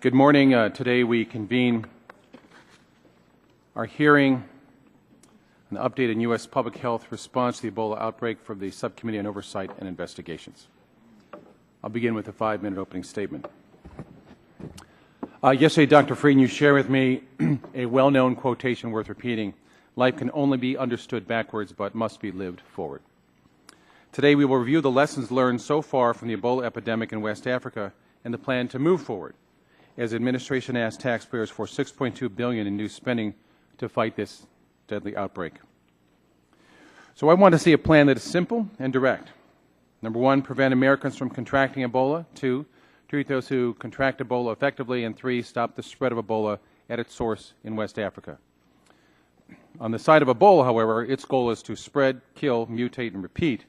Good morning. Today we convene our hearing on the updated U.S. public health response to the Ebola outbreak from the Subcommittee on Oversight and Investigations. I'll begin with a 5-minute opening statement. Yesterday, Dr. Frieden, you shared with me a well-known quotation worth repeating: "Life can only be understood backwards but must be lived forward." Today we will review the lessons learned so far from the Ebola epidemic in West Africa and the plan to move forward, as the administration asked taxpayers for $6.2 billion in new spending to fight this deadly outbreak. So I want to see a plan that is simple and direct. Number one, prevent Americans from contracting Ebola. 2, treat those who contract Ebola effectively. And 3, stop the spread of Ebola at its source in West Africa. On the side of Ebola, however, its goal is to spread, kill, mutate, and repeat.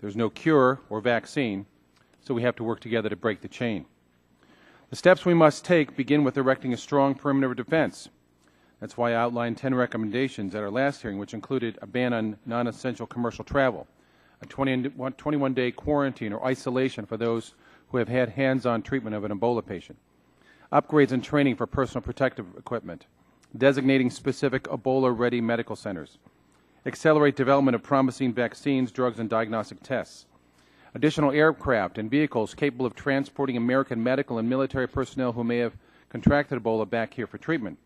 There's no cure or vaccine, so we have to work together to break the chain. The steps we must take begin with erecting a strong perimeter of defense. That's why I outlined 10 recommendations at our last hearing, which included a ban on non-essential commercial travel, a 21-day quarantine or isolation for those who have had hands-on treatment of an Ebola patient, upgrades and training for personal protective equipment, designating specific Ebola-ready medical centers, accelerate development of promising vaccines, drugs, and diagnostic tests, additional aircraft and vehicles capable of transporting American medical and military personnel who may have contracted Ebola back here for treatment,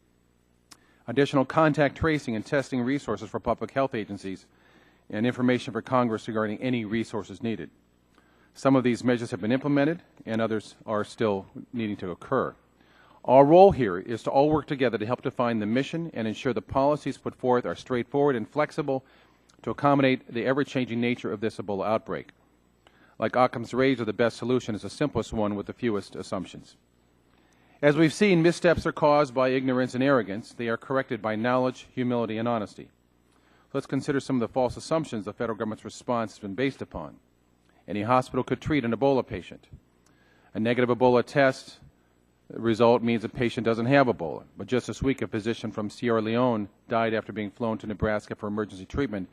additional contact tracing and testing resources for public health agencies, and information for Congress regarding any resources needed. Some of these measures have been implemented, and others are still needing to occur. Our role here is to all work together to help define the mission and ensure the policies put forth are straightforward and flexible to accommodate the ever-changing nature of this Ebola outbreak. Like Occam's razor, the best solution is the simplest one with the fewest assumptions. As we've seen, missteps are caused by ignorance and arrogance. They are corrected by knowledge, humility, and honesty. Let's consider some of the false assumptions the federal government's response has been based upon. Any hospital could treat an Ebola patient. A negative Ebola test result means the patient doesn't have Ebola. But just this week, a physician from Sierra Leone died after being flown to Nebraska for emergency treatment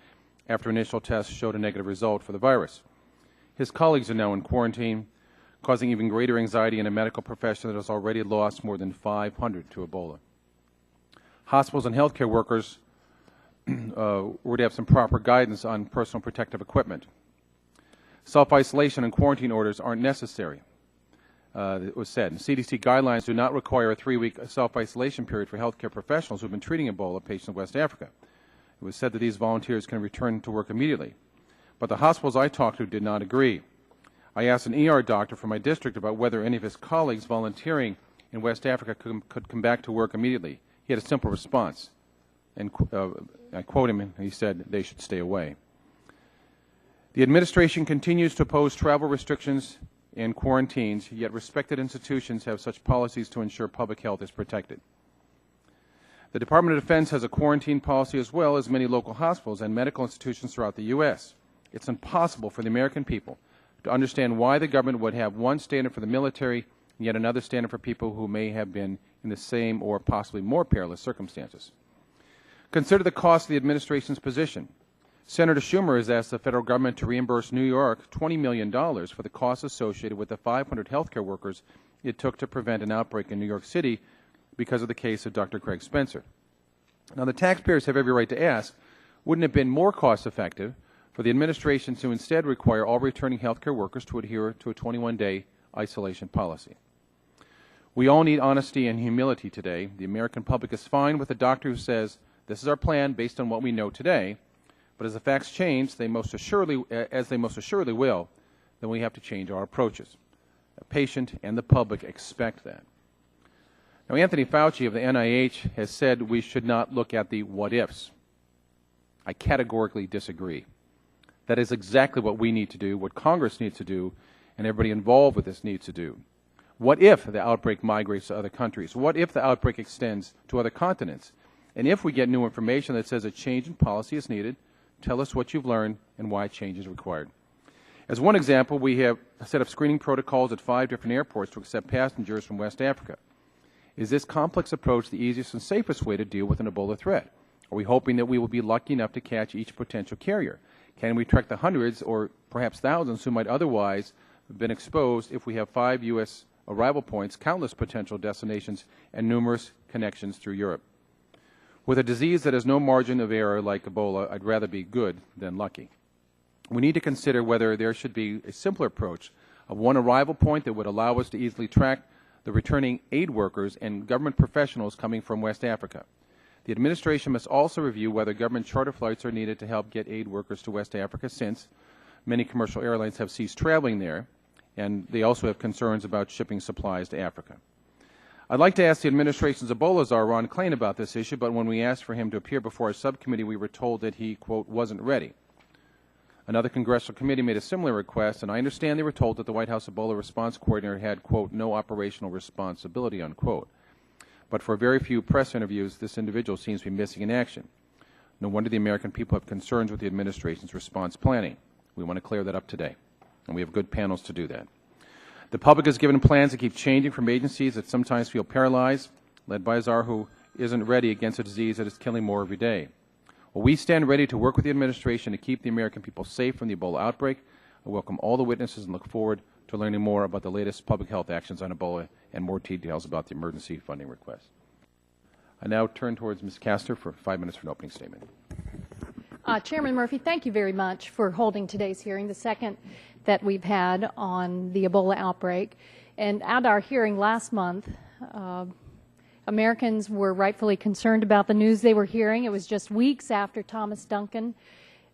after initial tests showed a negative result for the virus. His colleagues are now in quarantine, causing even greater anxiety in a medical profession that has already lost more than 500 to Ebola. Hospitals and healthcare workers would have some proper guidance on personal protective equipment. Self-isolation and quarantine orders aren't necessary, it was said. And CDC guidelines do not require a 3-week self-isolation period for healthcare professionals who have been treating Ebola patients in West Africa. It was said that these volunteers can return to work immediately. But the hospitals I talked to did not agree. I asked an ER doctor from my district about whether any of his colleagues volunteering in West Africa could come back to work immediately. He had a simple response, and I quote him, and he said they should stay away. The administration continues to oppose travel restrictions and quarantines, yet respected institutions have such policies to ensure public health is protected. The Department of Defense has a quarantine policy as well as many local hospitals and medical institutions throughout the U.S. It's impossible for the American people to understand why the government would have one standard for the military and yet another standard for people who may have been in the same or possibly more perilous circumstances. Consider the cost of the administration's position. Senator Schumer has asked the federal government to reimburse New York $20 million for the costs associated with the 500 healthcare workers it took to prevent an outbreak in New York City because of the case of Dr. Craig Spencer. Now, the taxpayers have every right to ask, wouldn't it have been more cost-effective for the administration to instead require all returning healthcare workers to adhere to a 21-day isolation policy? We all need honesty and humility today. The American public is fine with a doctor who says, this is our plan based on what we know today, but as the facts change, as they most assuredly will, then we have to change our approaches. The patient and the public expect that. Now, Anthony Fauci of the NIH has said we should not look at the what-ifs. I categorically disagree. That is exactly what we need to do, what Congress needs to do, and everybody involved with this needs to do. What if the outbreak migrates to other countries? What if the outbreak extends to other continents? And if we get new information that says a change in policy is needed, tell us what you've learned and why change is required. As one example, we have a set of screening protocols at 5 different airports to accept passengers from West Africa. Is this complex approach the easiest and safest way to deal with an Ebola threat? Are we hoping that we will be lucky enough to catch each potential carrier? Can we track the hundreds or perhaps thousands who might otherwise have been exposed if we have 5 U.S. arrival points, countless potential destinations, and numerous connections through Europe. With a disease that has no margin of error like Ebola, I'd rather be good than lucky. We need to consider whether there should be a simpler approach of one arrival point that would allow us to easily track the returning aid workers and government professionals coming from West Africa. The administration must also review whether government charter flights are needed to help get aid workers to West Africa, since many commercial airlines have ceased traveling there, and they also have concerns about shipping supplies to Africa. I'd like to ask the administration's Ebola czar, Ron Klain, about this issue, but when we asked for him to appear before our subcommittee, we were told that he, quote, wasn't ready. Another congressional committee made a similar request, and I understand they were told that the White House Ebola response coordinator had, quote, no operational responsibility, unquote. But for very few press interviews, this individual seems to be missing in action. No wonder the American people have concerns with the administration's response planning. We want to clear that up today, and we have good panels to do that. The public is given plans that keep changing from agencies that sometimes feel paralyzed, led by a czar who isn't ready against a disease that is killing more every day. Well, we stand ready to work with the administration to keep the American people safe from the Ebola outbreak. I welcome all the witnesses and look forward to learning more about the latest public health actions on Ebola and more details about the emergency funding request. I now turn towards Ms. Castor for 5 minutes for an opening statement. Chairman Murphy, thank you very much for holding today's hearing, the second that we've had on the Ebola outbreak. And at our hearing last month, Americans were rightfully concerned about the news they were hearing. It was just weeks after Thomas Duncan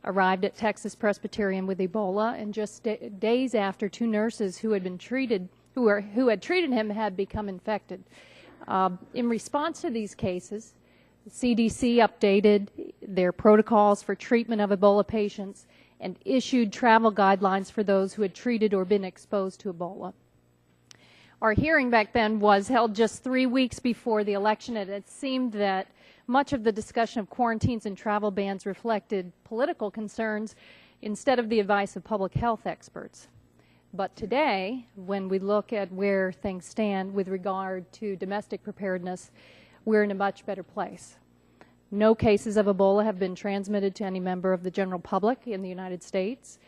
arrived at Texas Presbyterian with Ebola, and just days after two nurses who had been treated, who had treated him, had become infected. In response to these cases, the CDC updated their protocols for treatment of Ebola patients and issued travel guidelines for those who had treated or been exposed to Ebola. Our hearing back then was held just 3 weeks before the election, and it seemed that much of the discussion of quarantines and travel bans reflected political concerns instead of the advice of public health experts. But today, when we look at where things stand with regard to domestic preparedness, we're in a much better place. No cases of Ebola have been transmitted to any member of the general public in the United States.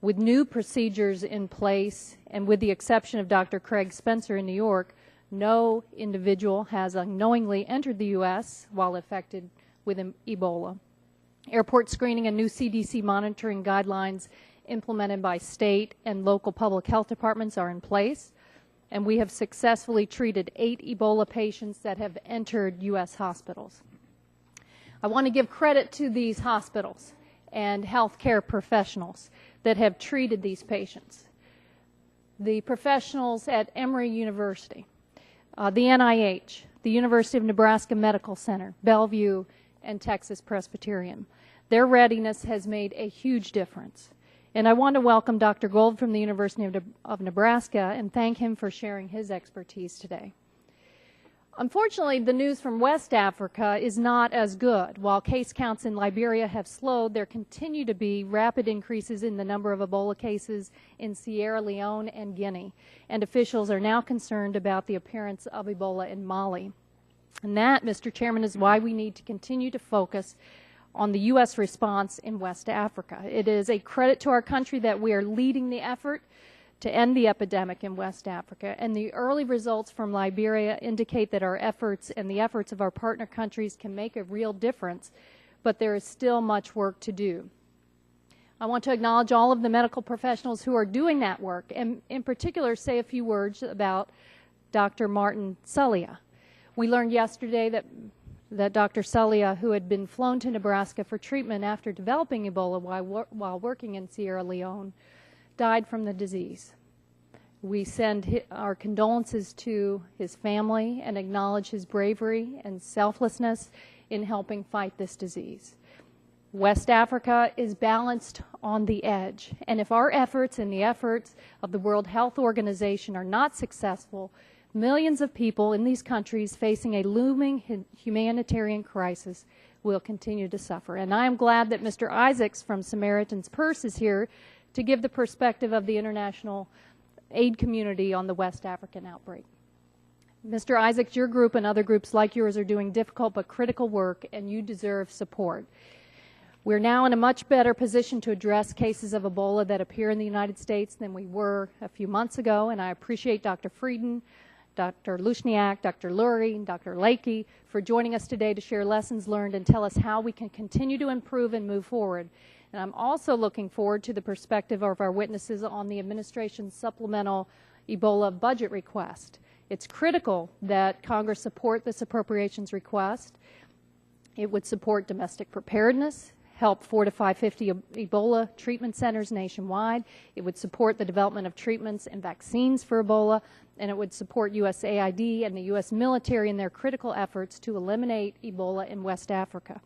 With new procedures in place, and with the exception of Dr. Craig Spencer in New York, no individual has unknowingly entered the U.S. while affected with Ebola. Airport screening and new CDC monitoring guidelines implemented by state and local public health departments are in place, and we have successfully treated 8 Ebola patients that have entered U.S. hospitals. I want to give credit to these hospitals and healthcare professionals that have treated these patients. The professionals at Emory University, the NIH, the University of Nebraska Medical Center, Bellevue, and Texas Presbyterian. Their readiness has made a huge difference. And I want to welcome Dr. Gold from the University of Nebraska and thank him for sharing his expertise today. Unfortunately, the news from West Africa is not as good. While case counts in Liberia have slowed, there continue to be rapid increases in the number of Ebola cases in Sierra Leone and Guinea, and officials are now concerned about the appearance of Ebola in Mali. And that, Mr. Chairman, is why we need to continue to focus on the U.S. response in West Africa. It is a credit to our country that we are leading the effort to end the epidemic in West Africa, and the early results from Liberia indicate that our efforts and the efforts of our partner countries can make a real difference, but there is still much work to do. I want to acknowledge all of the medical professionals who are doing that work, and in particular say a few words about Dr. Martin Salia. We learned yesterday that Dr. Salia, who had been flown to Nebraska for treatment after developing Ebola while working in Sierra Leone, died from the disease. We send our condolences to his family and acknowledge his bravery and selflessness in helping fight this disease. West Africa is balanced on the edge, and if our efforts and the efforts of the World Health Organization are not successful, millions of people in these countries facing a looming humanitarian crisis will continue to suffer. And I am glad that Mr. Isaacs from Samaritan's Purse is here to give the perspective of the international aid community on the West African outbreak. Mr. Isaacs, your group and other groups like yours are doing difficult but critical work, and you deserve support. We're now in a much better position to address cases of Ebola that appear in the United States than we were a few months ago, and I appreciate Dr. Frieden, Dr. Lushniak, Dr. Lurie, and Dr. Lakey for joining us today to share lessons learned and tell us how we can continue to improve and move forward. And I'm also looking forward to the perspective of our witnesses on the administration's supplemental Ebola budget request. It's critical that Congress support this appropriations request. It would support domestic preparedness, help fortify 50 Ebola treatment centers nationwide. It would support the development of treatments and vaccines for Ebola, and it would support USAID and the U.S. military in their critical efforts to eliminate Ebola in West Africa.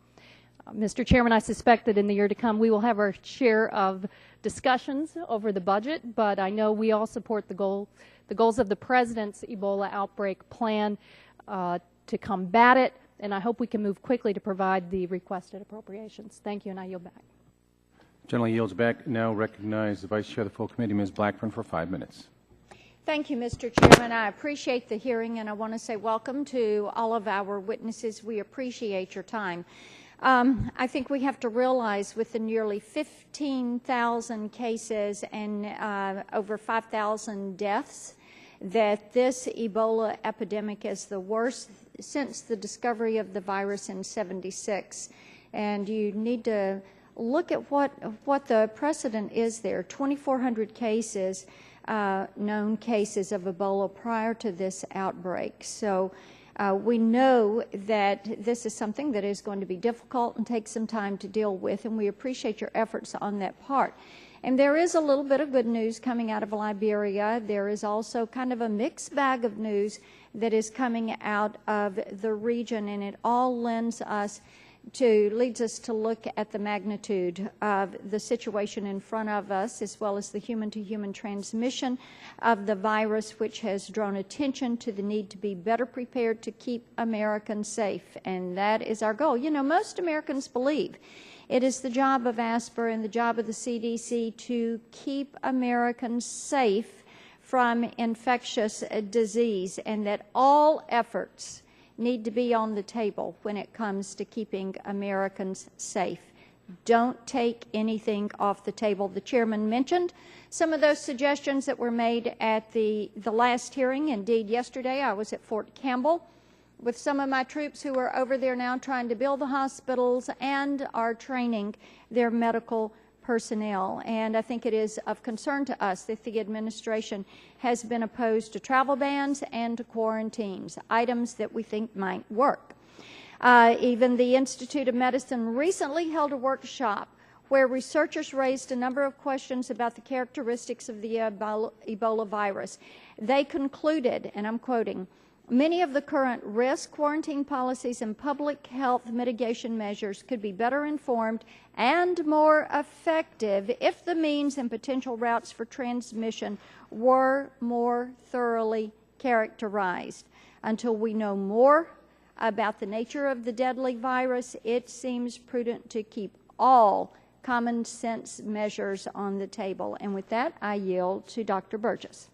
Mr. Chairman, I suspect that in the year to come we will have our share of discussions over the budget, but I know we all support the goals of the President's Ebola outbreak plan to combat it, and I hope we can move quickly to provide the requested appropriations. Thank you, and I yield back. General yields back. Now recognize the Vice Chair of the full committee, Ms. Blackburn, for 5 minutes. Thank you, Mr. Chairman. I appreciate the hearing, and I want to say welcome to all of our witnesses. We appreciate your time. I think we have to realize with the nearly 15,000 cases and over 5,000 deaths that this Ebola epidemic is the worst since the discovery of the virus in '76. And you need to look at what the precedent is there. 2,400 cases, known cases of Ebola prior to this outbreak. So we know that this is something that is going to be difficult and take some time to deal with, and we appreciate your efforts on that part. And there is a little bit of good news coming out of Liberia. There is also kind of a mixed bag of news that is coming out of the region, and it all leads us to look at the magnitude of the situation in front of us, as well as the human-to-human transmission of the virus, which has drawn attention to the need to be better prepared to keep Americans safe. And that is our goal. You know, most Americans believe it is the job of ASPR and the job of the CDC to keep Americans safe from infectious disease, and that all efforts need to be on the table when it comes to keeping Americans safe. Don't take anything off the table. The chairman mentioned some of those suggestions that were made at the last hearing. Indeed, yesterday I was at Fort Campbell with some of my troops who are over there now trying to build the hospitals and are training their medical personnel. And I think it is of concern to us that the administration has been opposed to travel bans and to quarantines, items that we think might work. Even the Institute of Medicine recently held a workshop where researchers raised a number of questions about the characteristics of the Ebola virus. They concluded, and I'm quoting, "Many of the current risk quarantine policies and public health mitigation measures could be better informed and more effective if the means and potential routes for transmission were more thoroughly characterized. Until we know more about the nature of the deadly virus, it seems prudent to keep all common sense measures on the table." And with that, I yield to Dr. Burgess.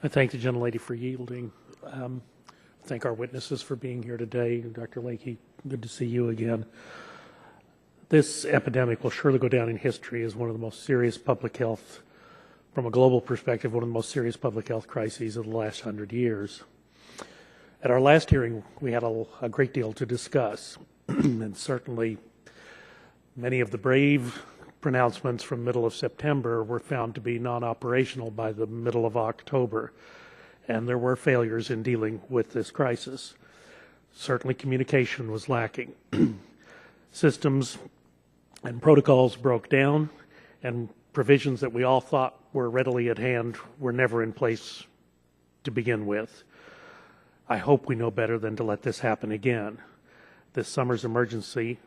I thank the gentlelady for yielding. Thank our witnesses for being here today. Dr. Lakey, good to see you again. This epidemic will surely go down in history as one of the most serious public health, from a global perspective, one of the most serious public health crises of the last 100 years. At our last hearing, we had a great deal to discuss, and certainly many of the brave pronouncements from middle of September were found to be non-operational by the middle of October, and there were failures in dealing with this crisis. Certainly communication was lacking. Systems and protocols broke down, and provisions that we all thought were readily at hand were never in place to begin with. I hope we know better than to let this happen again. This summer's emergency,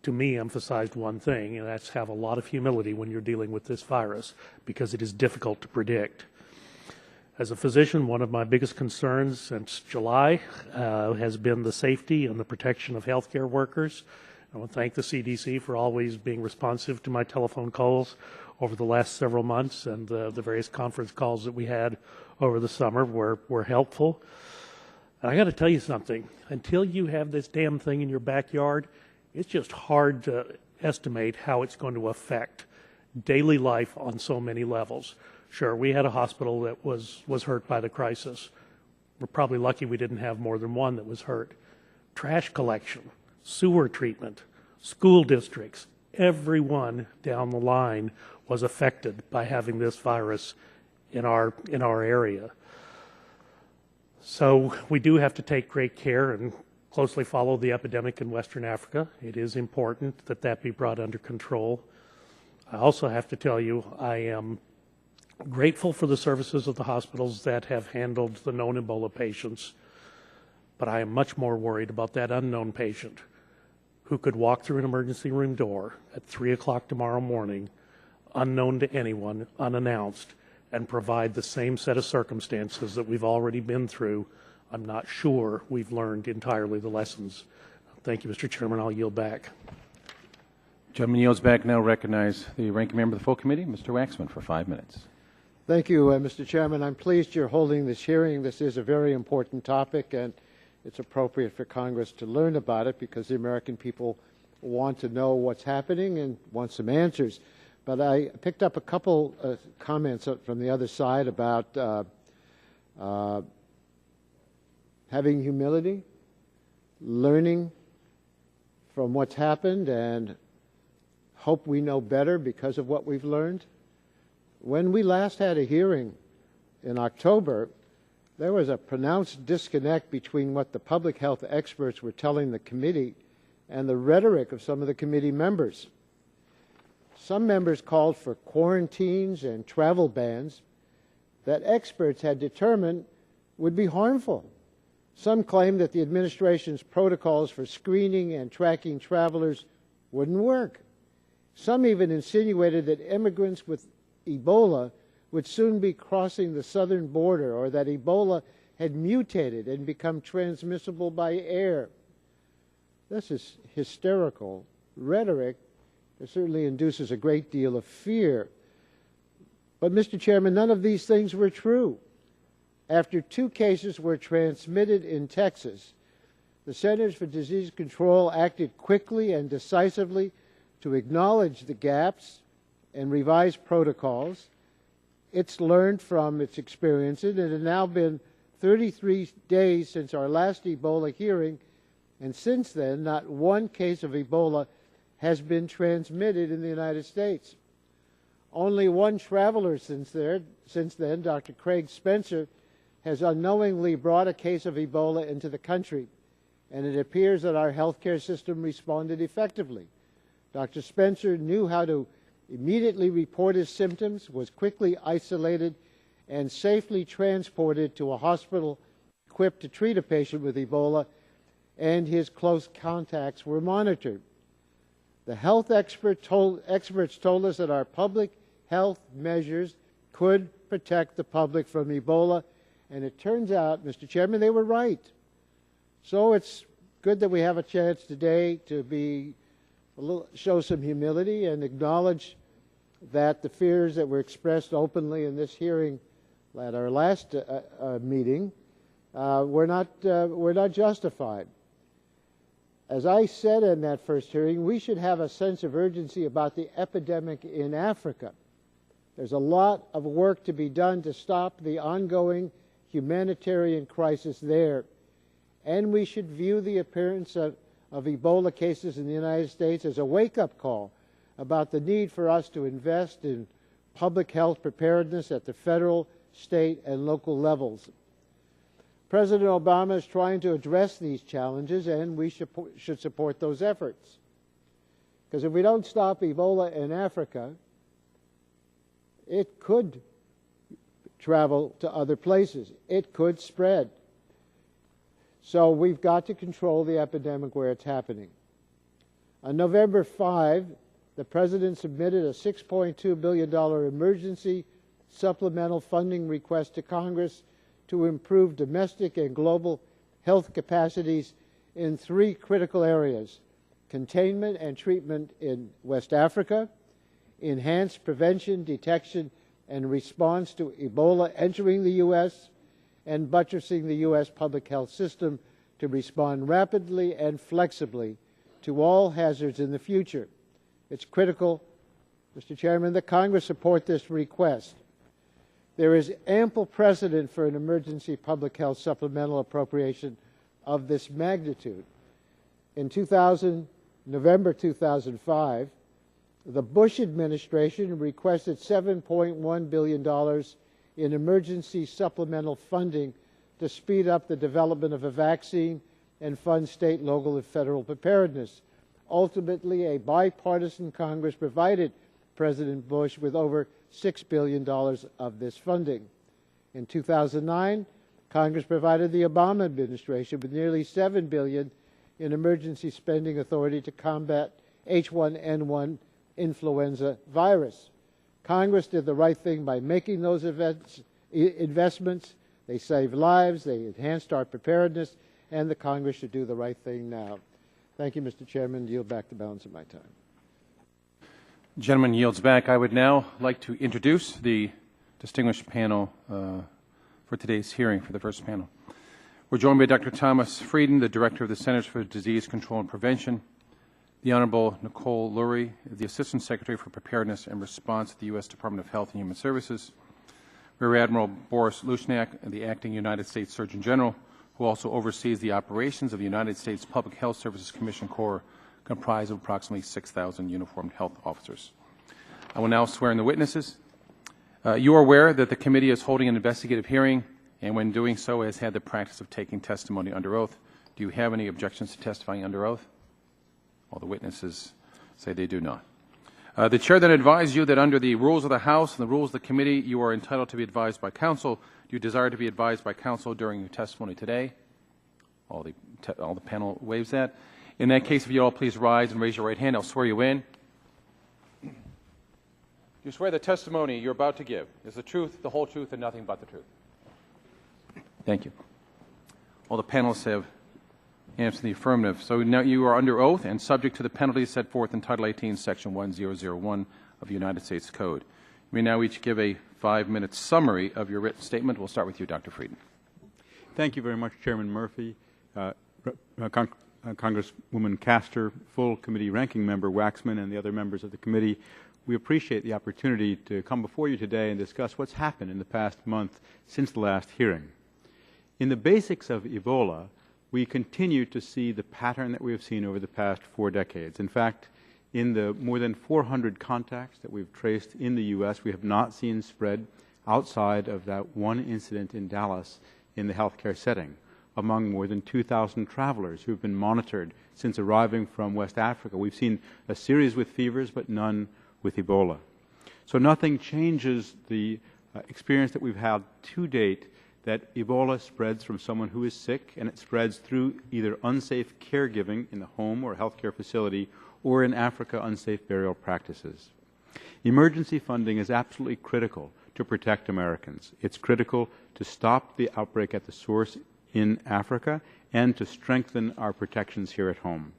to me, emphasized one thing, and that's have a lot of humility when you're dealing with this virus, because it is difficult to predict. As a physician, one of my biggest concerns since July has been the safety and the protection of healthcare workers. I want to thank the CDC for always being responsive to my telephone calls over the last several months, and the various conference calls that we had over the summer were helpful. And I got to tell you something, until you have this damn thing in your backyard, it's just hard to estimate how it's going to affect daily life on so many levels. Sure, we had a hospital that was hurt by the crisis. We're probably lucky we didn't have more than one that was hurt. Trash collection, sewer treatment, school districts, everyone down the line was affected by having this virus in our area. So we do have to take great care and closely follow the epidemic in Western Africa. It is important that that be brought under control. I also have to tell you, I am grateful for the services of the hospitals that have handled the known Ebola patients, but I am much more worried about that unknown patient who could walk through an emergency room door at 3 o'clock tomorrow morning, unknown to anyone, unannounced, and provide the same set of circumstances that we've already been through. I'm not sure we've learned entirely the lessons. Thank you, Mr. Chairman. I'll yield back. Gentleman yields back. Now recognize the ranking member of the full committee, Mr. Waxman, for 5 minutes. Thank you, Mr. Chairman. I'm pleased you're holding this hearing. This is a very important topic, and it's appropriate for Congress to learn about it because the American people want to know what's happening and want some answers. But I picked up a couple comments from the other side about having humility, learning from what's happened, and hope we know better because of what we've learned. When we last had a hearing in October, there was a pronounced disconnect between what the public health experts were telling the committee and the rhetoric of some of the committee members. Some members called for quarantines and travel bans that experts had determined would be harmful. Some claimed that the administration's protocols for screening and tracking travelers wouldn't work. Some even insinuated that immigrants with Ebola would soon be crossing the southern border, or that Ebola had mutated and become transmissible by air. This is hysterical rhetoric. It certainly induces a great deal of fear. But, Mr. Chairman, none of these things were true. After 2 cases were transmitted in Texas, the Centers for Disease Control acted quickly and decisively to acknowledge the gaps and revise protocols. It's learned from its experiences. It has now been 33 days since our last Ebola hearing, and since then, not one case of Ebola has been transmitted in the United States. Only one traveler since then, Dr. Craig Spencer, has unknowingly brought a case of Ebola into the country, and it appears that our healthcare system responded effectively. Dr. Spencer knew how to immediately report his symptoms, was quickly isolated, and safely transported to a hospital equipped to treat a patient with Ebola, and his close contacts were monitored. The health experts told us that our public health measures could protect the public from Ebola, and it turns out, Mr. Chairman, they were right. So it's good that we have a chance today to show some humility and acknowledge that the fears that were expressed openly in this hearing at our last meeting were not justified. As I said in that first hearing, we should have a sense of urgency about the epidemic in Africa. There's a lot of work to be done to stop the ongoing humanitarian crisis there, and we should view the appearance of Ebola cases in the United States as a wake-up call about the need for us to invest in public health preparedness at the federal, state, and local levels. President Obama is trying to address these challenges, and we should support those efforts. Because if we don't stop Ebola in Africa, it could travel to other places. It could spread. So we've got to control the epidemic where it's happening. On November 5, the President submitted a $6.2 billion emergency supplemental funding request to Congress to improve domestic and global health capacities in 3 critical areas: containment and treatment in West Africa, enhanced prevention, detection, and response to Ebola entering the U.S., and buttressing the U.S. public health system to respond rapidly and flexibly to all hazards in the future. It's critical, Mr. Chairman, that Congress support this request. There is ample precedent for an emergency public health supplemental appropriation of this magnitude. In November 2005, the Bush administration requested $7.1 billion in emergency supplemental funding to speed up the development of a vaccine and fund state, local, and federal preparedness. Ultimately, a bipartisan Congress provided President Bush with over $6 billion of this funding. In 2009, Congress provided the Obama administration with nearly $7 billion in emergency spending authority to combat H1N1 influenza virus. Congress did the right thing by making those investments. They saved lives, they enhanced our preparedness, and the Congress should do the right thing now. Thank you, Mr. Chairman. Yield back the balance of my time. Gentleman yields back. I would now like to introduce the distinguished panel for today's hearing for the first panel. We're joined by Dr. Thomas Frieden, the Director of the Centers for Disease Control and Prevention, the Honorable Nicole Lurie, the Assistant Secretary for Preparedness and Response at the U.S. Department of Health and Human Services, Rear Admiral Boris Lushniak, the Acting United States Surgeon General, who also oversees the operations of the United States Public Health Services Commission Corps, comprised of approximately 6,000 uniformed health officers. I will now swear in the witnesses. You are aware that the committee is holding an investigative hearing, and when doing so has had the practice of taking testimony under oath. Do you have any objections to testifying under oath? All the witnesses say they do not. The Chair then advised you that under the rules of the House and the rules of the committee, you are entitled to be advised by counsel. Do you desire to be advised by counsel during your testimony today? All the panel waves that. In that case, if you all please rise and raise your right hand, I'll swear you in. You swear the testimony you're about to give is the truth, the whole truth, and nothing but the truth. Thank you. All the panelists have answered the affirmative. So now you are under oath and subject to the penalties set forth in Title 18, Section 1001 of the United States Code. You may now each give a 5-minute summary of your written statement. We'll start with you, Dr. Frieden. Thank you very much, Chairman Murphy, Congresswoman Castor, full committee ranking member Waxman, and the other members of the committee. We appreciate the opportunity to come before you today and discuss what's happened in the past month since the last hearing. In the basics of Ebola, we continue to see the pattern that we have seen over the past 4 decades. In fact, in the more than 400 contacts that we've traced in the U.S., we have not seen spread outside of that one incident in Dallas in the healthcare setting among more than 2,000 travelers who have been monitored since arriving from West Africa. We've seen a series with fevers, but none with Ebola. So nothing changes the experience that we've had to date that Ebola spreads from someone who is sick, and it spreads through either unsafe caregiving in the home or healthcare facility, or in Africa, unsafe burial practices. Emergency funding is absolutely critical to protect Americans. It's critical to stop the outbreak at the source in Africa and to strengthen our protections here at home.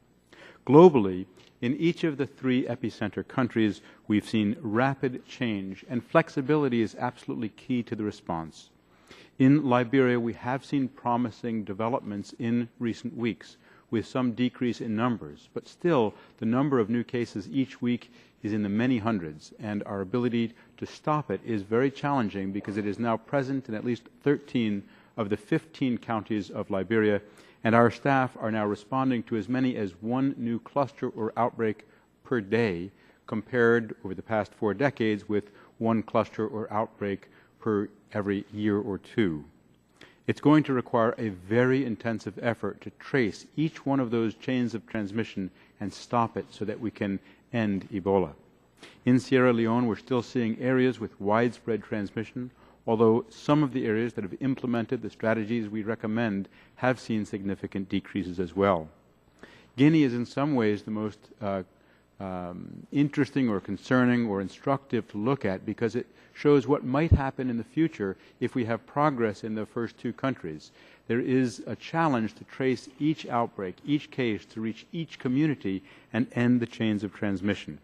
Globally, in each of the 3 epicenter countries, we've seen rapid change, and flexibility is absolutely key to the response. In Liberia, we have seen promising developments in recent weeks, with some decrease in numbers, but still the number of new cases each week is in the many hundreds, and our ability to stop it is very challenging because it is now present in at least 13 of the 15 counties of Liberia, and our staff are now responding to as many as 1 new cluster or outbreak per day, compared over the past 4 decades with 1 cluster or outbreak per every year or 2. It's going to require a very intensive effort to trace each one of those chains of transmission and stop it so that we can end Ebola. In Sierra Leone, we're still seeing areas with widespread transmission, although some of the areas that have implemented the strategies we recommend have seen significant decreases as well. Guinea is in some ways the most interesting or concerning or instructive to look at because it shows what might happen in the future if we have progress in the first 2 countries. There is a challenge to trace each outbreak, each case, to reach each community and end the chains of transmission.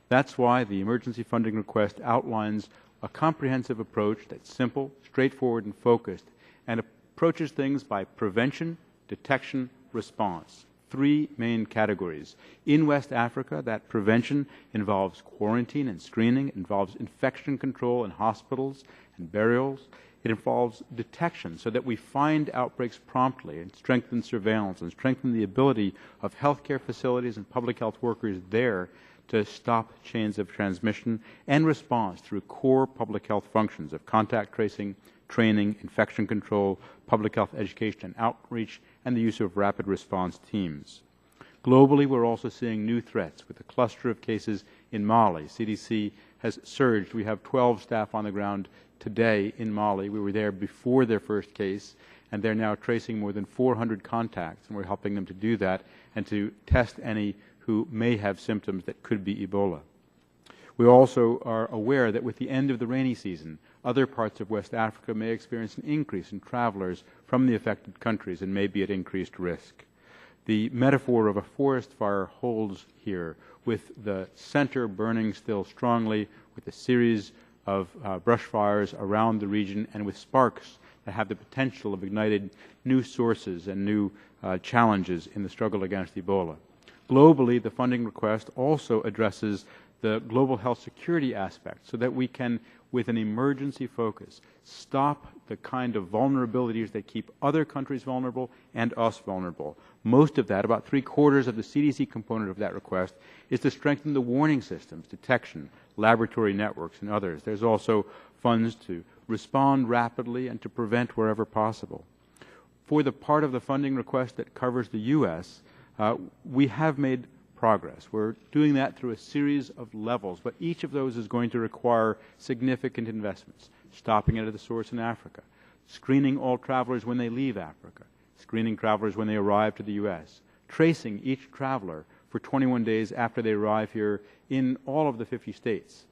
That's why the emergency funding request outlines a comprehensive approach that's simple, straightforward, and focused, and approaches things by prevention, detection, response. three main categories. In West Africa, that prevention involves quarantine and screening, it involves infection control in hospitals and burials. It involves detection so that we find outbreaks promptly and strengthen surveillance and strengthen the ability of healthcare facilities and public health workers there to stop chains of transmission and response through core public health functions of contact tracing, training, infection control, public health education and outreach, and the use of rapid response teams. Globally, we're also seeing new threats with a cluster of cases in Mali. CDC has surged. We have 12 staff on the ground today in Mali. We were there before their first case, and they're now tracing more than 400 contacts, and we're helping them to do that and to test any who may have symptoms that could be Ebola. We also are aware that with the end of the rainy season, other parts of West Africa may experience an increase in travelers from the affected countries and may be at increased risk. The metaphor of a forest fire holds here, with the center burning still strongly, with a series of brush fires around the region, and with sparks that have the potential of igniting new sources and new challenges in the struggle against Ebola. Globally, the funding request also addresses the global health security aspect so that we can, with an emergency focus, stop the kind of vulnerabilities that keep other countries vulnerable and us vulnerable. Most of that, about 3/4 of the CDC component of that request, is to strengthen the warning systems, detection, laboratory networks, and others. There's also funds to respond rapidly and to prevent wherever possible. For the part of the funding request that covers the U.S., we have made progress. We're doing that through a series of levels, but each of those is going to require significant investments. Stopping it at the source in Africa, screening all travelers when they leave Africa, screening travelers when they arrive to the U.S., tracing each traveler for 21 days after they arrive here in all of the 50 states.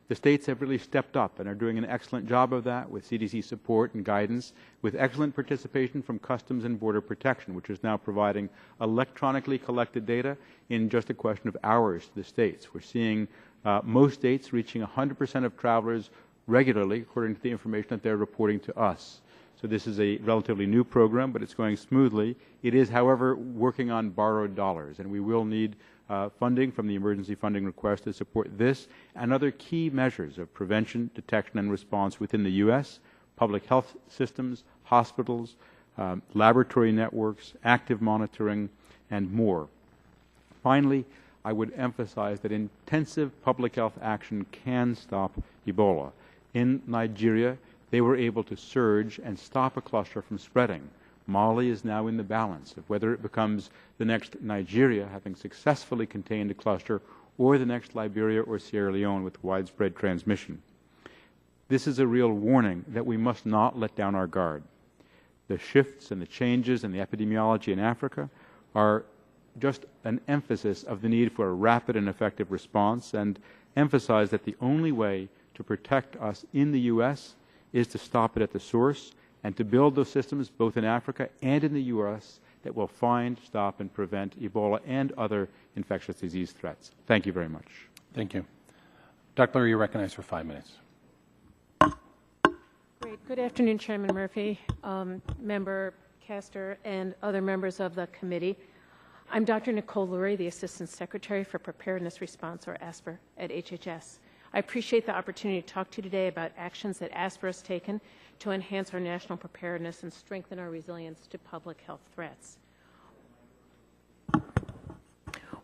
The states have really stepped up and are doing an excellent job of that with CDC support and guidance, with excellent participation from Customs and Border Protection, which is now providing electronically collected data in just a question of hours to the states. We're seeing most states reaching 100% of travelers regularly, according to the information that they're reporting to us. So this is a relatively new program, but it's going smoothly. It is, however, working on borrowed dollars, and we will need funding from the emergency funding request to support this and other key measures of prevention, detection, and response within the U.S., public health systems, hospitals, laboratory networks, active monitoring, and more. Finally, I would emphasize that intensive public health action can stop Ebola. In Nigeria, they were able to surge and stop a cluster from spreading. Mali is now in the balance of whether it becomes the next Nigeria, having successfully contained a cluster, or the next Liberia or Sierra Leone with widespread transmission. This is a real warning that we must not let down our guard. The shifts and the changes in the epidemiology in Africa are just an emphasis of the need for a rapid and effective response, and emphasize that the only way to protect us in the U.S. is to stop it at the source and to build those systems both in Africa and in the U.S. that will find, stop, and prevent Ebola and other infectious disease threats. Thank you very much. Thank you. Dr. Lurie, you're recognized for 5 minutes. Great. Good afternoon, Chairman Murphy, Member Castor, and other members of the committee. I'm Dr. Nicole Lurie, the Assistant Secretary for Preparedness Response, or ASPR, at HHS. I appreciate the opportunity to talk to you today about actions that ASPR has taken to enhance our national preparedness and strengthen our resilience to public health threats.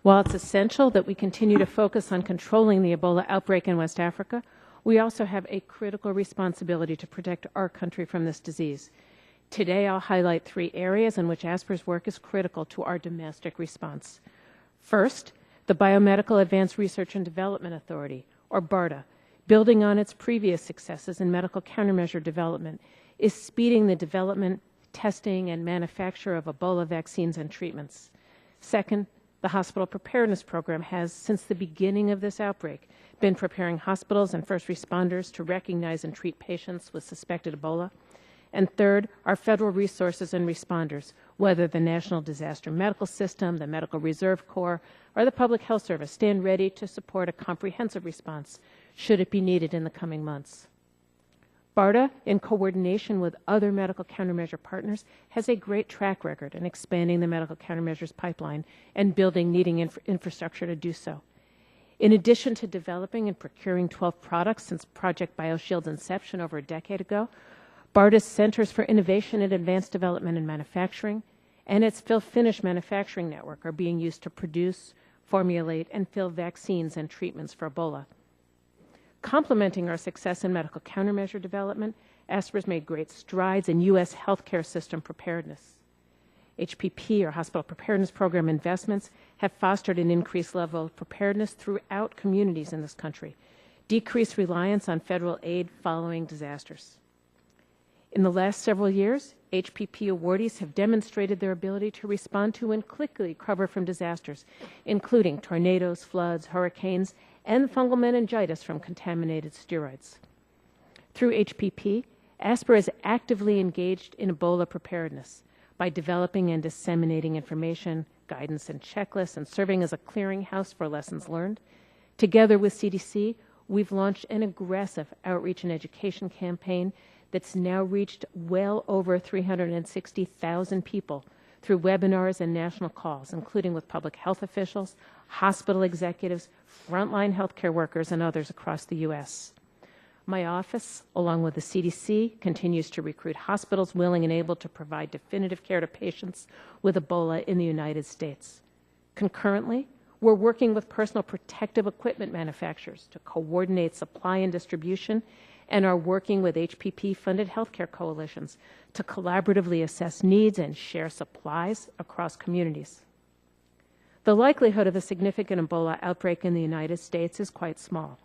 While it's essential that we continue to focus on controlling the Ebola outbreak in West Africa, we also have a critical responsibility to protect our country from this disease. Today, I'll highlight 3 areas in which ASPR's work is critical to our domestic response. First, the Biomedical Advanced Research and Development Authority, or BARDA, building on its previous successes in medical countermeasure development, is speeding the development, testing, and manufacture of Ebola vaccines and treatments. Second, the Hospital Preparedness Program has, since the beginning of this outbreak, been preparing hospitals and first responders to recognize and treat patients with suspected Ebola. And third, our federal resources and responders, whether the National Disaster Medical System, the Medical Reserve Corps, or the Public Health Service, stand ready to support a comprehensive response should it be needed in the coming months. BARDA, in coordination with other medical countermeasure partners, has a great track record in expanding the medical countermeasures pipeline and building needing infrastructure to do so. In addition to developing and procuring 12 products since Project BioShield's inception over a decade ago, BARDA's Centers for Innovation and Advanced Development and Manufacturing and its fill-finish manufacturing network are being used to produce, formulate, and fill vaccines and treatments for Ebola. Complementing our success in medical countermeasure development, ASPR's made great strides in U.S. healthcare system preparedness. HPP, or Hospital Preparedness Program investments, have fostered an increased level of preparedness throughout communities in this country, decreased reliance on federal aid following disasters. In the last several years, HPP awardees have demonstrated their ability to respond to and quickly recover from disasters, including tornadoes, floods, hurricanes, and fungal meningitis from contaminated steroids. Through HPP, ASPR is actively engaged in Ebola preparedness by developing and disseminating information, guidance, and checklists, and serving as a clearinghouse for lessons learned. Together with CDC, we've launched an aggressive outreach and education campaign that's now reached well over 360,000 people through webinars and national calls, including with public health officials, hospital executives, frontline healthcare workers, and others across the U.S. My office, along with the CDC, continues to recruit hospitals willing and able to provide definitive care to patients with Ebola in the United States. Concurrently, we're working with personal protective equipment manufacturers to coordinate supply and distribution, and are working with HPP-funded healthcare coalitions to collaboratively assess needs and share supplies across communities. The likelihood of a significant Ebola outbreak in the United States is quite small,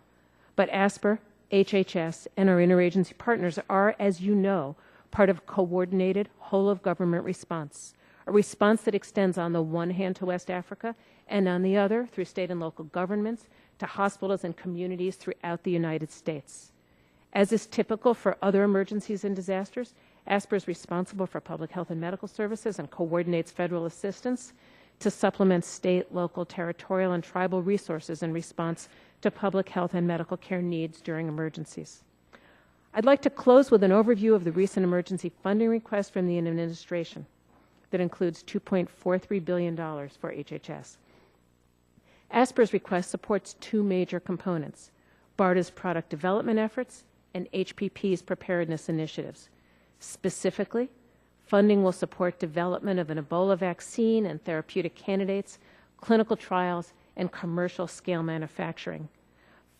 but ASPR, HHS, and our interagency partners are, as you know, part of a coordinated whole-of-government response, a response that extends on the one hand to West Africa and on the other through state and local governments to hospitals and communities throughout the United States. As is typical for other emergencies and disasters, ASPR is responsible for public health and medical services and coordinates federal assistance to supplement state, local, territorial, and tribal resources in response to public health and medical care needs during emergencies. I'd like to close with an overview of the recent emergency funding request from the administration that includes $2.43 billion for HHS. ASPR's request supports two major components: BARDA's product development efforts and HPP's preparedness initiatives. Specifically, funding will support development of an Ebola vaccine and therapeutic candidates, clinical trials, and commercial-scale manufacturing.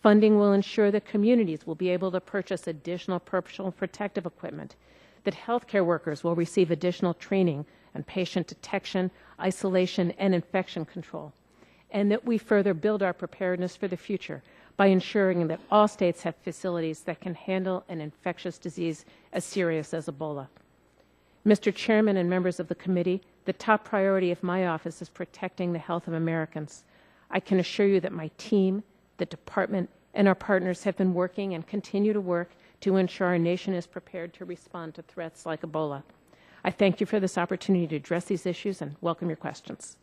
Funding will ensure that communities will be able to purchase additional personal protective equipment, that healthcare workers will receive additional training on patient detection, isolation, and infection control, and that we further build our preparedness for the future by ensuring that all states have facilities that can handle an infectious disease as serious as Ebola. Mr. Chairman and members of the committee, the top priority of my office is protecting the health of Americans. I can assure you that my team, the department, and our partners have been working and continue to work to ensure our nation is prepared to respond to threats like Ebola. I thank you for this opportunity to address these issues and welcome your questions.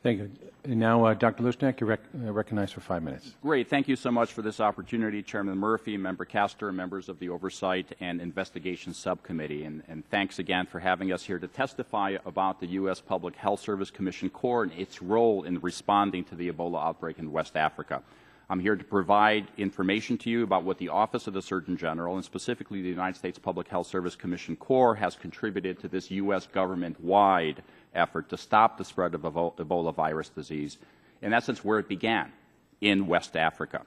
Thank you. And now, Dr. Lushniak, you're recognized for 5 minutes. Great. Thank you so much for this opportunity, Chairman Murphy, Member Castor, members of the Oversight and Investigation Subcommittee. And thanks again for having us here to testify about the U.S. Public Health Service Commission Corps and its role in responding to the Ebola outbreak in West Africa. I'm here to provide information to you about what the Office of the Surgeon General, and specifically the United States Public Health Service Commission Corps, has contributed to this U.S. government-wide effort to stop the spread of Ebola virus disease, in essence where it began, in West Africa.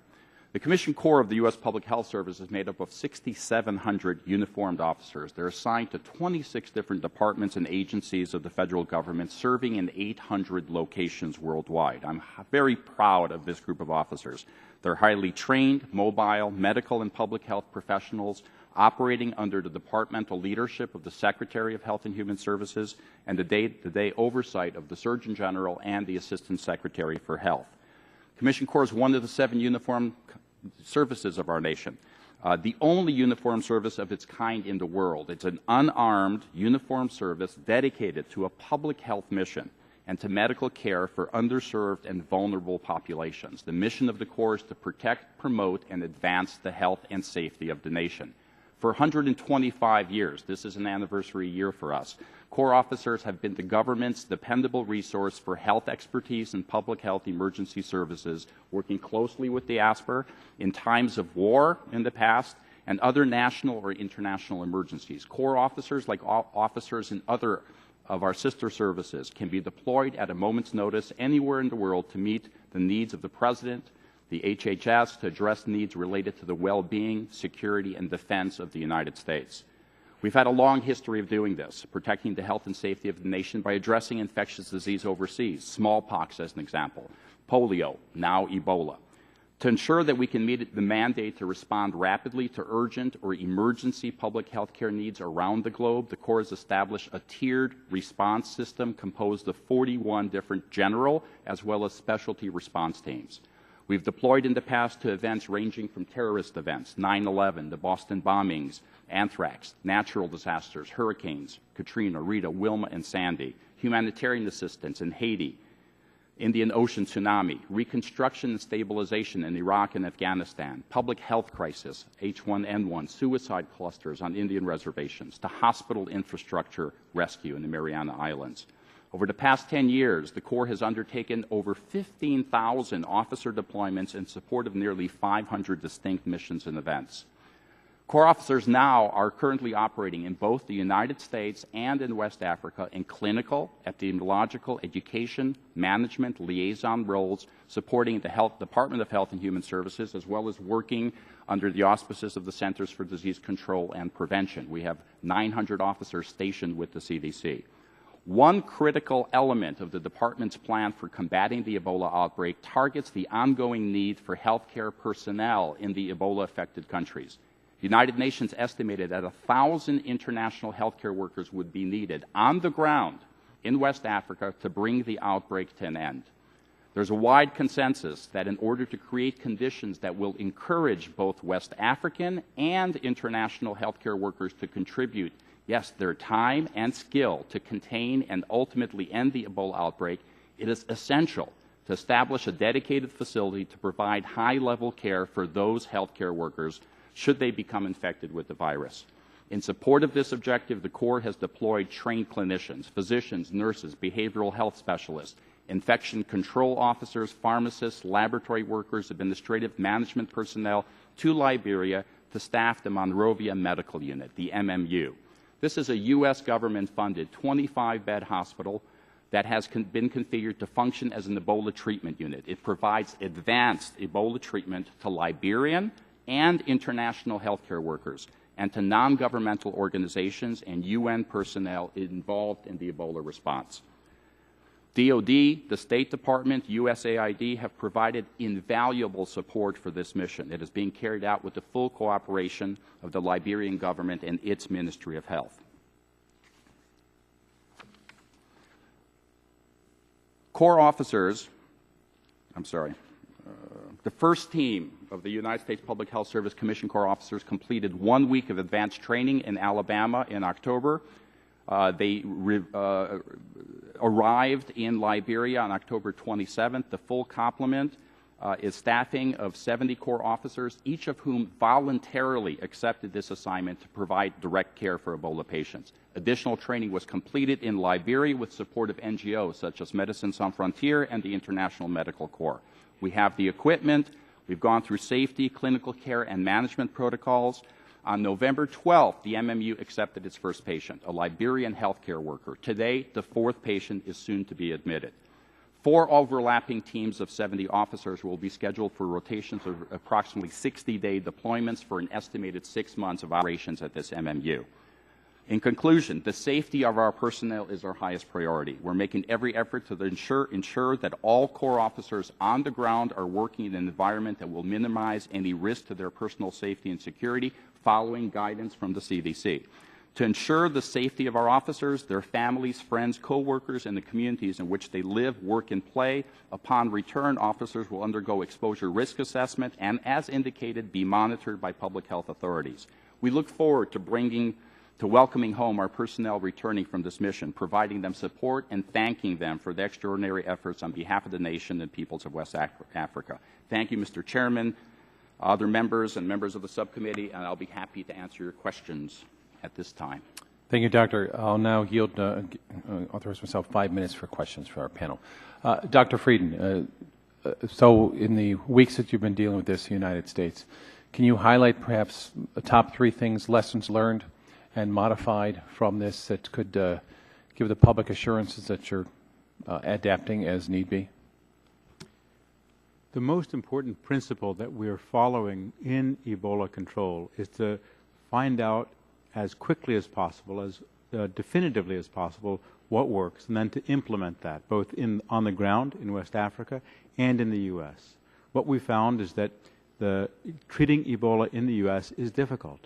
The Commission Corps of the U.S. Public Health Service is made up of 6,700 uniformed officers. They're assigned to 26 different departments and agencies of the federal government, serving in 800 locations worldwide. I'm very proud of this group of officers. They're highly trained, mobile, medical and public health professionals, operating under the departmental leadership of the Secretary of Health and Human Services and the day-to-day oversight of the Surgeon General and the Assistant Secretary for Health. Commission Corps is one of the 7 uniformed services of our nation, the only uniformed service of its kind in the world. It's an unarmed uniformed service dedicated to a public health mission and to medical care for underserved and vulnerable populations. The mission of the Corps is to protect, promote, and advance the health and safety of the nation. For 125 years, this is an anniversary year for us, Corps officers have been the government's dependable resource for health expertise and public health emergency services, working closely with the ASPR in times of war in the past and other national or international emergencies. Corps officers, like officers in other of our sister services, can be deployed at a moment's notice anywhere in the world to meet the needs of the President, the HHS, to address needs related to the well-being, security, and defense of the United States. We've had a long history of doing this, protecting the health and safety of the nation by addressing infectious disease overseas, smallpox as an example, polio, now Ebola. To ensure that we can meet the mandate to respond rapidly to urgent or emergency public health care needs around the globe, the Corps has established a tiered response system composed of 41 different general as well as specialty response teams. We've deployed in the past to events ranging from terrorist events, 9/11, the Boston bombings, anthrax, natural disasters, hurricanes, Katrina, Rita, Wilma, and Sandy, humanitarian assistance in Haiti, Indian Ocean tsunami, reconstruction and stabilization in Iraq and Afghanistan, public health crisis, H1N1, suicide clusters on Indian reservations, to hospital infrastructure rescue in the Mariana Islands. Over the past 10 years, the Corps has undertaken over 15,000 officer deployments in support of nearly 500 distinct missions and events. Corps officers now are currently operating in both the United States and in West Africa in clinical, epidemiological, education, management, liaison roles, supporting the Department of Health and Human Services, as well as working under the auspices of the Centers for Disease Control and Prevention. We have 900 officers stationed with the CDC. One critical element of the department's plan for combating the Ebola outbreak targets the ongoing need for healthcare personnel in the Ebola-affected countries. The United Nations estimated that 1,000 international healthcare workers would be needed on the ground in West Africa to bring the outbreak to an end. There's a wide consensus that in order to create conditions that will encourage both West African and international healthcare workers to contribute, yes, their time and skill to contain and ultimately end the Ebola outbreak, it is essential to establish a dedicated facility to provide high-level care for those healthcare workers should they become infected with the virus. In support of this objective, the Corps has deployed trained clinicians, physicians, nurses, behavioral health specialists, infection control officers, pharmacists, laboratory workers, administrative management personnel to Liberia to staff the Monrovia Medical Unit, the MMU. This is a U.S. government-funded 25-bed hospital that has been configured to function as an Ebola treatment unit. It provides advanced Ebola treatment to Liberian and international healthcare workers and to non-governmental organizations and UN personnel involved in the Ebola response. DOD, the State Department, USAID have provided invaluable support for this mission. It is being carried out with the full cooperation of the Liberian government and its Ministry of Health. Corps officers, the first team of the United States Public Health Service Commission Corps officers completed 1 week of advanced training in Alabama in October. They arrived in Liberia on October 27th. The full complement is staffing of 70 Corps officers, each of whom voluntarily accepted this assignment to provide direct care for Ebola patients. Additional training was completed in Liberia with support of NGOs such as Médecins Sans Frontières and the International Medical Corps. We have the equipment. We've gone through safety, clinical care, and management protocols. On November 12th, the MMU accepted its first patient, a Liberian healthcare worker. Today, the fourth patient is soon to be admitted. 4 overlapping teams of 70 officers will be scheduled for rotations of approximately 60-day deployments for an estimated 6 months of operations at this MMU. In conclusion, the safety of our personnel is our highest priority. We're making every effort to ensure that all Corps officers on the ground are working in an environment that will minimize any risk to their personal safety and security, following guidance from the CDC. To ensure the safety of our officers, their families, friends, co-workers, and the communities in which they live, work, and play, upon return, officers will undergo exposure risk assessment and, as indicated, be monitored by public health authorities. We look forward to welcoming home our personnel returning from this mission, providing them support and thanking them for the extraordinary efforts on behalf of the nation and peoples of West Africa. Thank you, Mr. Chairman, other members and members of the subcommittee, and I'll be happy to answer your questions at this time. Thank you, Doctor. I'll now yield, authorize myself 5 minutes for questions for our panel. Dr. Frieden, so in the weeks that you've been dealing with this in the United States, can you highlight perhaps the top 3 things, lessons learned and modified from this that could give the public assurances that you're adapting as need be? The most important principle that we are following in Ebola control is to find out as quickly as possible, as definitively as possible, what works, and then to implement that, both on the ground in West Africa and in the U.S. What we found is that treating Ebola in the U.S. is difficult.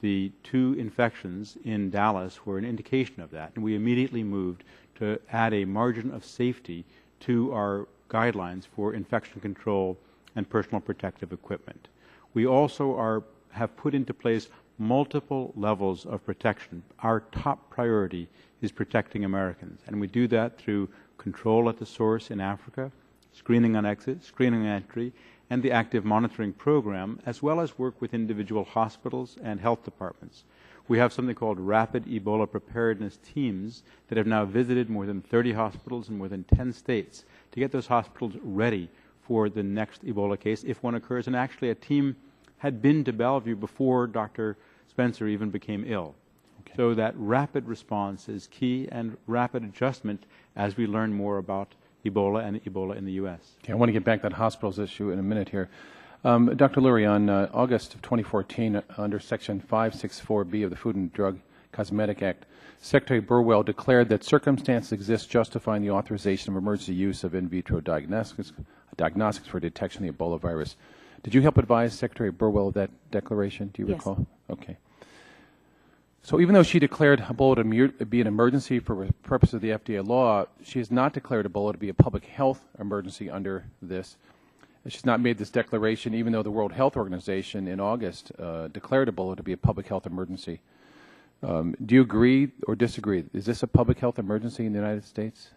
The 2 infections in Dallas were an indication of that, and we immediately moved to add a margin of safety to our guidelines for infection control and personal protective equipment. We also have put into place multiple levels of protection. Our top priority is protecting Americans, and we do that through control at the source in Africa, screening on exit, screening on entry, and the active monitoring program, as well as work with individual hospitals and health departments. We have something called rapid Ebola preparedness teams that have now visited more than 30 hospitals in more than 10 states to get those hospitals ready for the next Ebola case if one occurs. And actually a team had been to Bellevue before Dr. Spencer even became ill. Okay. So that rapid response is key, and rapid adjustment as we learn more about Ebola and Ebola in the U.S. Okay, I want to get back to that hospitals issue in a minute here. Dr. Lurie, on August of 2014, under Section 564B of the Food and Drug Cosmetic Act, Secretary Burwell declared that circumstances exist justifying the authorization of emergency use of in vitro diagnostics for detection of the Ebola virus. Did you help advise Secretary Burwell of that declaration? Do you recall? Yes. Okay. So even though she declared Ebola to be an emergency for the purpose of the FDA law, she has not declared Ebola to be a public health emergency under this. She's not made this declaration, even though the World Health Organization in August declared Ebola to be a public health emergency. Do you agree or disagree? Is this a public health emergency in the United States?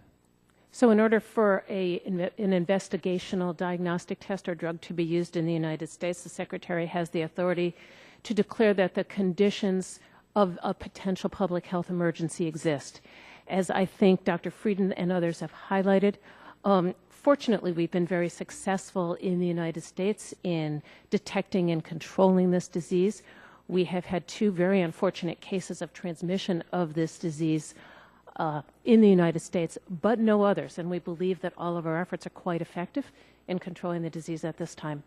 So in order for an investigational diagnostic test or drug to be used in the United States, the Secretary has the authority to declare that the conditions of a potential public health emergency exist. As I think Dr. Frieden and others have highlighted, fortunately, we've been very successful in the United States in detecting and controlling this disease. We have had 2 very unfortunate cases of transmission of this disease in the United States, but no others. And we believe that all of our efforts are quite effective in controlling the disease at this time.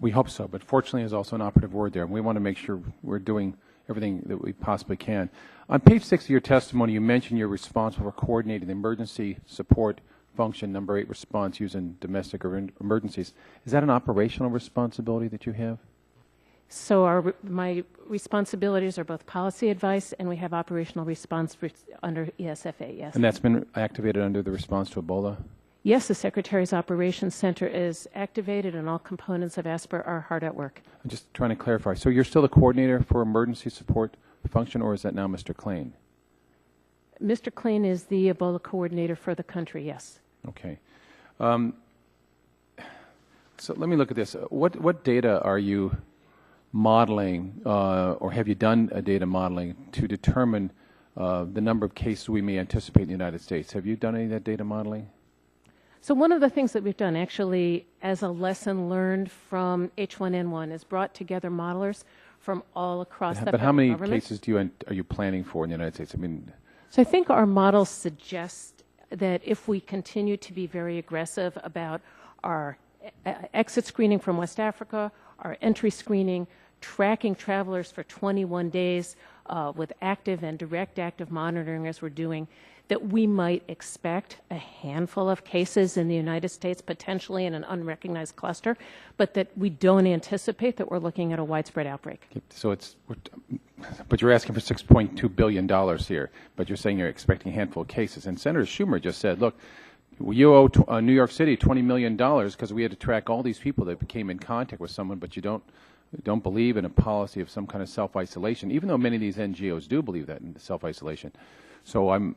We hope so, but fortunately is also an operative word there. And we want to make sure we're doing everything that we possibly can. On page 6 of your testimony, you mentioned you're responsible for coordinating the emergency support function number 8 response used in domestic emergencies. Is that an operational responsibility that you have? So my responsibilities are both policy advice, and we have operational response under ESFA, yes. And that's been activated under the response to Ebola? Yes, the Secretary's Operations Center is activated, and all components of ASPR are hard at work. I'm just trying to clarify. So you're still the coordinator for emergency support function, or is that now Mr. Klain? Mr. Klain is the Ebola coordinator for the country, yes. Okay. So let me look at this. What data are you modeling, or have you done a data modeling to determine the number of cases we may anticipate in the United States? Have you done any of that data modeling? So one of the things that we've done, actually, as a lesson learned from H1N1, is brought together modelers from all across the But how many government. cases are you planning for in the United States? I mean, so I think our models suggest that if we continue to be very aggressive about our exit screening from West Africa, our entry screening, tracking travelers for 21 days with active and direct active monitoring as we're doing, that we might expect a handful of cases in the United States, potentially in an unrecognized cluster, but that we don't anticipate that we're looking at a widespread outbreak. so but you're asking for $6.2 billion here, but you're saying you're expecting a handful of cases. And Senator Schumer just said, look, you owe New York City $20 million because we had to track all these people that came in contact with someone, but you don't believe in a policy of some kind of self-isolation, even though many of these NGOs do believe that in self-isolation. So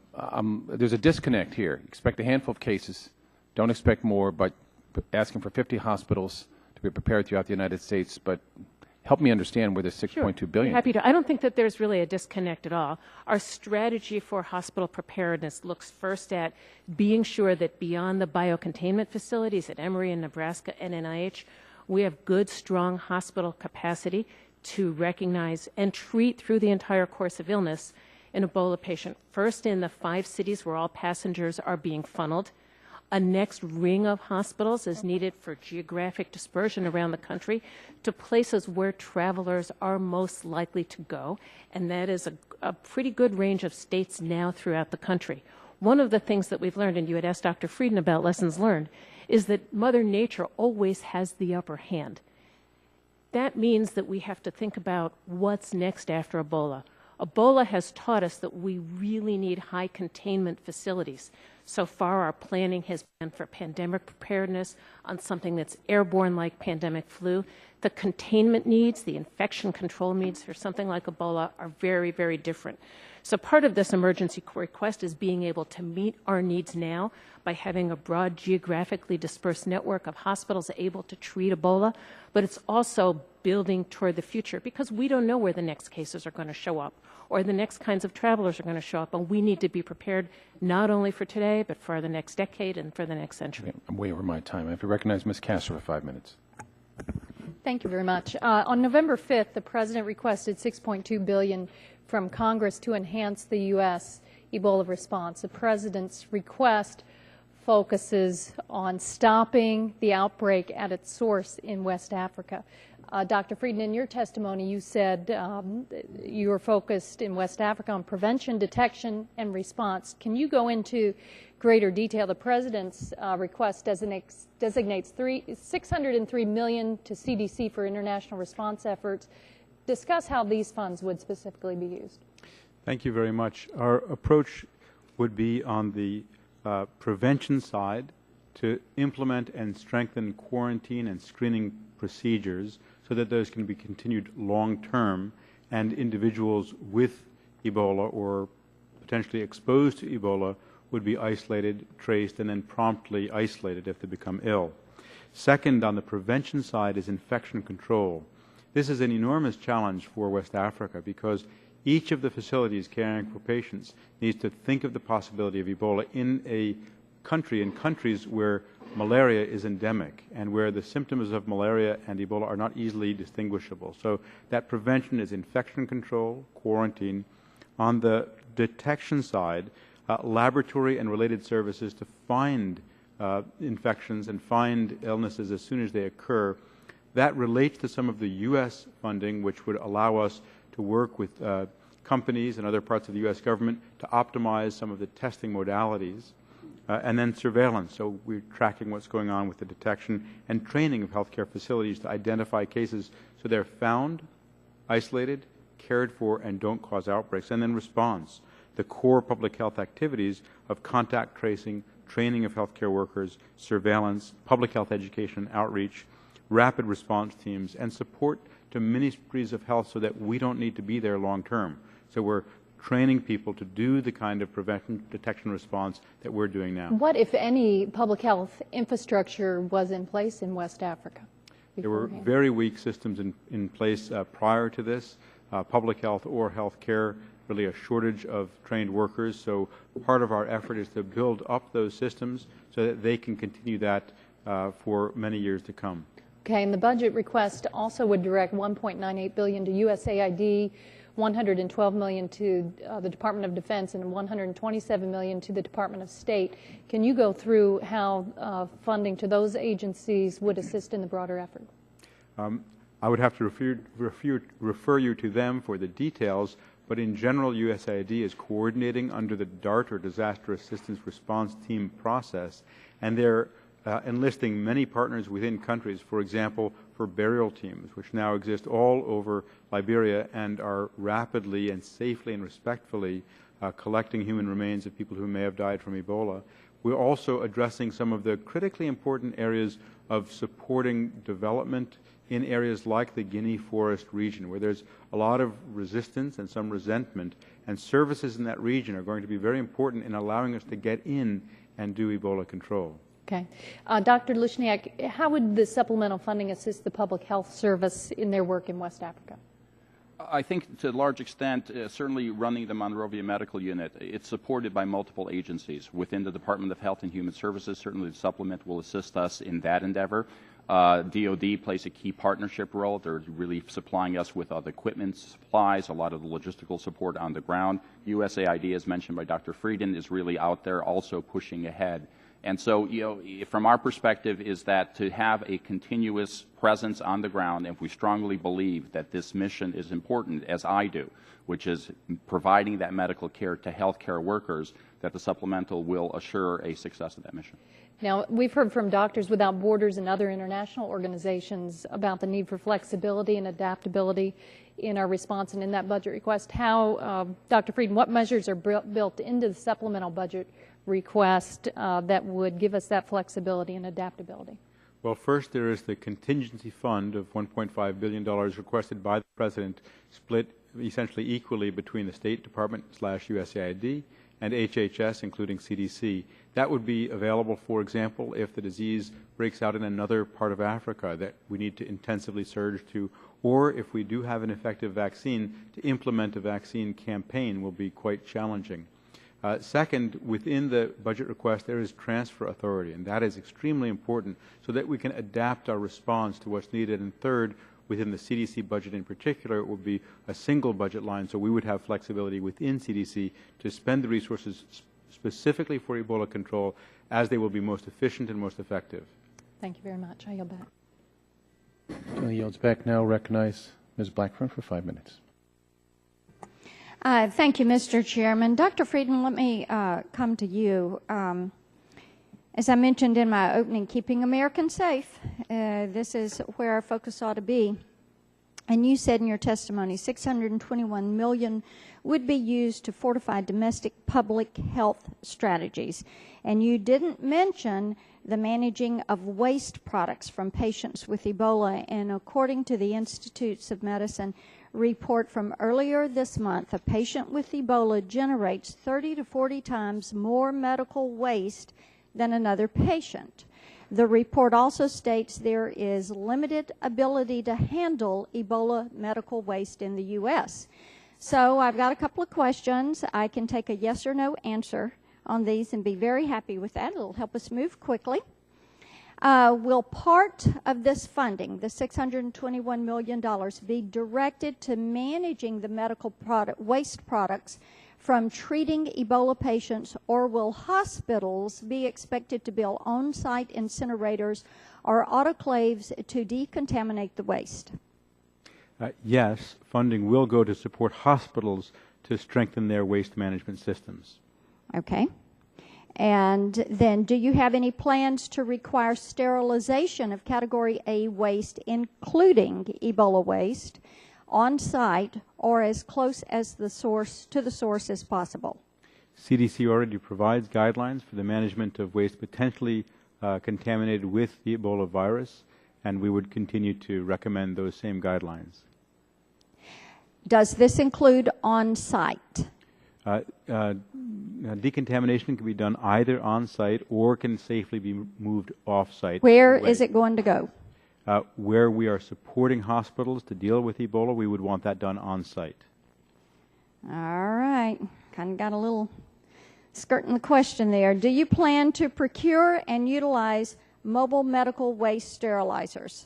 there's a disconnect here. Expect a handful of cases, don't expect more, but asking for 50 hospitals to be prepared throughout the United States, but help me understand where the $6.2 billion. Happy to. I don't think that there's really a disconnect at all. Our strategy for hospital preparedness looks first at being sure that beyond the biocontainment facilities at Emory in Nebraska and NIH, we have good, strong hospital capacity to recognize and treat through the entire course of illness an Ebola patient. First in the 5 cities where all passengers are being funneled. A next ring of hospitals is needed for geographic dispersion around the country to places where travelers are most likely to go, and that is a pretty good range of states now throughout the country. One of the things that we've learned, and you had asked Dr. Frieden about lessons learned, is that Mother Nature always has the upper hand. That means that we have to think about what's next after Ebola. Ebola has taught us that we really need high containment facilities. So far, our planning has been for pandemic preparedness on something that's airborne like pandemic flu. The containment needs, the infection control needs for something like Ebola are very, very different. So part of this emergency request is being able to meet our needs now by having a broad geographically dispersed network of hospitals able to treat Ebola, but it's also building toward the future because we don't know where the next cases are going to show up or the next kinds of travelers are going to show up, and we need to be prepared not only for today, but for the next decade and for the next century. I'm way over my time. I have to recognize Ms. Castor for 5 minutes. Thank you very much. On November 5th, the President requested $6.2 billion from Congress to enhance the U.S. Ebola response. The President's request focuses on stopping the outbreak at its source in West Africa. Dr. Frieden, in your testimony, you said you were focused in West Africa on prevention, detection, and response. Can you go into greater detail? The President's request designates $603 million to CDC for international response efforts. Discuss how these funds would specifically be used. Thank you very much. Our approach would be on the prevention side to implement and strengthen quarantine and screening procedures so that those can be continued long-term and individuals with Ebola or potentially exposed to Ebola would be isolated, traced, and then promptly isolated if they become ill. Second, on the prevention side is infection control. This is an enormous challenge for West Africa because each of the facilities caring for patients needs to think of the possibility of Ebola in a country, in countries where malaria is endemic and where the symptoms of malaria and Ebola are not easily distinguishable. So that prevention is infection control, quarantine. On the detection side, laboratory and related services to find infections and find illnesses as soon as they occur. That relates to some of the U.S. funding, which would allow us to work with companies and other parts of the U.S. government to optimize some of the testing modalities. And then surveillance. So we're tracking what's going on with the detection and training of healthcare facilities to identify cases so they're found, isolated, cared for, and don't cause outbreaks. And then response, the core public health activities of contact tracing, training of healthcare workers, surveillance, public health education, outreach, rapid response teams, and support to ministries of health so that we don't need to be there long term. So we're training people to do the kind of prevention, detection, response that we're doing now. What, if any, public health infrastructure was in place in West Africa There were beforehand? very weak systems in place prior to this, public health or health care, really a shortage of trained workers. So part of our effort is to build up those systems so that they can continue that for many years to come. Okay, and the budget request also would direct $1.98 billion to USAID, $112 million to the Department of Defense, and $127 million to the Department of State. Can you go through how funding to those agencies would assist in the broader effort? I would have to refer you to them for the details, but in general, USAID is coordinating under the DART, or Disaster Assistance Response Team process, and they're enlisting many partners within countries, for example, for burial teams, which now exist all over Liberia and are rapidly and safely and respectfully collecting human remains of people who may have died from Ebola. We're also addressing some of the critically important areas of supporting development in areas like the Guinea Forest region, where there's a lot of resistance and some resentment, and services in that region are going to be very important in allowing us to get in and do Ebola control. Okay. Dr. Lushniak, how would the supplemental funding assist the Public Health Service in their work in West Africa? I think to a large extent, certainly running the Monrovia Medical Unit, it's supported by multiple agencies. Within the Department of Health and Human Services, certainly the supplement will assist us in that endeavor. DOD plays a key partnership role. They're really supplying us with other equipment, supplies, a lot of the logistical support on the ground. USAID, as mentioned by Dr. Frieden, is really out there also pushing ahead. And so, from our perspective, is that to have a continuous presence on the ground, and we strongly believe that this mission is important, as I do, which is providing that medical care to healthcare workers, that the supplemental will assure a success of that mission. Now, we've heard from Doctors Without Borders and other international organizations about the need for flexibility and adaptability in our response and in that budget request. How, Dr. Frieden, what measures are built into the supplemental budget request that would give us that flexibility and adaptability? Well, first there is the contingency fund of $1.5 billion requested by the President, split essentially equally between the State Department / USAID and HHS, including CDC. That would be available, for example, if the disease breaks out in another part of Africa that we need to intensively surge to, or if we do have an effective vaccine, to implement a vaccine campaign will be quite challenging. Second, within the budget request, there is transfer authority, and that is extremely important so that we can adapt our response to what's needed. And third, within the CDC budget in particular, it would be a single budget line, so we would have flexibility within CDC to spend the resources specifically for Ebola control as they will be most efficient and most effective. Thank you very much. I yield back. Yields back now. Recognize Ms. Blackburn for 5 minutes. Thank you, Mr. Chairman. Dr. Frieden, let me come to you. As I mentioned in my opening, keeping Americans safe, this is where our focus ought to be. And you said in your testimony $621 million would be used to fortify domestic public health strategies. And you didn't mention the managing of waste products from patients with Ebola. And according to the Institutes of Medicine report from earlier this month, a patient with Ebola generates 30 to 40 times more medical waste than another patient. The report also states there is limited ability to handle Ebola medical waste in the U.S. So I've got a couple of questions. I can take a yes or no answer on these and be very happy with that. It'll help us move quickly. Will part of this funding, the $621 million, be directed to managing the medical waste products from treating Ebola patients, or will hospitals be expected to build on-site incinerators or autoclaves to decontaminate the waste? Yes, funding will go to support hospitals to strengthen their waste management systems. Okay. And then, do you have any plans to require sterilization of Category A waste, including Ebola waste, on site or as close as the source as possible? CDC already provides guidelines for the management of waste potentially contaminated with the Ebola virus, and we would continue to recommend those same guidelines. Does this include on-site? Decontamination can be done either on-site or can safely be moved off-site. Where is it going to go? Where we are supporting hospitals to deal with Ebola, we would want that done on-site. All right. Kind of got a little skirt in the question there. Do you plan to procure and utilize mobile medical waste sterilizers?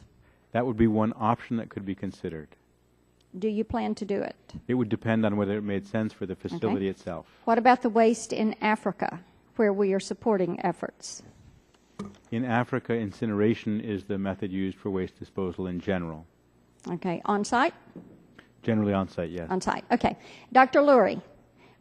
That would be one option that could be considered. Do you plan to do it? It would depend on whether it made sense for the facility itself. What about the waste in Africa, where we are supporting efforts? In Africa, incineration is the method used for waste disposal in general. Okay. On-site? Generally on-site, yes. On-site. Okay. Dr. Lurie,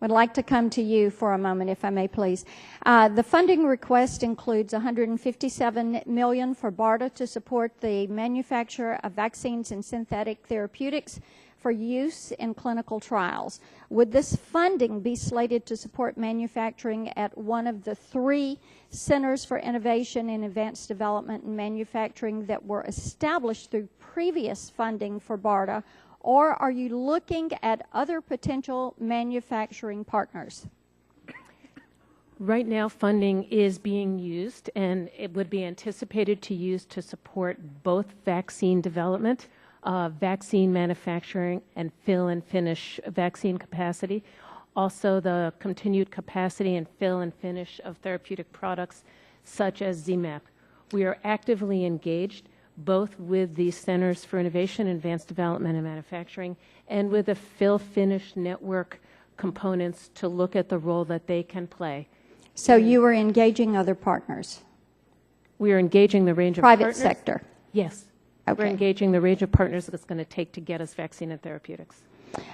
would like to come to you for a moment, if I may, please. The funding request includes $157 million for BARDA to support the manufacture of vaccines and synthetic therapeutics for use in clinical trials. Would this funding be slated to support manufacturing at one of the 3 Centers for Innovation in Advanced Development and Manufacturing that were established through previous funding for BARDA, or are you looking at other potential manufacturing partners? Right now, funding is being used, and it would be anticipated to use to support both vaccine development, vaccine manufacturing, and fill and finish vaccine capacity. Also, the continued capacity and fill and finish of therapeutic products such as ZMapp. We are actively engaged both with the Centers for Innovation, Advanced Development, and Manufacturing, and with the fill-finish network components to look at the role that they can play. So you are engaging other partners? We are engaging the range of Private partners. sector? Yes. Okay. We're engaging the range of partners that it's going to take to get us vaccine and therapeutics.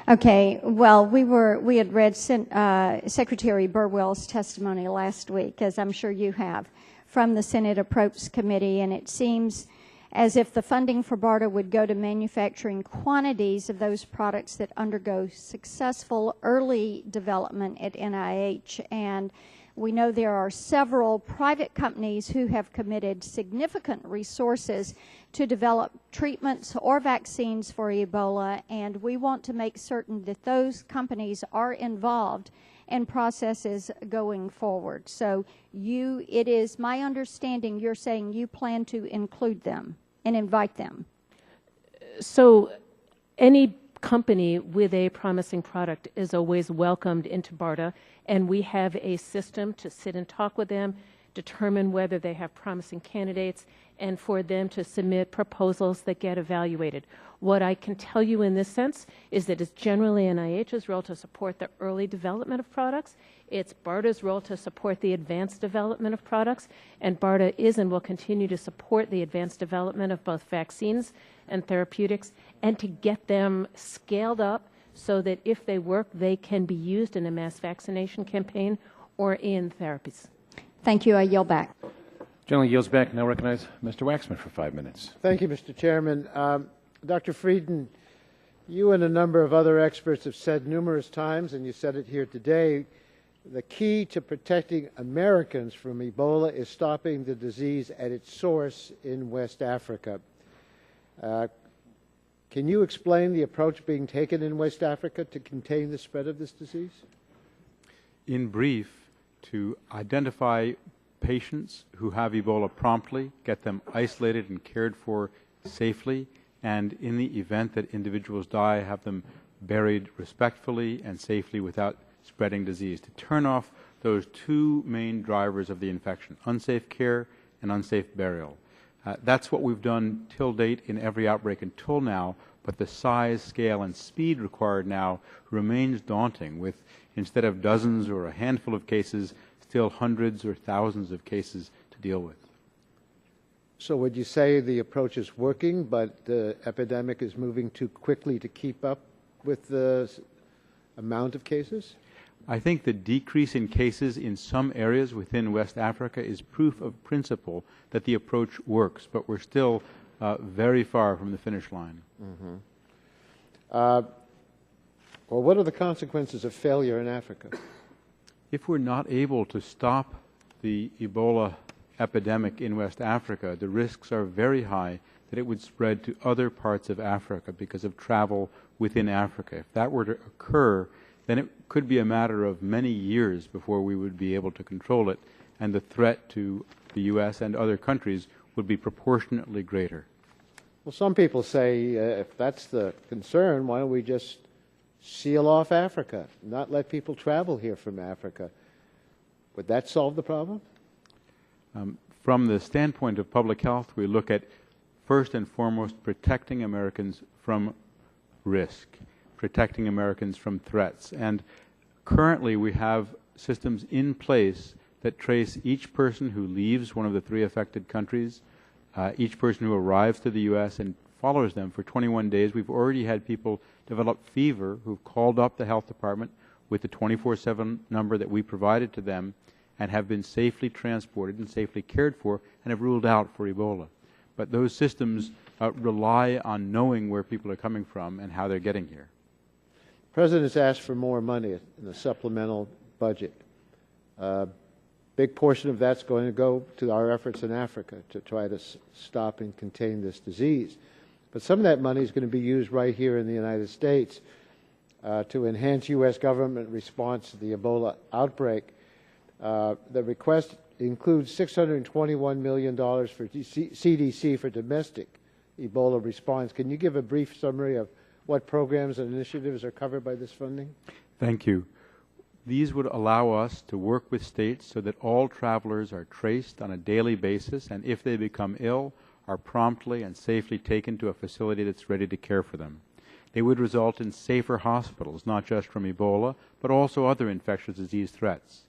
Okay. Well, we had read Secretary Burwell's testimony last week, as I'm sure you have, from the Senate Appropriations Committee, and it seems as if the funding for BARDA would go to manufacturing quantities of those products that undergo successful early development at NIH. And we know there are several private companies who have committed significant resources to develop treatments or vaccines for Ebola, and we want to make certain that those companies are involved in processes going forward. So it is my understanding you're saying you plan to include them and invite them. So any company with a promising product is always welcomed into BARDA, and we have a system to sit and talk with them, determine whether they have promising candidates, and for them to submit proposals that get evaluated. What I can tell you in this sense is that it's generally NIH's role to support the early development of products. It's BARDA's role to support the advanced development of products, and BARDA is and will continue to support the advanced development of both vaccines and therapeutics, and to get them scaled up so that if they work, they can be used in a mass vaccination campaign or in therapies. Thank you. I yield back. Gentleman yields back. Now recognize Mr. Waxman for 5 minutes. Thank you, Mr. Chairman. Dr. Frieden, you and a number of other experts have said numerous times, and you said it here today, the key to protecting Americans from Ebola is stopping the disease at its source in West Africa. Can you explain the approach being taken in West Africa to contain the spread of this disease? In brief, to identify patients who have Ebola promptly, get them isolated and cared for safely, and in the event that individuals die, have them buried respectfully and safely without spreading disease, to turn off those two main drivers of the infection, unsafe care and unsafe burial. That's what we've done till date in every outbreak until now, but the size, scale, and speed required now remains daunting, with instead of dozens or a handful of cases, still hundreds or thousands of cases to deal with. So would you say the approach is working, but the epidemic is moving too quickly to keep up with the amount of cases? I think the decrease in cases in some areas within West Africa is proof of principle that the approach works, but we're still very far from the finish line. Mm-hmm. Well, what are the consequences of failure in Africa? If we're not able to stop the Ebola epidemic in West Africa, the risks are very high that it would spread to other parts of Africa because of travel within Africa. If that were to occur, then it could be a matter of many years before we would be able to control it, and the threat to the U.S. and other countries would be proportionately greater. Well, some people say if that's the concern, why don't we just seal off Africa, not let people travel here from Africa? Would that solve the problem? From the standpoint of public health, we look at, first and foremost, protecting Americans from risk, protecting Americans from threats. And currently we have systems in place that trace each person who leaves one of the 3 affected countries, each person who arrives to the U.S. and follows them for 21 days. We've already had people develop fever who've called up the health department with the 24/7 number that we provided to them and have been safely transported and safely cared for and have ruled out for Ebola. But those systems rely on knowing where people are coming from and how they're getting here. The President's asked for more money in the supplemental budget. Big portion of that's going to go to our efforts in Africa to try to stop and contain this disease. But some of that money is going to be used right here in the United States to enhance U.S. government response to the Ebola outbreak. The request includes $621 million for CDC for domestic Ebola response. Can you give a brief summary of what programs and initiatives are covered by this funding? Thank you. These would allow us to work with states so that all travelers are traced on a daily basis, and if they become ill, are promptly and safely taken to a facility that's ready to care for them. They would result in safer hospitals, not just from Ebola, but also other infectious disease threats.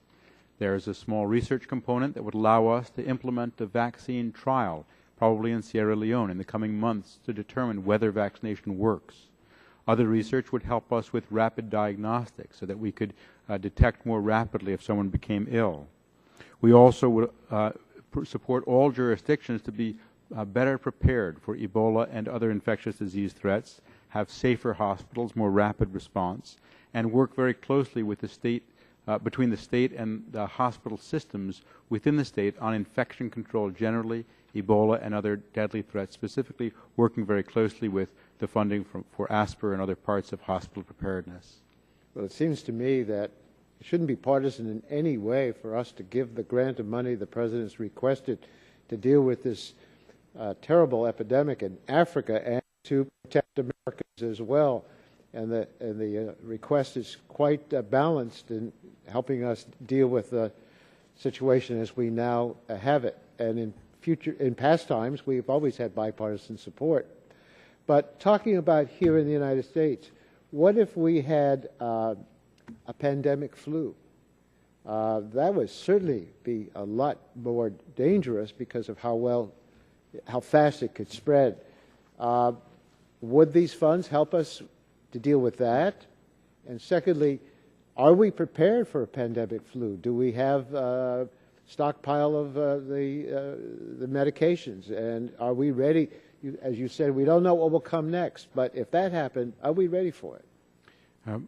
There is a small research component that would allow us to implement a vaccine trial, probably in Sierra Leone in the coming months, to determine whether vaccination works. Other research would help us with rapid diagnostics so that we could detect more rapidly if someone became ill. We also would support all jurisdictions to be better prepared for Ebola and other infectious disease threats, have safer hospitals, more rapid response, and work very closely with the state, between the state and the hospital systems within the state on infection control generally, Ebola and other deadly threats, specifically working very closely with the funding for ASPR and other parts of hospital preparedness. Well, it seems to me that it shouldn't be partisan in any way for us to give the grant of money the President's requested to deal with this terrible epidemic in Africa and to protect Americans as well. And the request is quite balanced in helping us deal with the situation as we now have it. And in past times, we've always had bipartisan support. But talking about here in the United States, what if we had a pandemic flu? That would certainly be a lot more dangerous because of how fast it could spread. Would these funds help us to deal with that? And secondly, are we prepared for a pandemic flu? Do we have a stockpile of the medications? And are we ready? As you said, we don't know what will come next, but if that happened, are we ready for it?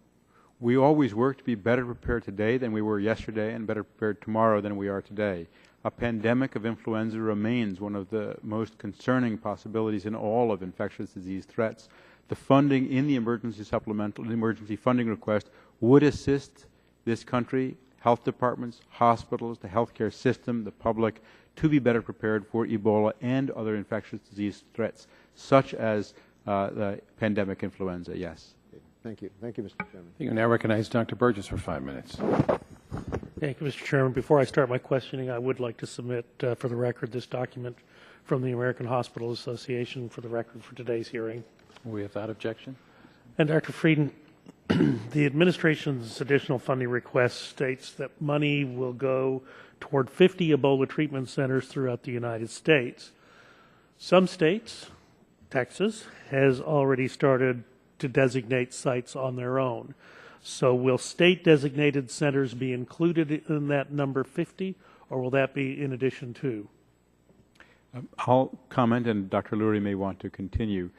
We always work to be better prepared today than we were yesterday and better prepared tomorrow than we are today. A pandemic of influenza remains one of the most concerning possibilities in all of infectious disease threats. The funding in the emergency supplemental, the emergency funding request would assist this country, health departments, hospitals, the healthcare system, the public, to be better prepared for Ebola and other infectious disease threats, such as the pandemic influenza, yes. Thank you. Thank you, Mr. Chairman. You now recognize Dr. Burgess for 5 minutes. Thank you, Mr. Chairman. Before I start my questioning, I would like to submit for the record this document from the American Hospital Association for the record for today's hearing. Without objection. And Dr. Frieden, the administration's additional funding request states that money will go toward 50 Ebola treatment centers throughout the United States. Some states, Texas, has already started to designate sites on their own. So will state-designated centers be included in that number 50, or will that be in addition to? I'll comment, and Dr. Lurie may want to continue.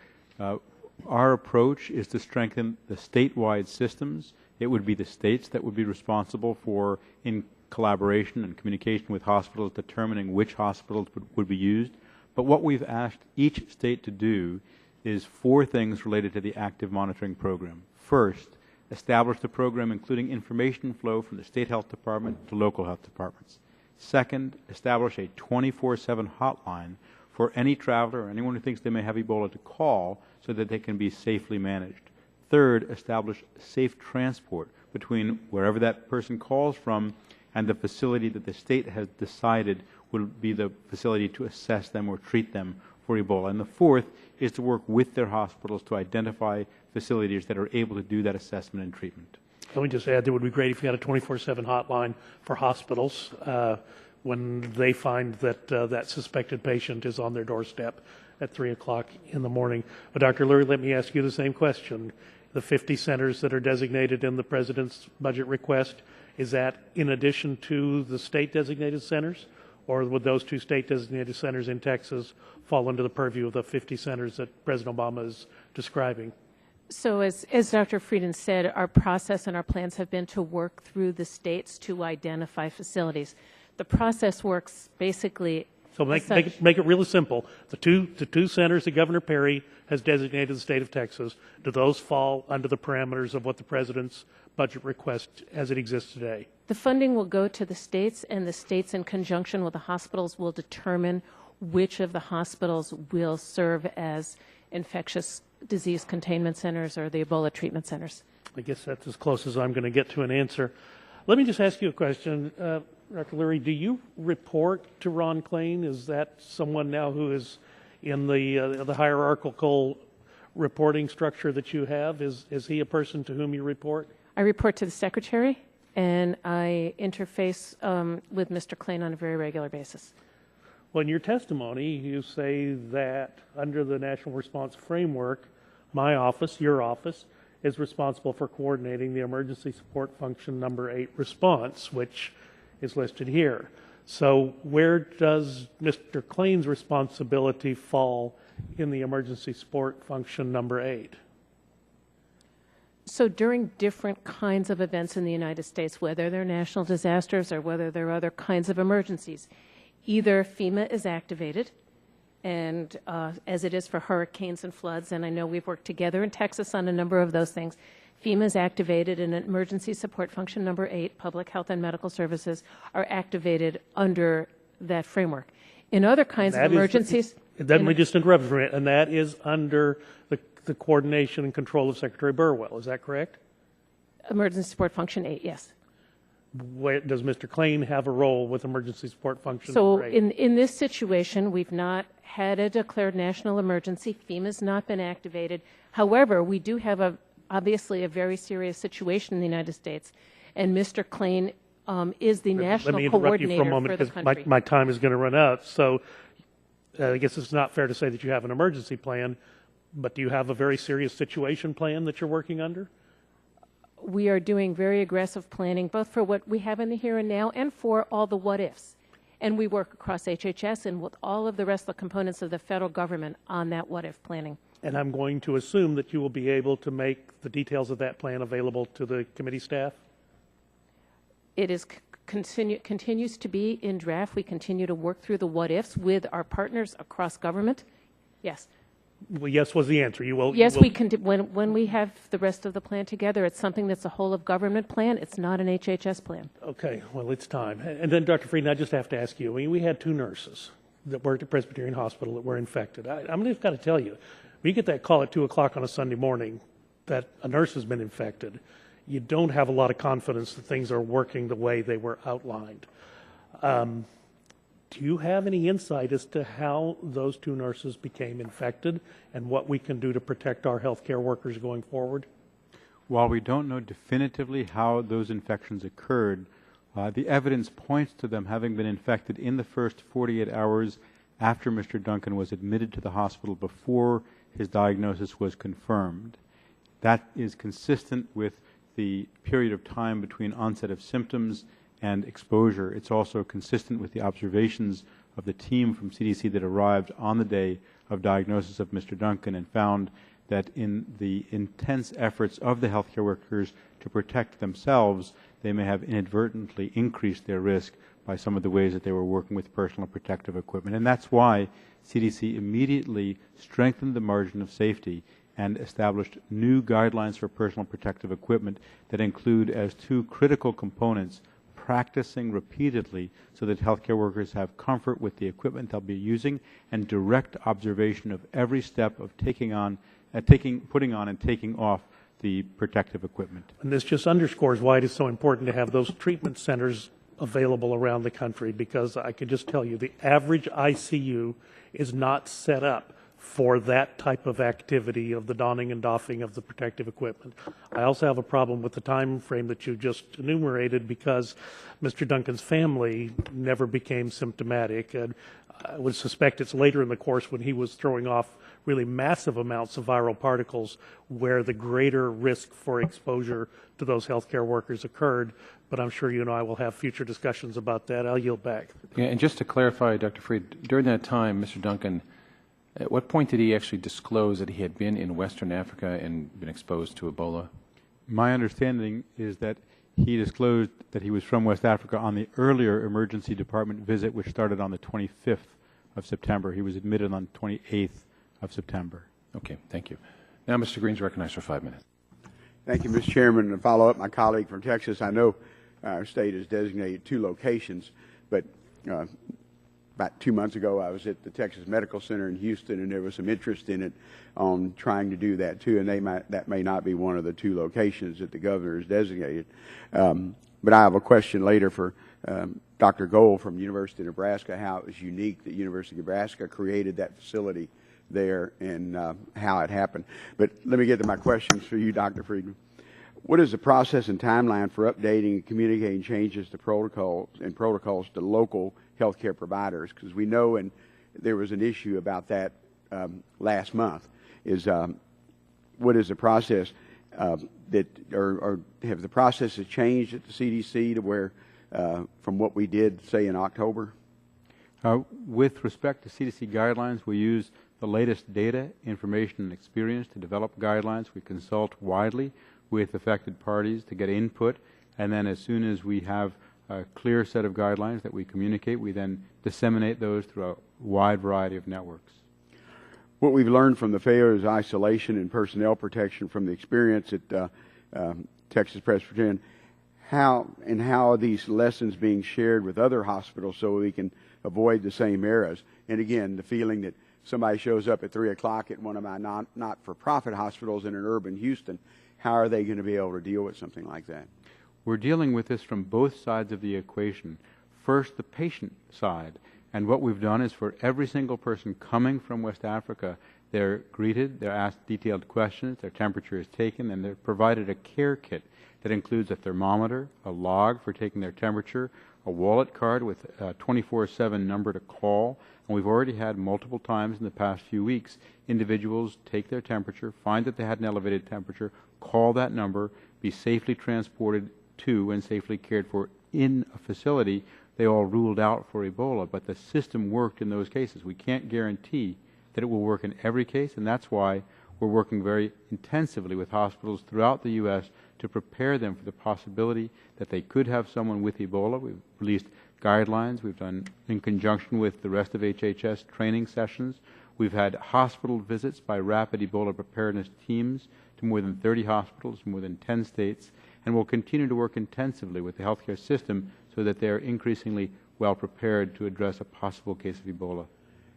Our approach is to strengthen the statewide systems. It would be the states that would be responsible for, in collaboration and communication with hospitals, determining which hospitals would be used. But what we've asked each state to do is 4 things related to the active monitoring program. First, establish the program including information flow from the state health department to local health departments. Second, establish a 24/7 hotline for any traveler or anyone who thinks they may have Ebola to call so that they can be safely managed. Third, establish safe transport between wherever that person calls from and the facility that the state has decided will be the facility to assess them or treat them for Ebola. And the fourth is to work with their hospitals to identify facilities that are able to do that assessment and treatment. Let me just add, it would be great if you had a 24/7 hotline for hospitals when they find that that suspected patient is on their doorstep at 3 o'clock in the morning. But Dr. Lurie, let me ask you the same question. The 50 centers that are designated in the President's budget request, is that in addition to the state-designated centers? Or would those 2 state-designated centers in Texas fall under the purview of the 50 centers that President Obama is describing? So as Dr. Frieden said, our process and our plans have been to work through the states to identify facilities. The process works basically. So make it really simple. The two centers that Governor Perry has designated the state of Texas, do those fall under the parameters of what the President's budget request as it exists today? The funding will go to the states, and the states, in conjunction with the hospitals, will determine which of the hospitals will serve as infectious disease containment centers or the Ebola treatment centers. I guess that's as close as I'm going to get to an answer. Let me just ask you a question. Dr. Leary, do you report to Ron Klain? Is that someone now who is in the hierarchical reporting structure that you have? Is he a person to whom you report? I report to the Secretary, and I interface with Mr. Klain on a very regular basis. Well, in your testimony, you say that under the National Response Framework, my office, your office, is responsible for coordinating the Emergency Support Function Number 8 response, which is listed here. So where does Mr. Klain's responsibility fall in the Emergency Support Function Number 8? So during different kinds of events in the United States, whether they're national disasters or whether they're other kinds of emergencies, either FEMA is activated, and as it is for hurricanes and floods, and I know we've worked together in Texas on a number of those things, FEMA is activated, and Emergency Support Function Number 8, Public Health and Medical Services, are activated under that framework. In other kinds of emergencies... Let me just interrupt for a minute. And that is under the coordination and control of Secretary Burwell. Is that correct? Emergency Support Function 8, yes. Does Mr. Klain have a role with Emergency Support Function So Number 8? in this situation, we've not had a declared national emergency. FEMA's not been activated. However, we do have obviously a very serious situation in the United States, and Mr. Klain is the national coordinator for the country. Let me interrupt you for a moment because my time is going to run out. So I guess it's not fair to say that you have an emergency plan, but do you have a very serious situation plan that you're working under? We are doing very aggressive planning, both for what we have in the here and now and for all the what-ifs. And we work across HHS and with all of the rest of the components of the federal government on that what-if planning. And I'm going to assume that you will be able to make the details of that plan available to the committee staff? It is continues to be in draft. We continue to work through the what-ifs with our partners across government. Yes. Well, yes was the answer. You will. Yes, we can. When we have the rest of the plan together, it's something that's a whole of government plan. It's not an HHS plan. Okay. Well, it's time. And then, Dr. Frieden, I just have to ask you. I mean, we had 2 nurses that worked at Presbyterian Hospital that were infected. I'm just got to tell you, when you get that call at 2 o'clock on a Sunday morning that a nurse has been infected, you don't have a lot of confidence that things are working the way they were outlined. Do you have any insight as to how those 2 nurses became infected and what we can do to protect our healthcare workers going forward? While we don't know definitively how those infections occurred, the evidence points to them having been infected in the first 48 hours after Mr. Duncan was admitted to the hospital before his diagnosis was confirmed. That is consistent with the period of time between onset of symptoms and exposure. It's also consistent with the observations of the team from CDC that arrived on the day of diagnosis of Mr. Duncan and found that in the intense efforts of the healthcare workers to protect themselves, they may have inadvertently increased their risk by some of the ways that they were working with personal protective equipment. And that's why CDC immediately strengthened the margin of safety and established new guidelines for personal protective equipment that include as 2 critical components practicing repeatedly so that healthcare workers have comfort with the equipment they'll be using and direct observation of every step of putting on and taking off the protective equipment. And this just underscores why it is so important to have those treatment centers available around the country, because I can just tell you the average ICU is not set up for that type of activity of the donning and doffing of the protective equipment. I also have a problem with the time frame that you just enumerated because Mr. Duncan's family never became symptomatic, and I would suspect it's later in the course when he was throwing off really massive amounts of viral particles where the greater risk for exposure to those healthcare workers occurred. But I'm sure you and I will have future discussions about that. I'll yield back. Yeah, and just to clarify, Dr. Fried, during that time, Mr. Duncan, at what point did he actually disclose that he had been in Western Africa and been exposed to Ebola? My understanding is that he disclosed that he was from West Africa on the earlier emergency department visit, which started on the 25th of September. He was admitted on the 28th of September. Okay, thank you. Now, Mr. Green's recognized for 5 minutes. Thank you, Mr. Chairman. To follow up my colleague from Texas, I know our state has designated 2 locations, but about 2 months ago, I was at the Texas Medical Center in Houston, and there was some interest in it on trying to do that too. And that may not be one of the 2 locations that the governor has designated. But I have a question later for Dr. Gold from the University of Nebraska, how it was unique that University of Nebraska created that facility there and how it happened. But let me get to my questions for you, Dr. Friedman. What is the process and timeline for updating and communicating changes to protocols to local healthcare providers? Because we know, and there was an issue about that last month, is what is the process or have the processes changed at the CDC to where, from what we did, say, in October? With respect to CDC guidelines, we use the latest data, information, and experience to develop guidelines. We consult widely with affected parties to get input, and then as soon as we have a clear set of guidelines that we communicate, we then disseminate those through a wide variety of networks. What we've learned from the failure is isolation and personnel protection from the experience at Texas Presbyterian. How are these lessons being shared with other hospitals so we can avoid the same errors? And again, the feeling that somebody shows up at 3 o'clock at one of my not-for-profit hospitals in an urban Houston, how are they going to be able to deal with something like that? We're dealing with this from both sides of the equation. First, the patient side. And what we've done is for every single person coming from West Africa, they're greeted, they're asked detailed questions, their temperature is taken, and they're provided a care kit that includes a thermometer, a log for taking their temperature, a wallet card with a 24/7 number to call. And we've already had multiple times in the past few weeks individuals take their temperature, find that they had an elevated temperature, call that number, be safely transported to and safely cared for in a facility. They all ruled out for Ebola, but the system worked in those cases. We can't guarantee that it will work in every case, and that's why we're working very intensively with hospitals throughout the U.S. to prepare them for the possibility that they could have someone with Ebola. We've released guidelines. We've done, in conjunction with the rest of HHS, training sessions. We've had hospital visits by rapid Ebola preparedness teams to more than 30 hospitals, more than 10 states, and we'll continue to work intensively with the healthcare system so that they're increasingly well prepared to address a possible case of Ebola.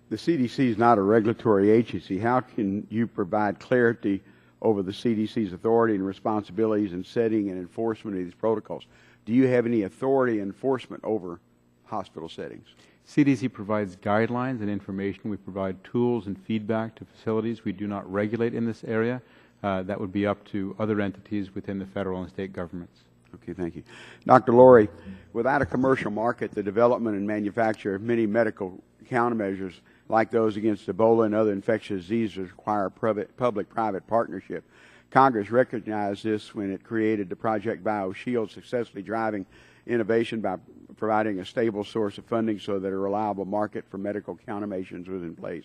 The CDC is not a regulatory agency. How can you provide clarity over the CDC's authority and responsibilities in setting and enforcement of these protocols? Do you have any authority enforcement over hospital settings? CDC provides guidelines and information. We provide tools and feedback to facilities. We do not regulate in this area. That would be up to other entities within the federal and state governments. Okay, thank you. Dr. Lori, without a commercial market, the development and manufacture of many medical countermeasures like those against Ebola and other infectious diseases require public-private partnership. Congress recognized this when it created the Project BioShield, successfully driving innovation by providing a stable source of funding so that a reliable market for medical countermeasures was in place.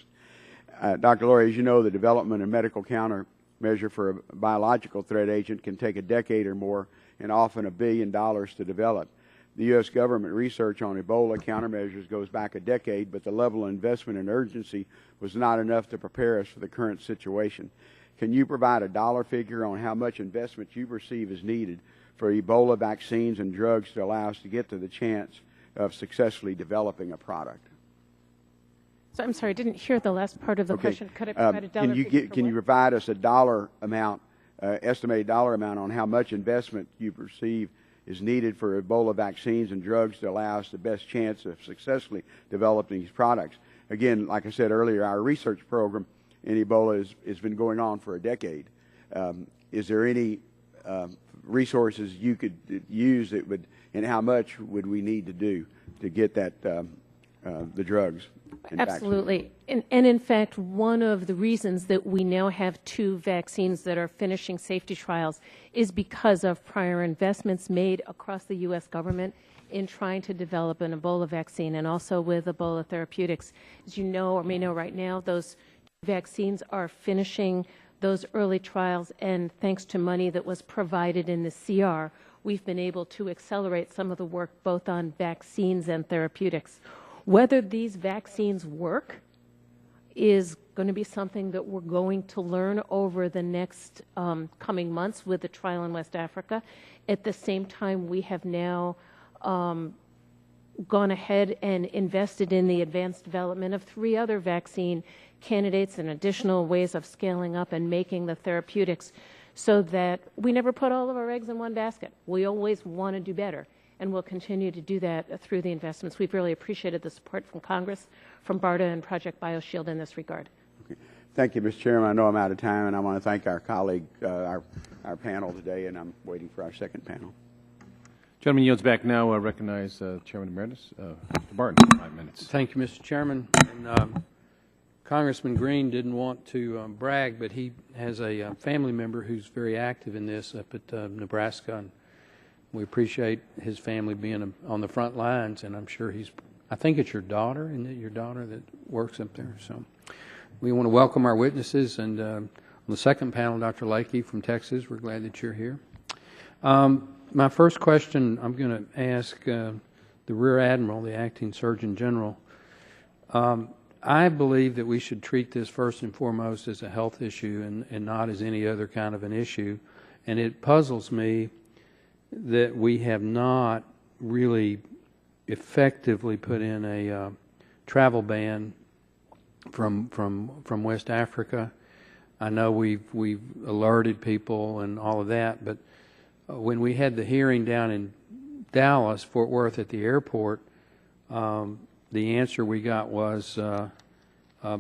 Dr. Lori, as you know, the development of medical countermeasure for a biological threat agent can take a decade or more and often $1 billion to develop. The U.S. government research on Ebola countermeasures goes back a decade, but the level of investment and urgency was not enough to prepare us for the current situation. Can you provide a dollar figure on how much investment you perceive is needed for Ebola vaccines and drugs to allow us to get to the chance of successfally developing a product? So I'm sorry, I didn't hear the last part of the question. Could I provide a dollar figure? Can you provide us a dollar amount, estimated dollar amount on how much investment you perceive is needed for Ebola vaccines and drugs to allow us the best chance of successfully developing these products? Again, like I said earlier, our research program in Ebola has been going on for a decade. Is there any resources you could use that would, and how much would we need to do to get that the drugs? Absolutely. And in fact, one of the reasons that we now have 2 vaccines that are finishing safety trials is because of prior investments made across the U.S. government in trying to develop an Ebola vaccine and also with Ebola therapeutics. As you know or may know right now, those vaccines are finishing those early trials, and thanks to money that was provided in the CR, we've been able to accelerate some of the work both on vaccines and therapeutics. Whether these vaccines work is going going to be something that we're going to learn over the next coming months with the trial in West Africa. At the same time, we have now gone ahead and invested in the advanced development of 3 other vaccine candidates and additional ways of scaling up and making the therapeutics so that we never put all of our eggs in one basket. We always want to do better, and we'll continue to do that through the investments. We've really appreciated the support from Congress, from BARDA and Project BioShield in this regard. Okay. Thank you, Mr. Chairman. I know I'm out of time, and I want to thank our colleague, our panel today, and I'm waiting for our second panel. Gentleman yields back now. Recognize Chairman Emeritus Mr. Barton, 5 minutes. Thank you, Mr. Chairman. And, Congressman Green didn't want to brag, but he has a family member who's very active in this up at Nebraska, and we appreciate his family being on the front lines, and I'm sure I think it's your daughter, isn't it your daughter that works up there? So we want to welcome our witnesses, and on the second panel, Dr. Lakey from Texas, we're glad that you're here. My first question I'm going to ask the Rear Admiral, the Acting Surgeon General. I believe that we should treat this first and foremost as a health issue and not as any other kind of an issue. And it puzzles me that we have not really effectively put in a travel ban from West Africa. I know we've alerted people and all of that, but when we had the hearing down in Dallas, Fort Worth at the airport, the answer we got was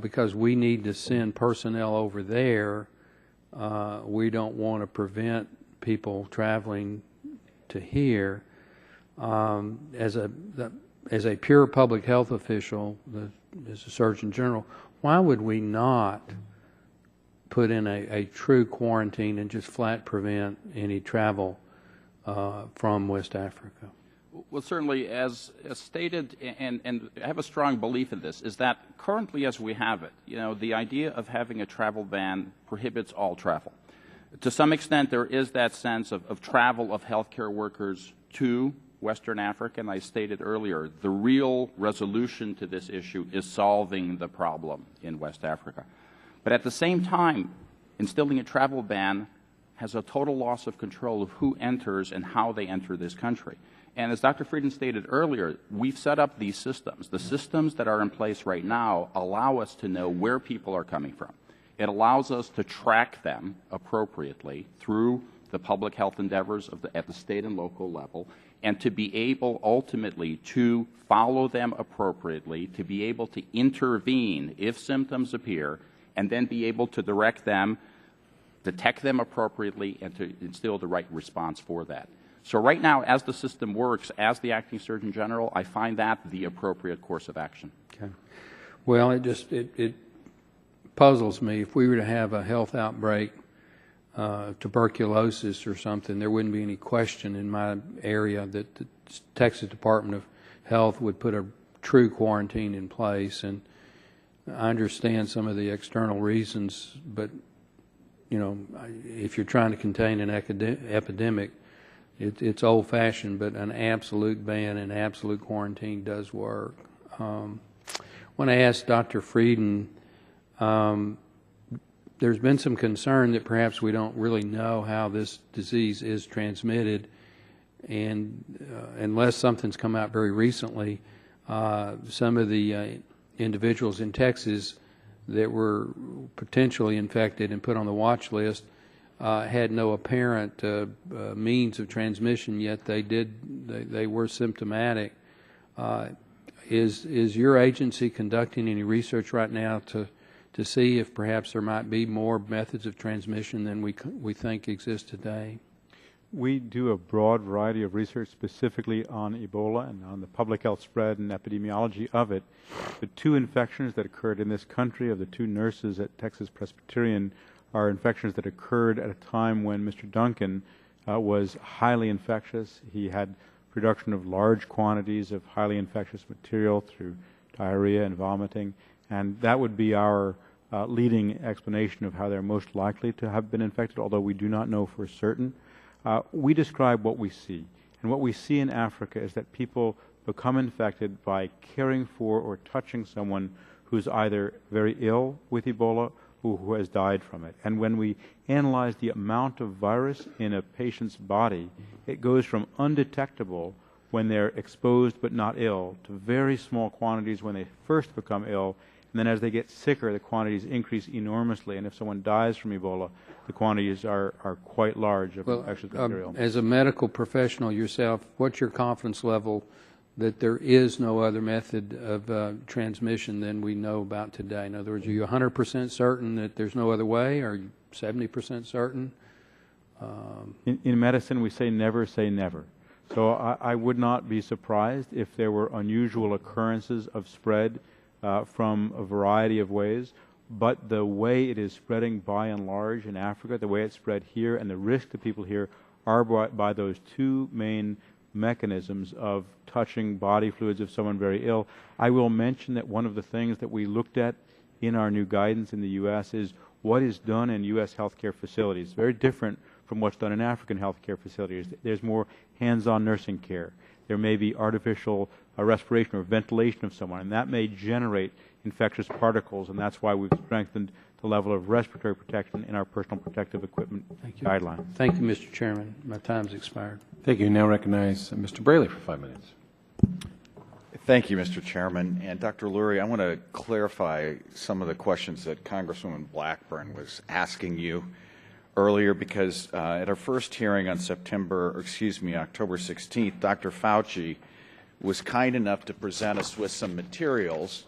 because we need to send personnel over there, we don't want to prevent people traveling to here. As a pure public health official, as a Surgeon General, why would we not put in a true quarantine and just flat prevent any travel from West Africa? Well, certainly, as stated, and I have a strong belief in this, is that currently as we have it, the idea of having a travel ban prohibits all travel. To some extent, there is that sense of travel of healthcare workers to Western Africa, and I stated earlier, the real resolution to this issue is solving the problem in West Africa. But at the same time, instilling a travel ban has a total loss of control of who enters and how they enter this country. And as Dr. Frieden stated earlier, we've set up these systems. The systems that are in place right now allow us to know where people are coming from. It allows us to track them appropriately through the public health endeavors at the state and local level, and to be able ultimately to follow them appropriately, to be able to intervene if symptoms appear, and then be able to direct them, detect them appropriately, and to instill the right response for that. So right now, as the system works, as the Acting Surgeon General, I find that the appropriate course of action. Okay. Well, it puzzles me. If we were to have a health outbreak, tuberculosis or something, there wouldn't be any question in my area that the Texas Department of Health would put a true quarantine in place. And I understand some of the external reasons, but if you're trying to contain an epidemic, it's old-fashioned, but an absolute ban and absolute quarantine does work. I want to ask Dr. Frieden, there's been some concern that perhaps we don't really know how this disease is transmitted, and unless something's come out very recently, some of the individuals in Texas that were potentially infected and put on the watch list had no apparent means of transmission, yet they were symptomatic. Is your agency conducting any research right now to see if perhaps there might be more methods of transmission than we think exist today? We do a broad variety of research specifically on Ebola and on the public health spread and epidemiology of it. The 2 infections that occurred in this country of the 2 nurses at Texas Presbyterian are infections that occurred at a time when Mr. Duncan was highly infectious. He had production of large quantities of highly infectious material through diarrhea and vomiting, and that would be our leading explanation of how they're most likely to have been infected, although we do not know for certain. We describe what we see, and what we see in Africa is that people become infected by caring for or touching someone who's either very ill with Ebola or who has died from it. And when we analyze the amount of virus in a patient's body, it goes from undetectable when they're exposed but not ill to very small quantities when they first become ill. And then as they get sicker, the quantities increase enormously. And if someone dies from Ebola, the quantities are quite large of infectious material. As a medical professional yourself, what's your confidence level that there is no other method of transmission than we know about today? In other words, are you 100% certain that there's no other way? Are you 70% certain? In medicine, we say never say never. So I would not be surprised if there were unusual occurrences of spread from a variety of ways. But the way it is spreading by and large in Africa, the way it's spread here, and the risk to people here are by those two main mechanisms of touching body fluids of someone very ill. I will mention that one of the things that we looked at in our new guidance in the U.S. is what is done in U.S. healthcare facilities. Very different from what's done in African healthcare facilities. There's more hands-on nursing care. There may be artificial respiration or ventilation of someone, and that may generate infectious particles, and that's why we've strengthened the level of respiratory protection in our personal protective equipment guidelines. Thank you, Mr. Chairman. My time's expired. Thank you. Now recognize Mr. Braley for 5 minutes. Thank you, Mr. Chairman. And Dr. Lurie, I want to clarify some of the questions that Congresswoman Blackburn was asking you earlier, because at our first hearing on October 16th, Dr. Fauci was kind enough to present us with some materials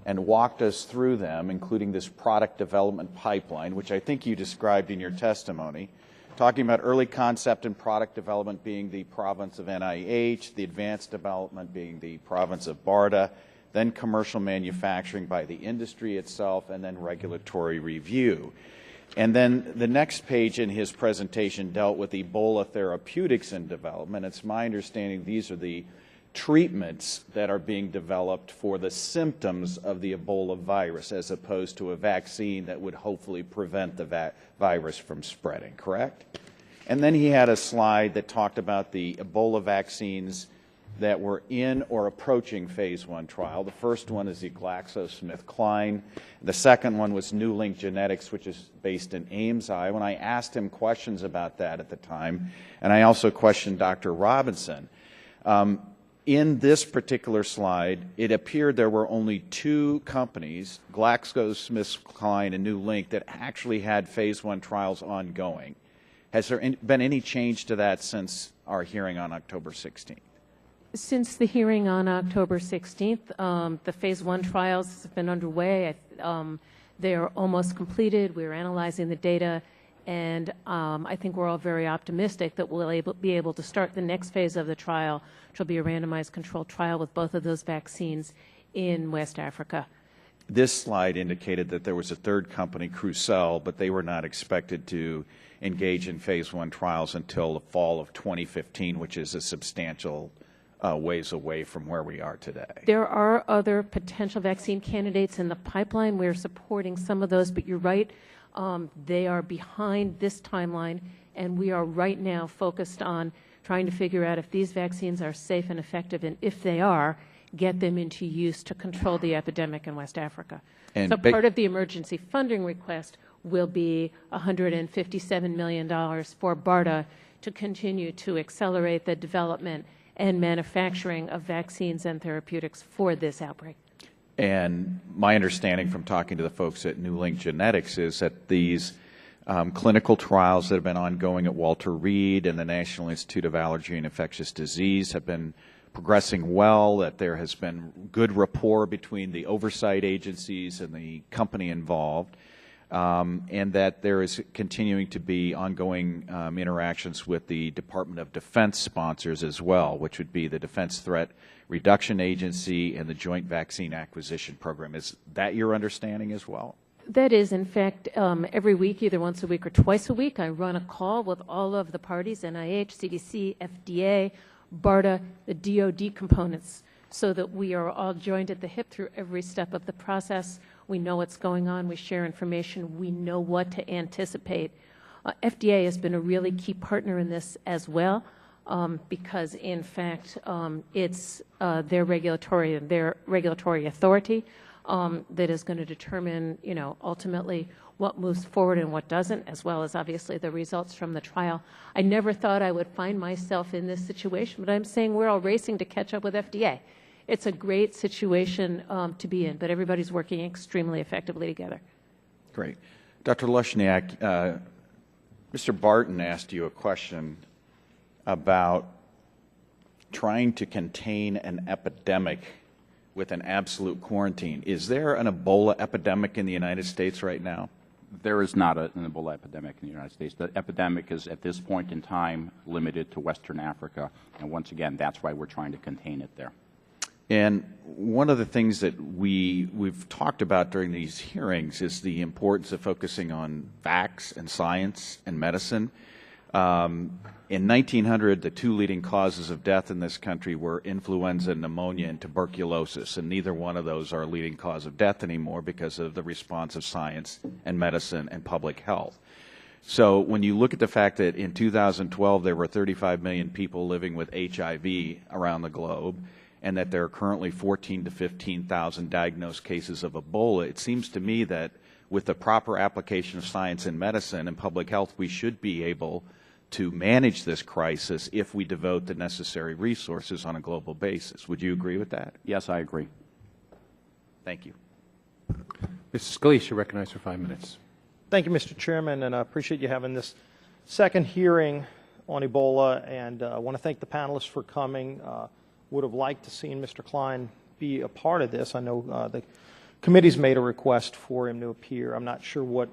and walked us through them, including this product development pipeline, which I think you described in your testimony, talking about early concept and product development being the province of NIH, the advanced development being the province of BARDA, then commercial manufacturing by the industry itself, and then regulatory review. And then the next page in his presentation dealt with Ebola therapeutics in development. It's my understanding these are the treatments that are being developed for the symptoms of the Ebola virus, as opposed to a vaccine that would hopefully prevent the virus from spreading, correct? And then he had a slide that talked about the Ebola vaccines that were in or approaching phase 1 trial. The first one is the GlaxoSmithKline. The second one was New Link Genetics, which is based in Ames, Iowa. And I asked him questions about that at the time, and I also questioned Dr. Robinson. In this particular slide, it appeared there were only two companies, GlaxoSmithKline and New Link, that actually had phase 1 trials ongoing. Has there been any change to that since our hearing on October 16th? Since the hearing on October 16th, the phase 1 trials have been underway. They are almost completed. We're analyzing the data, and I think we're all very optimistic that we'll be able to start the next phase of the trial, which will be a randomized controlled trial with both of those vaccines in West Africa. This slide indicated that there was a third company, Crucell, but they were not expected to engage in phase 1 trials until the fall of 2015, which is a substantial ways away from where we are today. There are other potential vaccine candidates in the pipeline. We're supporting some of those, but you're right. They are behind this timeline, and we are right now focused on trying to figure out if these vaccines are safe and effective, and if they are, get them into use to control the epidemic in West Africa. And so part of the emergency funding request will be $157 million for BARDA to continue to accelerate the development and manufacturing of vaccines and therapeutics for this outbreak. And my understanding from talking to the folks at New Link Genetics is that these clinical trials that have been ongoing at Walter Reed and the National Institute of Allergy and Infectious Disease have been progressing well, that there has been good rapport between the oversight agencies and the company involved, and that there is continuing to be ongoing interactions with the Department of Defense sponsors as well, which would be the Defense Threat Reduction Agency and the Joint Vaccine Acquisition Program. Is that your understanding as well? That is, in fact, every week, either once a week or twice a week, I run a call with all of the parties, NIH, CDC, FDA, BARDA, the DoD components, so that we are all joined at the hip through every step of the process. We know what's going on. We share information. We know what to anticipate. FDA has been a really key partner in this as well, because, in fact, it's their regulatory authority. that is going to determine, ultimately what moves forward and what doesn't, as well as obviously the results from the trial. I never thought I would find myself in this situation, but I'm saying we're all racing to catch up with FDA. It's a great situation to be in, but everybody's working extremely effectively together. Great. Dr. Lushniak, Mr. Barton asked you a question about trying to contain an epidemic with an absolute quarantine. Is there an Ebola epidemic in the United States right now? There is not an Ebola epidemic in the United States. The epidemic is, at this point in time, limited to Western Africa, and once again, that's why we're trying to contain it there. And one of the things that we've talked about during these hearings is the importance of focusing on facts and science and medicine. In 1900, the two leading causes of death in this country were influenza, pneumonia, and tuberculosis, and neither one of those are a leading cause of death anymore because of the response of science and medicine and public health. So when you look at the fact that in 2012 there were 35 million people living with HIV around the globe, and that there are currently 14,000 to 15,000 diagnosed cases of Ebola, it seems to me that with the proper application of science and medicine and public health, we should be able to manage this crisis if we devote the necessary resources on a global basis. Would you agree with that? Yes, I agree. Thank you. Mr. Scalise, you're recognized for 5 minutes. Thank you, Mr. Chairman, and I appreciate you having this second hearing on Ebola, and I want to thank the panelists for coming. Would have liked to seen Mr. Klein be a part of this. I know the committee's made a request for him to appear. I'm not sure what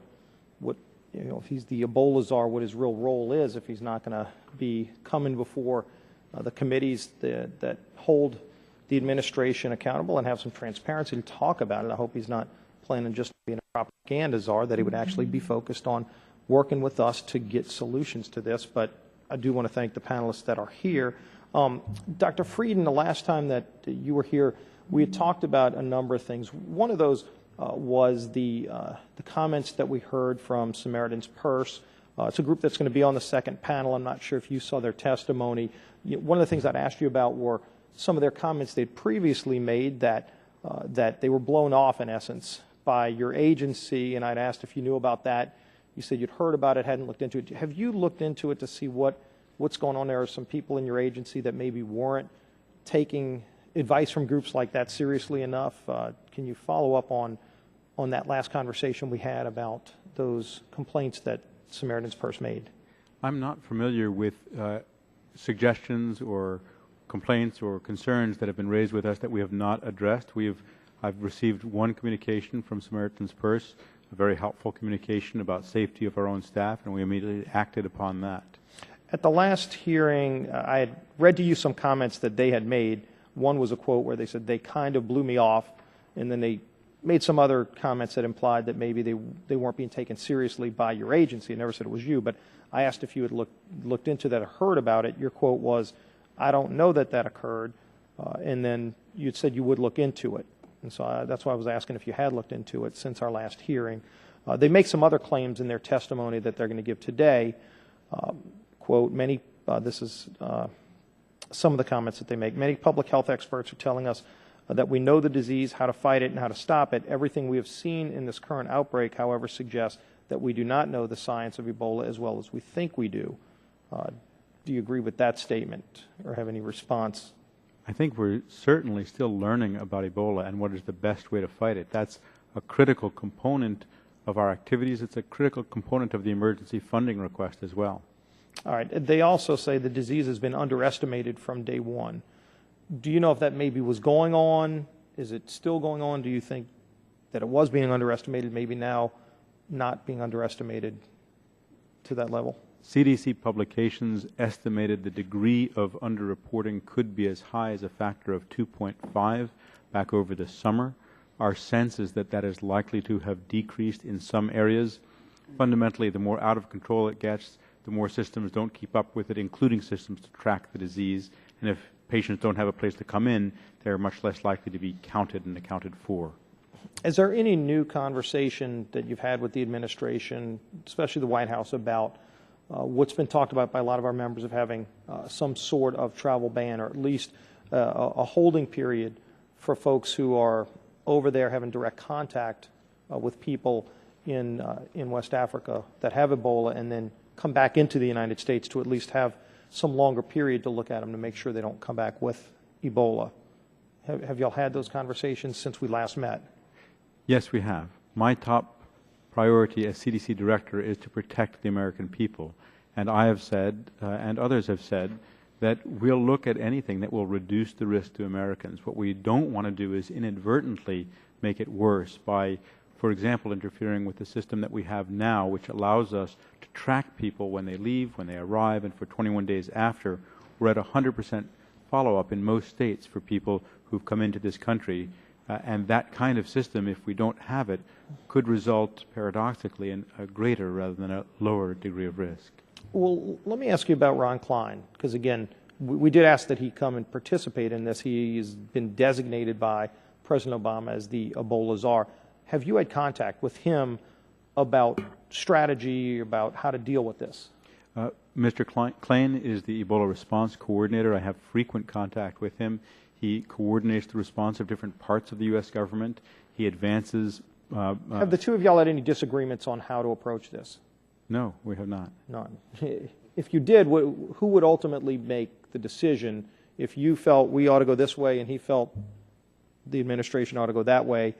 if he's the Ebola czar, what his real role is, if he's not going to be coming before the committees that hold the administration accountable and have some transparency to talk about it. I hope he's not planning just being a propaganda czar, that he would actually be focused on working with us to get solutions to this. But I do want to thank the panelists that are here. Dr. Frieden, the last time that you were here, we had talked about a number of things. One of those was the comments that we heard from Samaritan's Purse. It's a group that's going to be on the second panel. I'm not sure if you saw their testimony. One of the things I'd asked you about were some of their comments they'd previously made that they were blown off, in essence, by your agency, and I'd asked if you knew about that. You said you'd heard about it, hadn't looked into it. Have you looked into it to see what's going on there? Are some people in your agency that maybe weren't taking advice from groups like that seriously enough? Can you follow up on that last conversation we had about those complaints that Samaritan's Purse made? I'm not familiar with suggestions or complaints or concerns that have been raised with us that we have not addressed. I've received one communication from Samaritan's Purse, a very helpful communication about safety of our own staff, and we immediately acted upon that. At the last hearing, I had read to you some comments that they had made. One was a quote where they said, "They kind of blew me off," and then they made some other comments that implied that maybe they weren't being taken seriously by your agency. I never said it was you, but I asked if you had looked into that or heard about it. Your quote was, "I don't know that occurred," and then you said you would look into it. And so that's why I was asking if you had looked into it since our last hearing. They make some other claims in their testimony that they're going to give today. Quote, this is some of the comments that they make. "Many public health experts are telling us that we know the disease, how to fight it, and how to stop it. Everything we have seen in this current outbreak, however, suggests that we do not know the science of Ebola as well as we think we do." Do you agree with that statement or have any response? I think we're certainly still learning about Ebola and what is the best way to fight it. That's a critical component of our activities. It's a critical component of the emergency funding request as well. All right. They also say the disease has been underestimated from day one. Do you know if that maybe was going on? Is it still going on? Do you think that it was being underestimated, maybe now not being underestimated to that level? CDC publications estimated the degree of underreporting could be as high as a factor of 2.5 back over the summer. Our sense is that that is likely to have decreased in some areas. Fundamentally, the more out of control it gets, the more systems don't keep up with it, including systems to track the disease. And if patients don't have a place to come in, they're much less likely to be counted and accounted for. Is there any new conversation that you've had with the administration, especially the White House, about what's been talked about by a lot of our members of having some sort of travel ban, or at least a holding period for folks who are over there having direct contact with people in West Africa that have Ebola and then come back into the United States to at least have some longer period to look at them to make sure they don't come back with Ebola. Have y'all had those conversations since we last met? Yes, we have. My top priority as CDC director is to protect the American people. And I have said, and others have said, that we'll look at anything that will reduce the risk to Americans. What we don't want to do is inadvertently make it worse by, for example, interfering with the system that we have now, which allows us to track people when they leave, when they arrive, and for 21 days after. We're at 100% follow-up in most states for people who've come into this country. And that kind of system, if we don't have it, could result, paradoxically, in a greater rather than a lower degree of risk. Well, let me ask you about Ron Klein, because again, we did ask that he come and participate in this. He's been designated by President Obama as the Ebola czar. Have you had contact with him about strategy, about how to deal with this? Mr. Klein is the Ebola response coordinator. I have frequent contact with him. He coordinates the response of different parts of the U.S. government. He advances. Have the two of y'all had any disagreements on how to approach this? No, we have not. None. If you did, who would ultimately make the decision? If you felt we ought to go this way and he felt the administration ought to go that way,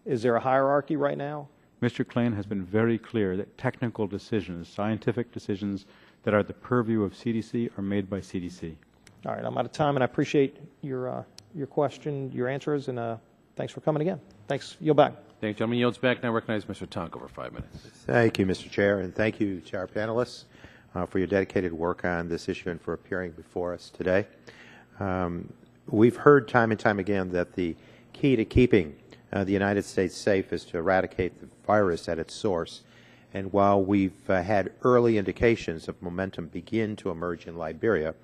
is there a hierarchy right now? Mr. Klein has been very clear that technical decisions, scientific decisions that are the purview of CDC are made by CDC. All right, I'm out of time, and I appreciate your question, your answers, and thanks for coming again. Thanks. Yield back. Thank you, gentleman. Yields back. Now recognize Mr. Tonk over 5 minutes. Thank you, Mr. Chair, and thank you to our panelists for your dedicated work on this issue and for appearing before us today. We've heard time and time again that the key to keeping the United States safe is to eradicate the virus at its source. And while we've had early indications of momentum begin to emerge in Liberia,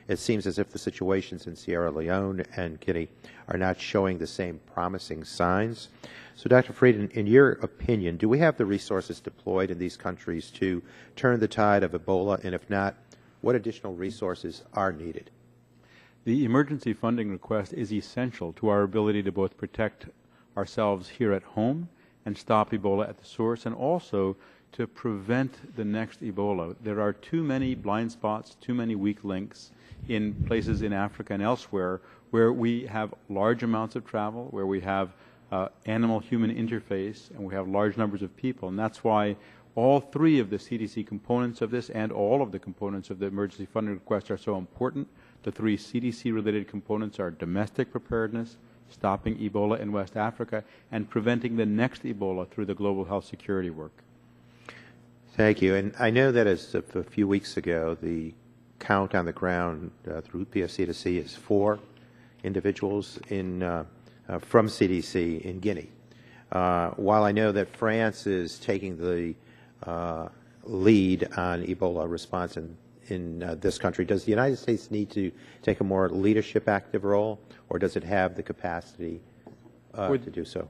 it seems as if the situations in Sierra Leone and Guinea are not showing the same promising signs. So, Dr. Frieden, in your opinion, do we have the resources deployed in these countries to turn the tide of Ebola? And if not, what additional resources are needed? The emergency funding request is essential to our ability to both protect ourselves here at home and stop Ebola at the source, and also to prevent the next Ebola. There are too many blind spots, too many weak links in places in Africa and elsewhere where we have large amounts of travel, where we have animal-human interface, and we have large numbers of people. And that's why all three of the CDC components of this and all of the components of the emergency funding request are so important. The three CDC-related components are domestic preparedness, stopping Ebola in West Africa, and preventing the next Ebola through the global health security work. Thank you. And I know that as of a few weeks ago, the count on the ground through PSC2C is 4 individuals from CDC in Guinea. While I know that France is taking the lead on Ebola response in this country, does the United States need to take a more leadership active role, or does it have the capacity to do so?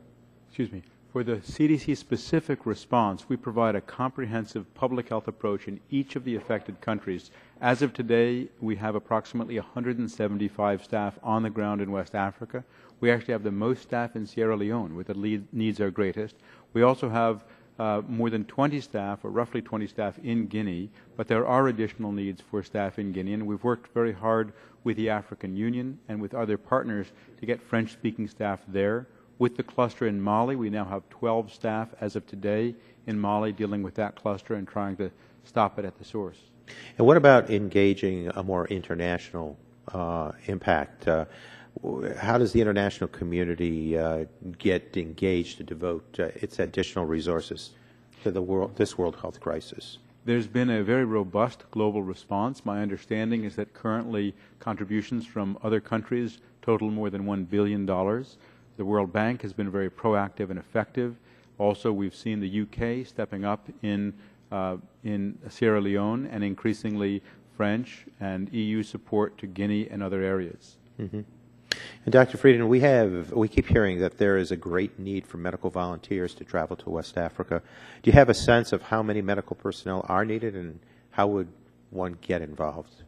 Excuse me. For the CDC-specific response, we provide a comprehensive public health approach in each of the affected countries. As of today, we have approximately 175 staff on the ground in West Africa. We actually have the most staff in Sierra Leone, where the needs are greatest. We also have more than 20 staff, or roughly 20 staff, in Guinea, but there are additional needs for staff in Guinea, and we've worked very hard with the African Union and with other partners to get French-speaking staff there. With the cluster in Mali, we now have 12 staff as of today in Mali dealing with that cluster and trying to stop it at the source. And what about engaging a more international impact? How does the international community get engaged to devote its additional resources to this World Health crisis? There's been a very robust global response. My understanding is that currently contributions from other countries total more than $1 billion. The World Bank has been very proactive and effective. Also, we've seen the UK stepping up in Sierra Leone, and increasingly French and EU support to Guinea and other areas. Mm-hmm. And Dr. Frieden, we keep hearing that there is a great need for medical volunteers to travel to West Africa. Do you have a sense of how many medical personnel are needed, and how would one get involved?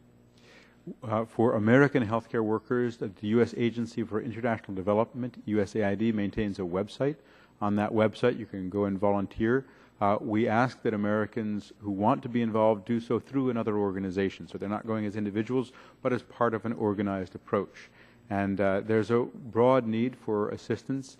For American healthcare workers, the U.S. Agency for International Development, USAID, maintains a website. On that website, you can go and volunteer. We ask that Americans who want to be involved do so through another organization. So they're not going as individuals, but as part of an organized approach. And there's a broad need for assistance,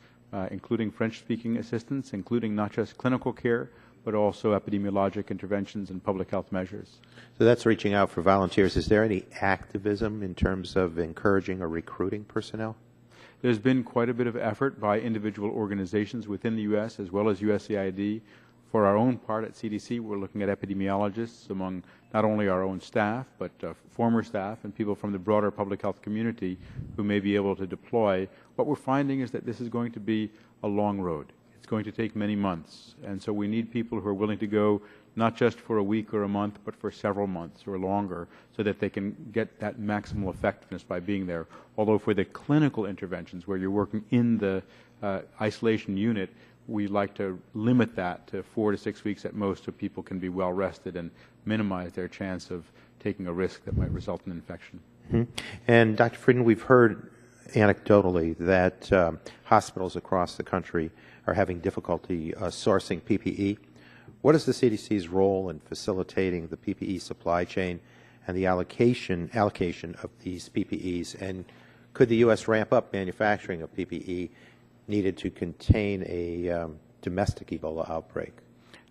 including French-speaking assistance, including not just clinical care, but also epidemiologic interventions and public health measures. So that's reaching out for volunteers. Is there any activism in terms of encouraging or recruiting personnel? There's been quite a bit of effort by individual organizations within the U.S. as well as USAID. For our own part at CDC, we're looking at epidemiologists among not only our own staff, but former staff and people from the broader public health community who may be able to deploy. What we're finding is that this is going to be a long road. It's going to take many months. And so we need people who are willing to go not just for a week or a month, but for several months or longer so that they can get that maximal effectiveness by being there. Although for the clinical interventions where you're working in the isolation unit, we like to limit that to 4 to 6 weeks at most so people can be well rested and minimize their chance of taking a risk that might result in infection. Mm-hmm. And Dr. Frieden, we've heard anecdotally that hospitals across the country are having difficulty sourcing PPE. What is the CDC's role in facilitating the PPE supply chain and the allocation of these PPEs? And could the U.S. ramp up manufacturing of PPE needed to contain a domestic Ebola outbreak?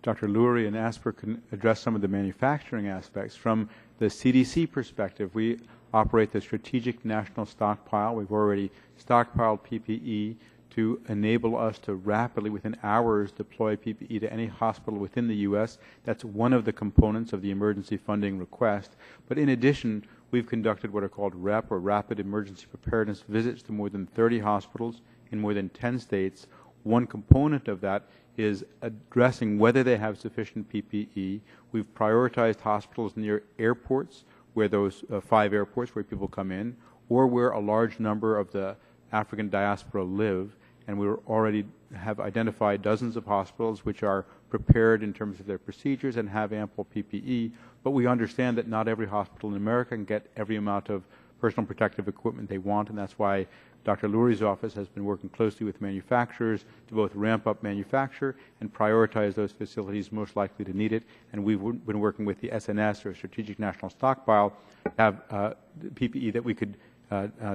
Dr. Lurie and Asper can address some of the manufacturing aspects. From the CDC perspective, we operate the Strategic National Stockpile. We've already stockpiled PPE to enable us to rapidly, within hours, deploy PPE to any hospital within the U.S. That's one of the components of the emergency funding request. But in addition, we've conducted what are called REP, or Rapid Emergency Preparedness visits, to more than 30 hospitals in more than 10 states. One component of that is addressing whether they have sufficient PPE. We've prioritized hospitals near airports, where those 5 airports where people come in, or where a large number of the African diaspora live, and we already have identified dozens of hospitals which are prepared in terms of their procedures and have ample PPE, but we understand that not every hospital in America can get every amount of personal protective equipment they want, and that's why Dr. Lurie's office has been working closely with manufacturers to both ramp up manufacture and prioritize those facilities most likely to need it. And we've been working with the SNS, or Strategic National Stockpile, to have PPE that we could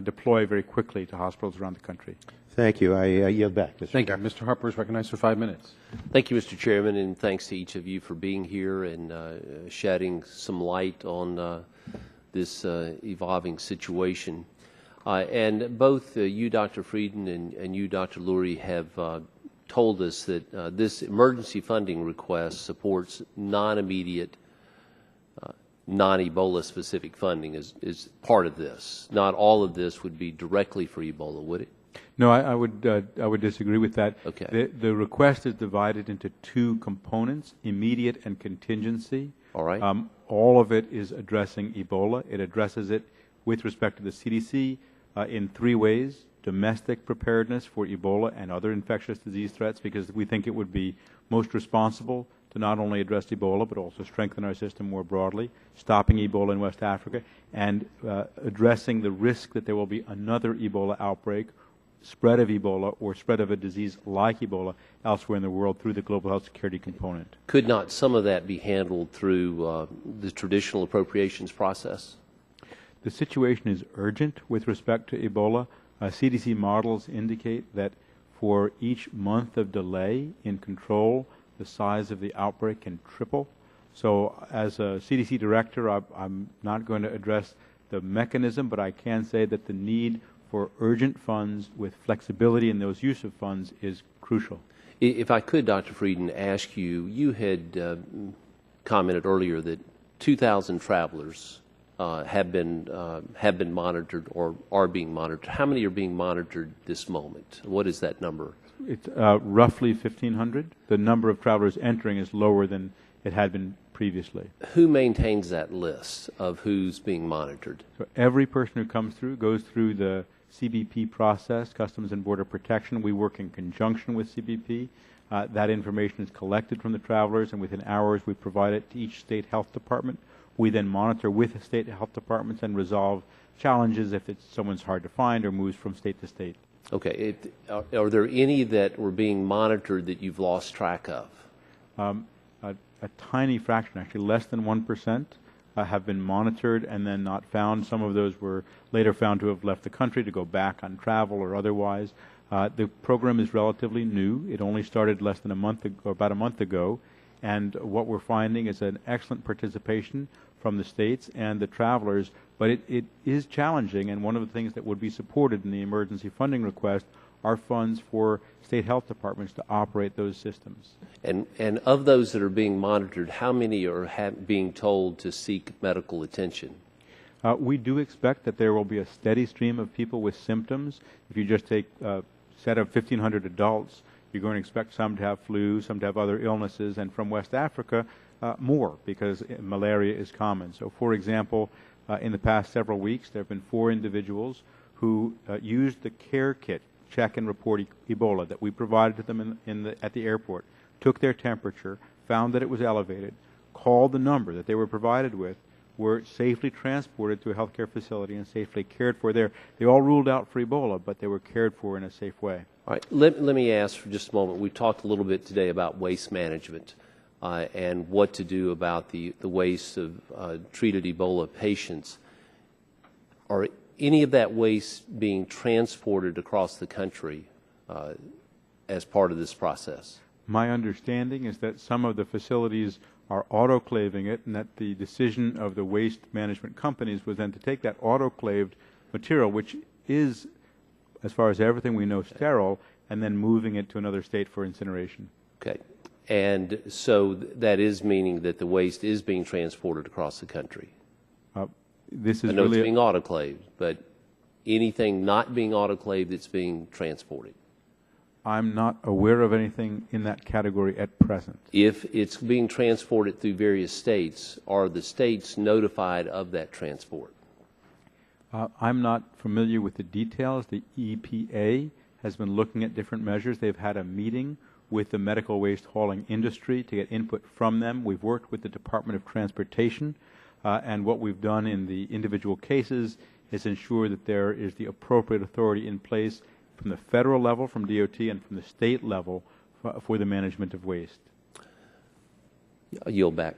deploy very quickly to hospitals around the country. Thank you. I yield back. Thank you. Mr. Harper is recognized for 5 minutes. Thank you, Mr. Chairman, and thanks to each of you for being here and shedding some light on this evolving situation. And both you, Dr. Frieden, and you, Dr. Lurie, have told us that this emergency funding request supports non-immediate, non-Ebola specific funding is part of this. Not all of this would be directly for Ebola, would it? No, I would disagree with that. Okay. The request is divided into 2 components: immediate and contingency. All right. All of it is addressing Ebola. It addresses it with respect to the CDC in 3 ways: domestic preparedness for Ebola and other infectious disease threats, because we think it would be most responsible to not only address Ebola but also strengthen our system more broadly, stopping Ebola in West Africa, and addressing the risk that there will be another Ebola outbreak, spread of Ebola, or spread of a disease like Ebola elsewhere in the world through the global health security component. Could not some of that be handled through the traditional appropriations process? The situation is urgent with respect to Ebola. CDC models indicate that for each month of delay in control, the size of the outbreak can triple. So as a CDC director, I'm not going to address the mechanism, but I can say that the need for urgent funds with flexibility in those use of funds is crucial. If I could, Dr. Frieden, ask you, you had commented earlier that 2,000 travelers have been monitored or are being monitored. How many are being monitored this moment? What is that number? It's roughly 1,500. The number of travelers entering is lower than it had been previously. Who maintains that list of who's being monitored? So every person who comes through goes through the CBP process, Customs and Border Protection. We work in conjunction with CBP. That information is collected from the travelers, and within hours we provide it to each state health department. We then monitor with the state health departments and resolve challenges if someone's hard to find or moves from state to state. Okay. Are there any that were being monitored that you've lost track of? A tiny fraction, actually less than 1%, have been monitored and then not found. Some of those were later found to have left the country to go back on travel or otherwise. The program is relatively new. It only started less than a month ago, or about a month ago, and what we're finding is an excellent participation from the states and the travelers, but it is challenging, and one of the things that would be supported in the emergency funding request are funds for state health departments to operate those systems. And of those that are being monitored, how many are being told to seek medical attention? We do expect that there will be a steady stream of people with symptoms. If you just take a set of 1,500 adults, you're going to expect some to have flu, some to have other illnesses, and from West Africa, more, because malaria is common. So, for example, in the past several weeks, there have been 4 individuals who used the care kit, check and report Ebola, that we provided to them at the airport, took their temperature, found that it was elevated, called the number that they were provided with, were safely transported to a healthcare facility and safely cared for there. They all ruled out for Ebola, but they were cared for in a safe way. All right. Let me ask for just a moment. We talked a little bit today about waste management and what to do about the waste of treated Ebola patients. Are any of that waste being transported across the country as part of this process? My understanding is that some of the facilities are autoclaving it, and that the decision of the waste management companies was then to take that autoclaved material, which is, as far as everything we know, sterile, and then moving it to another state for incineration. Okay. And so that is meaning that the waste is being transported across the country? This is I know really it's being autoclaved, but anything not being autoclaved that's being transported? I'm not aware of anything in that category at present. If it's being transported through various states, are the states notified of that transport? I'm not familiar with the details. The EPA has been looking at different measures. They've had a meeting with the medical waste hauling industry to get input from them. We've worked with the Department of Transportation, and what we've done in the individual cases is ensure that there is the appropriate authority in place from the federal level, from DOT, and from the state level for the management of waste. I yield back.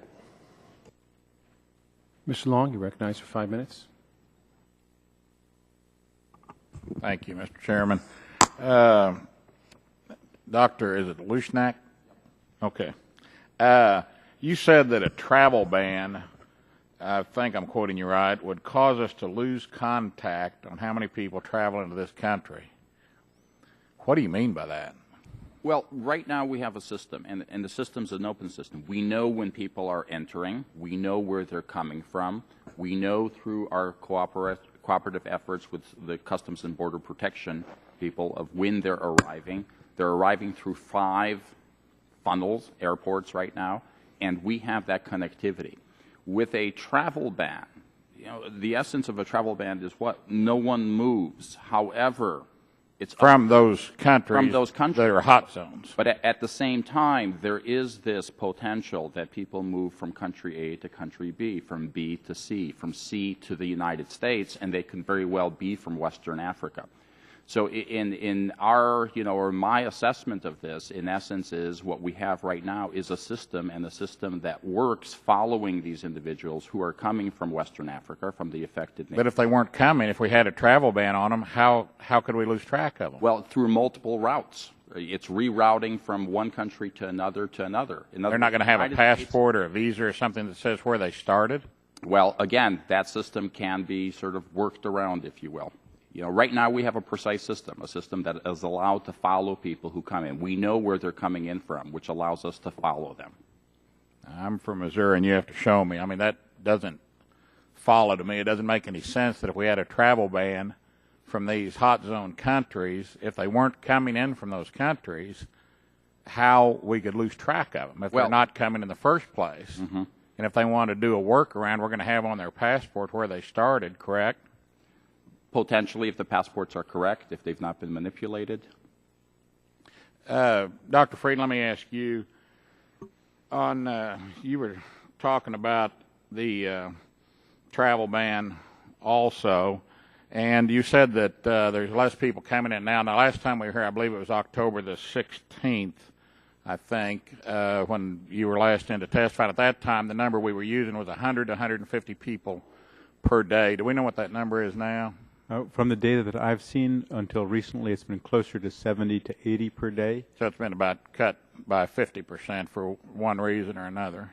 Mr. Long, you recognize for 5 minutes. Thank you, Mr. Chairman. Doctor, is it Lushnak? Okay. You said that a travel ban, I think I'm quoting you right, would cause us to lose contact on how many people travel into this country. What do you mean by that? Well, right now we have a system, and the system's an open system. We know when people are entering. We know where they're coming from. We know through our cooperative efforts with the Customs and Border Protection people of when they're arriving. They're arriving through 5 funnels, airports right now, and we have that connectivity. With a travel ban, you know, the essence of a travel ban is what? No one moves. However, it's from those countries that are hot zones. But at the same time, there is this potential that people move from country A to country B, from B to C, from C to the United States, and they can very well be from Western Africa. So in our, or my assessment of this, in essence, is what we have right now is a system, and a system that works following these individuals who are coming from Western Africa, from the affected nation. But if they weren't coming, if we had a travel ban on them, how could we lose track of them? Well, through multiple routes. It's rerouting from one country to another to another. They're not going to have a passport or a visa or something that says where they started? Well, again, that system can be sort of worked around, if you will. Right now we have a precise system, a system that is allowed to follow people who come in. We know where they're coming in from, which allows us to follow them. I'm from Missouri, and you have to show me. I mean, that doesn't follow to me. It doesn't make any sense that if we had a travel ban from these hot zone countries, if they weren't coming in from those countries, how we could lose track of them if they're not coming in the first place. Mm-hmm. And if they want to do a workaround, we're going to have on their passport where they started, correct? Potentially, if the passports are correct, if they've not been manipulated. Dr. Fried, let me ask you, you were talking about the travel ban also. And you said that there's less people coming in now. Now, last time we were here, I believe it was October the 16th, I think, when you were last in to testify. At that time, the number we were using was 100 to 150 people per day. Do we know what that number is now? From the data that I've seen until recently, it's been closer to 70 to 80 per day. So it's been about cut by 50% for one reason or another.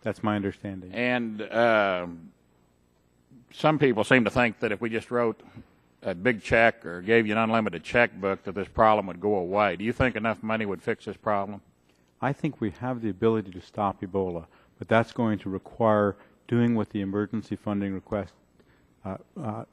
That's my understanding. And some people seem to think that if we just wrote a big check or gave you an unlimited checkbook that this problem would go away. Do you think enough money would fix this problem? I think we have the ability to stop Ebola, but that's going to require doing what the emergency funding request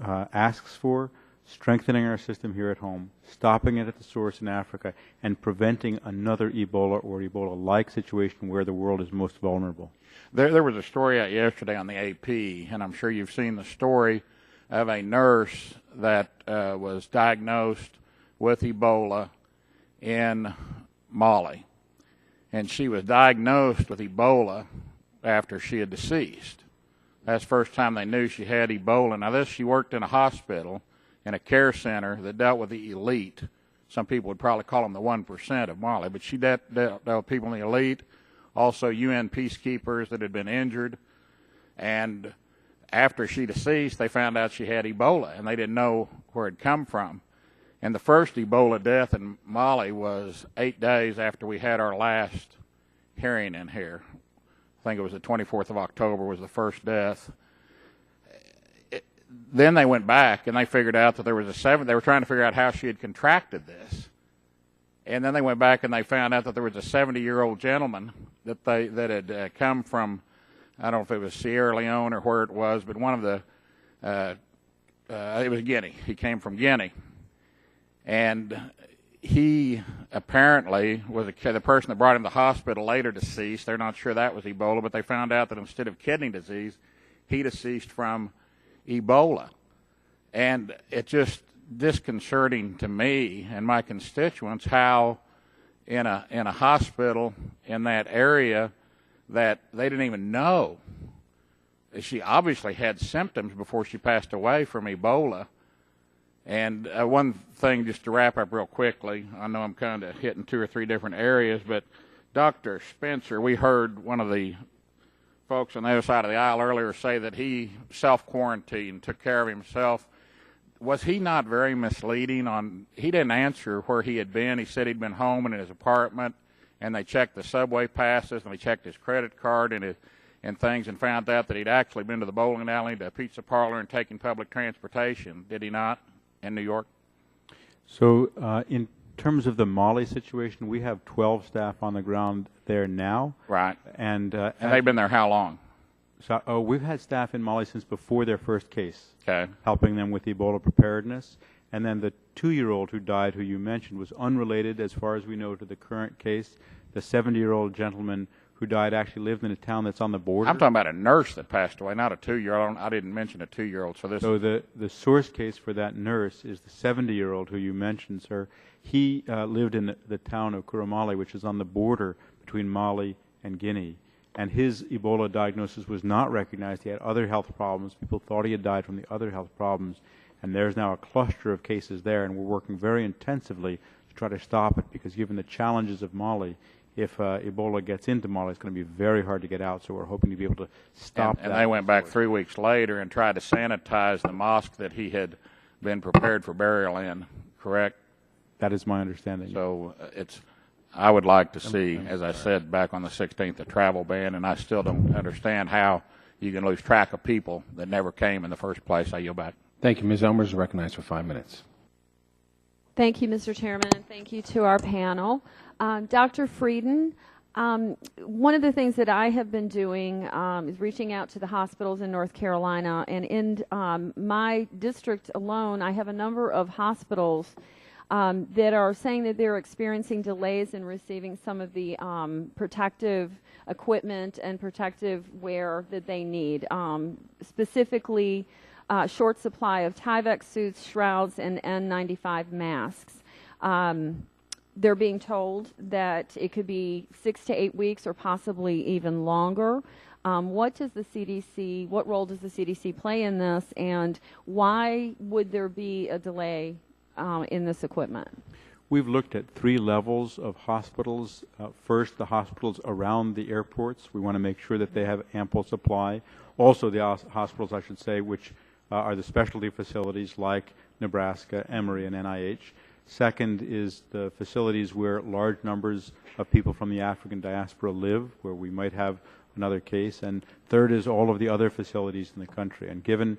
asks for, strengthening our system here at home, stopping it at the source in Africa, and preventing another Ebola or Ebola-like situation where the world is most vulnerable. There was a story out yesterday on the AP, and I'm sure you've seen the story of a nurse that was diagnosed with Ebola in Mali. And she was diagnosed with Ebola after she had deceased. That's the first time they knew she had Ebola. Now, she worked in a hospital, in a care center that dealt with the elite. Some people would probably call them the 1% of Mali, but she dealt with people in the elite, also UN peacekeepers that had been injured. And after she deceased, they found out she had Ebola, and they didn't know where it come from. And the first Ebola death in Mali was 8 days after we had our last hearing in here. I think it was the 24th of October was the first death. Then they went back and they figured out that there was they were trying to figure out how she had contracted this. And then they went back and they found out that there was a 70-year-old gentleman that had come from, I don't know if it was Sierra Leone or where it was, but one of the, it was Guinea. He came from Guinea. And he apparently was the person that brought him to the hospital later deceased. They're not sure that was Ebola, but they found out that instead of kidney disease, he deceased from Ebola. And it's just disconcerting to me and my constituents how in a hospital in that area that they didn't even know. She obviously had symptoms before she passed away from Ebola. And one thing, just to wrap up real quickly, I know I'm kind of hitting 2 or 3 different areas, but Dr. Spencer, we heard one of the folks on the other side of the aisle earlier say that he self-quarantined, took care of himself. Was he not very misleading on, he didn't answer where he had been. He said he'd been home and in his apartment, and they checked the subway passes, and they checked his credit card and things, and found out that he'd actually been to the bowling alley, to a pizza parlor, and taken public transportation. Did he not, in New York? So in terms of the Mali situation, we have 12 staff on the ground there now. Right. And they've been there how long? So we've had staff in Mali since before their first case, okay, helping them with Ebola preparedness. And then the 2-year-old who died, who you mentioned, was unrelated, as far as we know, to the current case. The 70-year-old gentleman who died actually lived in a town that's on the border. I'm talking about a nurse that passed away, not a 2-year-old. I didn't mention a 2-year-old. So the source case for that nurse is the 70-year-old who you mentioned, sir. He lived in the town of Kurumali, which is on the border between Mali and Guinea. And his Ebola diagnosis was not recognized. He had other health problems. People thought he had died from the other health problems. And there's now a cluster of cases there, and we're working very intensively to try to stop it, because given the challenges of Mali, if Ebola gets into Mali, it's going to be very hard to get out. So we're hoping to be able to stop that. And they went back 3 weeks later and tried to sanitize the mosque that he had been prepared for burial in, correct? That is my understanding. So I would like to see, as I said back on the 16th, a travel ban, and I still don't understand how you can lose track of people that never came in the first place. I yield back. Thank you. Ms. Elmer is recognized for 5 minutes. Thank you, Mr. Chairman, and thank you to our panel. Dr. Frieden, one of the things that I have been doing is reaching out to the hospitals in North Carolina, and in my district alone, I have a number of hospitals that are saying that they're experiencing delays in receiving some of the protective equipment and protective wear that they need, specifically short supply of Tyvek suits, shrouds, and N95 masks. They're being told that it could be 6 to 8 weeks or possibly even longer What role does the CDC play in this, and why would there be a delay in this equipment? We've looked at 3 levels of hospitals. First, the hospitals around the airports. We want to make sure that they have ample supply. Also, the hospitals, I should say, which are the specialty facilities like Nebraska, Emory, and NIH. Second is the facilities where large numbers of people from the African diaspora live, where we might have another case. And third is all of the other facilities in the country. And given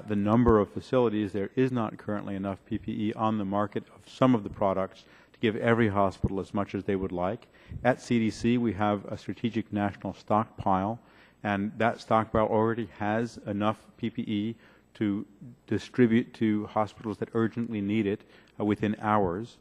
the number of facilities, there is not currently enough PPE on the market of some of the products to give every hospital as much as they would like. At CDC, we have a strategic national stockpile, and that stockpile already has enough PPE to distribute to hospitals that urgently need it within hours.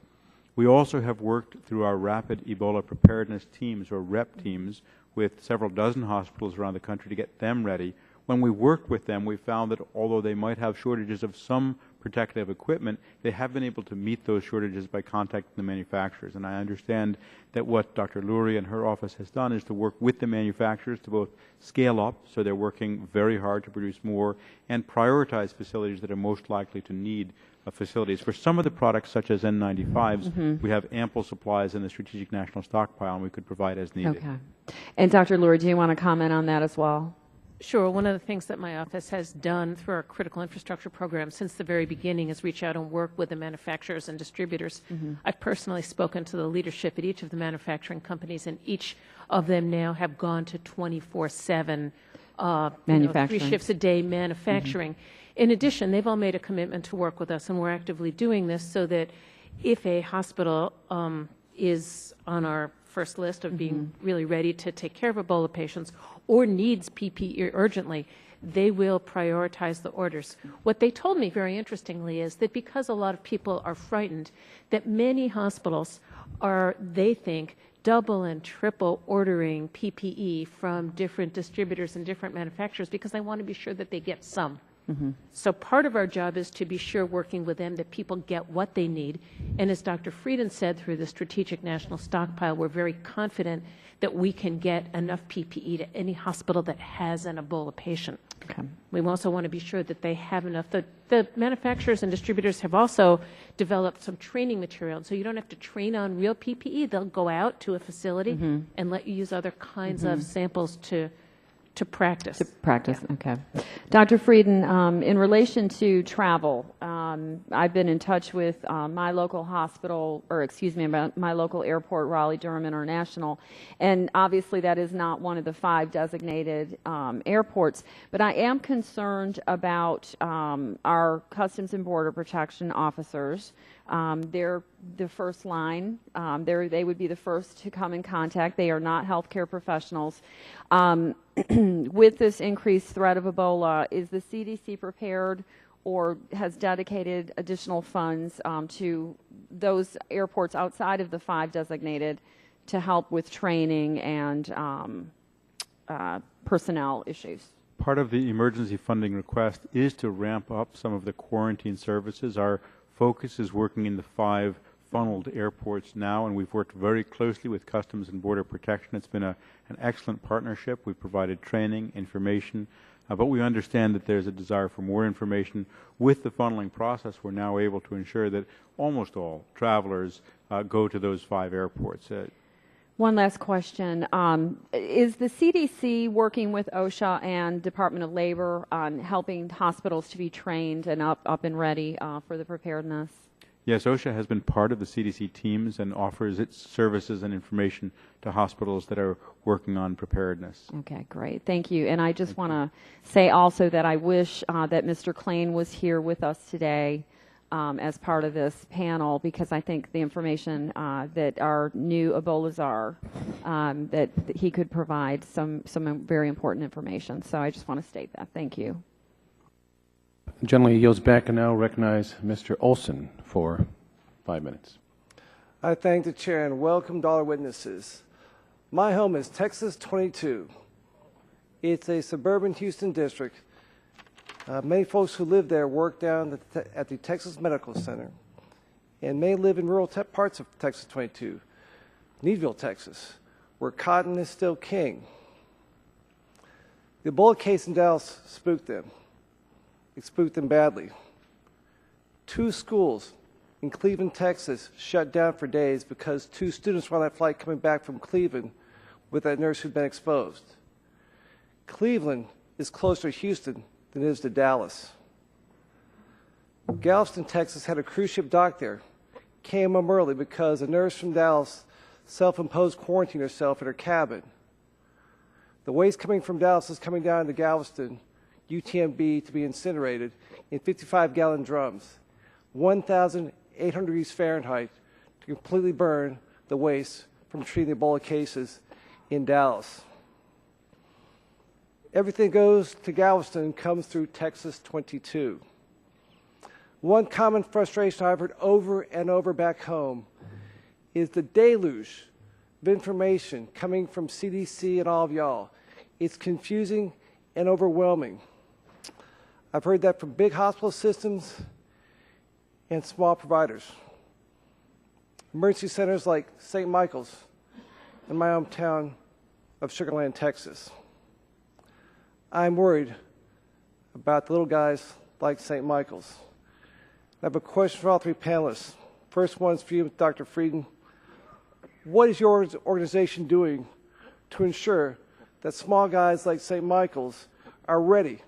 We also have worked through our rapid Ebola preparedness teams, or REP teams, with several dozen hospitals around the country to get them ready. When we worked with them, we found that although they might have shortages of some protective equipment, they have been able to meet those shortages by contacting the manufacturers. And I understand that what Dr. Lurie and her office has done is to work with the manufacturers to both scale up, so they're working very hard to produce more, and prioritize facilities that are most likely to need facilities. For some of the products, such as N95s, we have ample supplies in the Strategic National Stockpile, and we could provide as needed. Okay. And Dr. Lurie, do you want to comment on that as well? Sure. One of the things that my office has done through our critical infrastructure program since the very beginning is reach out and work with the manufacturers and distributors. I've personally spoken to the leadership at each of the manufacturing companies, and each of them now have gone to 24/7, manufacturing. 3 shifts a day manufacturing. In addition, they've all made a commitment to work with us, and we're actively doing this so that if a hospital is on our first list of being really ready to take care of Ebola patients or needs PPE urgently, they will prioritize the orders. What they told me very interestingly is that because a lot of people are frightened, that many hospitals are, they think, double and triple ordering PPE from different distributors and different manufacturers because they want to be sure that they get some. So part of our job is to be sure, working with them, that people get what they need. And as Dr. Frieden said, through the Strategic National Stockpile, we're very confident that we can get enough PPE to any hospital that has an Ebola patient. Okay. We also want to be sure that they have enough. The manufacturers and distributors have also developed some training material, so you don't have to train on real PPE. They'll go out to a facility and let you use other kinds of samples to practice. Okay. Dr. Frieden, in relation to travel, I've been in touch with my local hospital, or excuse me, my local airport, Raleigh-Durham International, and obviously that is not one of the 5 designated airports, but I am concerned about our Customs and Border Protection officers. They're the first line. They would be the first to come in contact. They are not healthcare professionals. With this increased threat of Ebola, is the CDC prepared or has dedicated additional funds to those airports outside of the 5 designated to help with training and personnel issues? Part of the emergency funding request is to ramp up some of the quarantine services. Our focus is working in the 5 funneled airports now, and we've worked very closely with Customs and Border Protection. It's been an excellent partnership. We've provided training, information, but we understand that there's a desire for more information. With the funneling process, we're now able to ensure that almost all travelers go to those 5 airports. One last question. Is the CDC working with OSHA and Department of Labor on helping hospitals to be trained and up and ready for the preparedness? Yes, OSHA has been part of the CDC teams and offers its services and information to hospitals that are working on preparedness. Okay, great. Thank you. And I just want to say also that I wish that Mr. Klain was here with us today as part of this panel, because I think the information that our new Ebola czar, that he could provide some very important information. So I just want to state that. Thank you. The gentleman yields back and now recognize Mr. Olson for 5 minutes. I thank the chair and welcome all our witnesses. My home is Texas 22. It's a suburban Houston district. Many folks who live there work down at the Texas Medical Center and may live in rural parts of Texas 22, Needville, Texas, where cotton is still king. The Ebola case in Dallas spooked them. It spooked them badly. 2 schools in Cleveland, Texas, shut down for days because 2 students were on that flight coming back from Cleveland with that nurse who'd been exposed. Cleveland is closer to Houston than it is to Dallas. Galveston, Texas had a cruise ship dock there. Came home early because a nurse from Dallas self-imposed quarantined herself in her cabin. The waste coming from Dallas is coming down to Galveston, UTMB, to be incinerated in 55-gallon drums, 1,800 degrees Fahrenheit, to completely burn the waste from treating the Ebola cases in Dallas. Everything goes to Galveston and comes through Texas 22. One common frustration I've heard over and over back home is the deluge of information coming from CDC and all of y'all. It's confusing and overwhelming. I've heard that from big hospital systems and small providers. Emergency centers like St. Michael's in my hometown of Sugar Land, Texas. I'm worried about the little guys like St. Michael's. I have a question for all 3 panelists. First one's for you, Dr. Frieden. What is your organization doing to ensure that small guys like St. Michael's are ready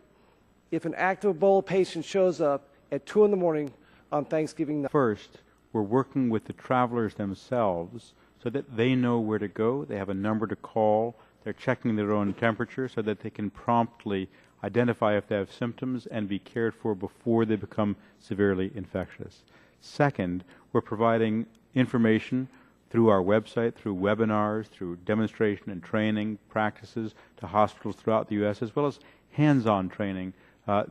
if an active Ebola patient shows up at 2 in the morning on Thanksgiving night? First, we're working with the travelers themselves so that they know where to go. They have a number to call. They're checking their own temperature so that they can promptly identify if they have symptoms and be cared for before they become severely infectious. Second, we're providing information through our website, through webinars, through demonstration and training practices to hospitals throughout the U.S., as well as hands-on training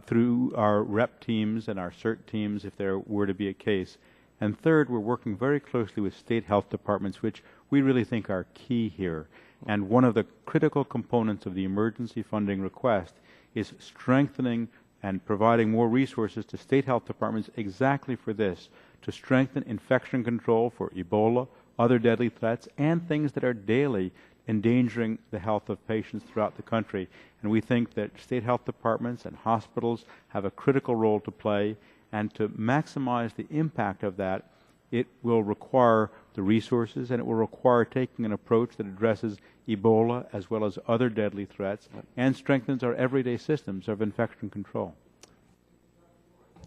through our rep teams and our CERT teams if there were to be a case. And third, we're working very closely with state health departments, which we really think are key here. And one of the critical components of the emergency funding request is strengthening and providing more resources to state health departments exactly for this, to strengthen infection control for Ebola, other deadly threats, and things that are daily endangering the health of patients throughout the country. And we think that state health departments and hospitals have a critical role to play, and to maximize the impact of that, it will require the resources, and it will require taking an approach that addresses Ebola as well as other deadly threats and strengthens our everyday systems of infection control.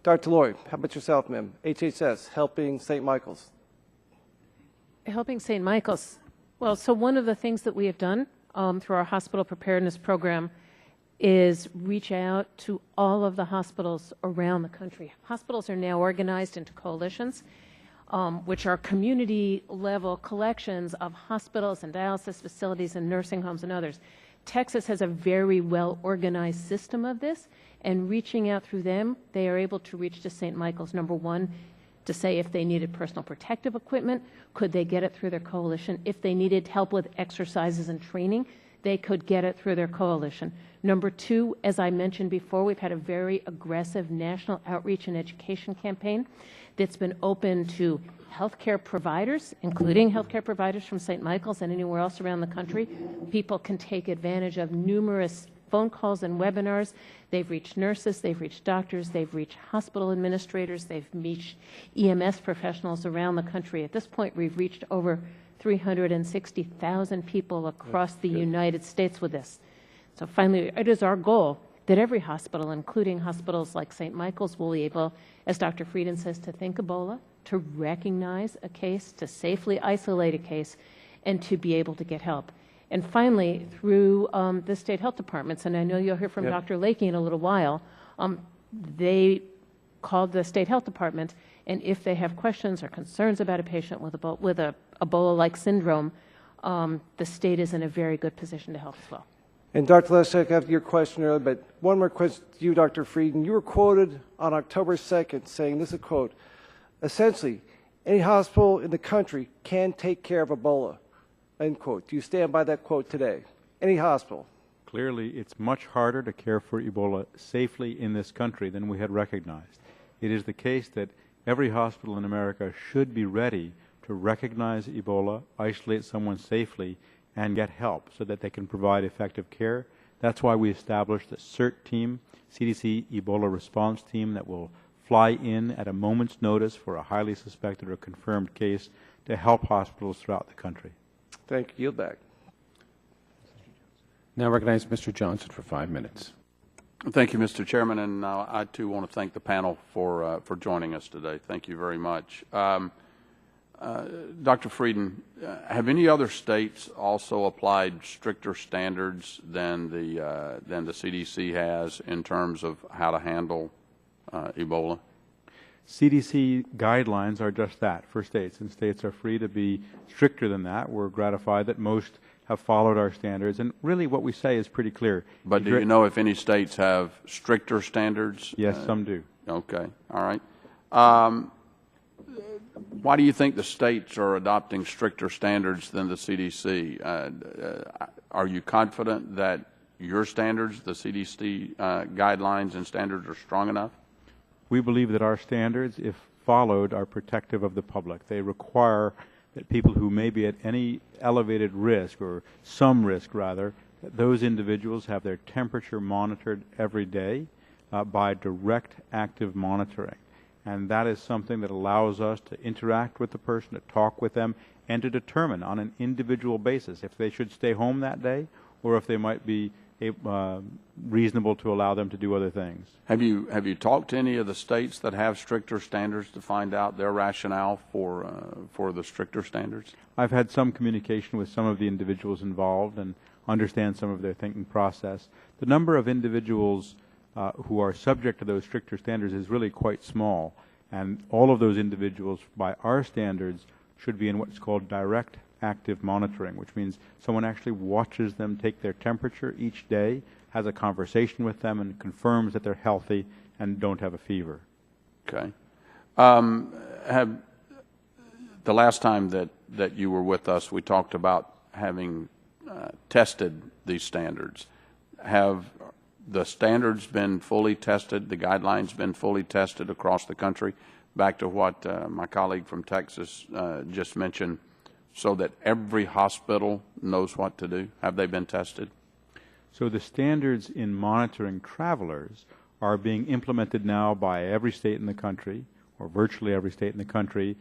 Dr. Lori, how about yourself, ma'am? HHS, helping St. Michael's. Helping St. Michael's. Well, so one of the things that we have done through our hospital preparedness program is reach out to all of the hospitals around the country. Hospitals are now organized into coalitions, which are community-level collections of hospitals and dialysis facilities and nursing homes and others. Texas has a very well-organized system of this, and reaching out through them, they are able to reach to St. Michael's, number one, to say if they needed personal protective equipment, could they get it through their coalition? If they needed help with exercises and training, they could get it through their coalition. Number two, as I mentioned before, we've had a very aggressive national outreach and education campaign that's been open to healthcare providers, including healthcare providers from St. Michael's and anywhere else around the country. People can take advantage of numerous phone calls and webinars. They've reached nurses, they've reached doctors, they've reached hospital administrators, they've reached EMS professionals around the country. At this point, we've reached over 360,000 people across the United States with this. So finally, it is our goal that every hospital, including hospitals like St. Michael's, will be able, as Dr. Frieden says, to think Ebola, to recognize a case, to safely isolate a case, and to be able to get help. And finally, through the state health departments, and I know you'll hear from Dr. Lakey in a little while, they called the state health department, and if they have questions or concerns about a patient with a Ebola-like syndrome, the state is in a very good position to help as well. And Dr. Leszek, after your question earlier, but one more question to you, Dr. Frieden. You were quoted on October 2nd saying, this is a quote, essentially, any hospital in the country can take care of Ebola, end quote. Do you stand by that quote today? Any hospital? Clearly, it's much harder to care for Ebola safely in this country than we had recognized. It is the case that every hospital in America should be ready to recognize Ebola, isolate someone safely, and get help so that they can provide effective care. That's why we established a CERT team, CDC Ebola response team, that will fly in at a moment's notice for a highly suspected or confirmed case to help hospitals throughout the country. Thank you. Yield back. Now recognize Mr. Johnson for 5 minutes. Thank you, Mr. Chairman, and I too want to thank the panel for joining us today. Thank you very much. Dr. Frieden, have any other states also applied stricter standards than the CDC has in terms of how to handle Ebola? CDC guidelines are just that for states, and states are free to be stricter than that. We're gratified that most have followed our standards, and really what we say is pretty clear. But do you know if any states have stricter standards? Yes, some do. Okay, all right. Why do you think the states are adopting stricter standards than the CDC? Are you confident that your standards, the CDC guidelines and standards, are strong enough? We believe that our standards, if followed, are protective of the public. They require that people who may be at any elevated risk, or some risk rather, that those individuals have their temperature monitored every day by direct active monitoring. And that is something that allows us to interact with the person, to talk with them, and to determine on an individual basis if they should stay home that day or if they might be reasonable to allow them to do other things. Have you talked to any of the states that have stricter standards to find out their rationale for the stricter standards? I've had some communication with some of the individuals involved and understand some of their thinking process. The number of individuals who are subject to those stricter standards is really quite small, and all of those individuals, by our standards, should be in what's called direct active monitoring, which means someone actually watches them take their temperature each day, has a conversation with them, and confirms that they're healthy and don't have a fever. Okay. The last time that you were with us, we talked about having tested these standards. Have the standards been fully tested, the guidelines been fully tested across the country? Back to what my colleague from Texas just mentioned, so that every hospital knows what to do? Have they been tested? So the standards in monitoring travelers are being implemented now by every state in the country, or virtually every state in the country,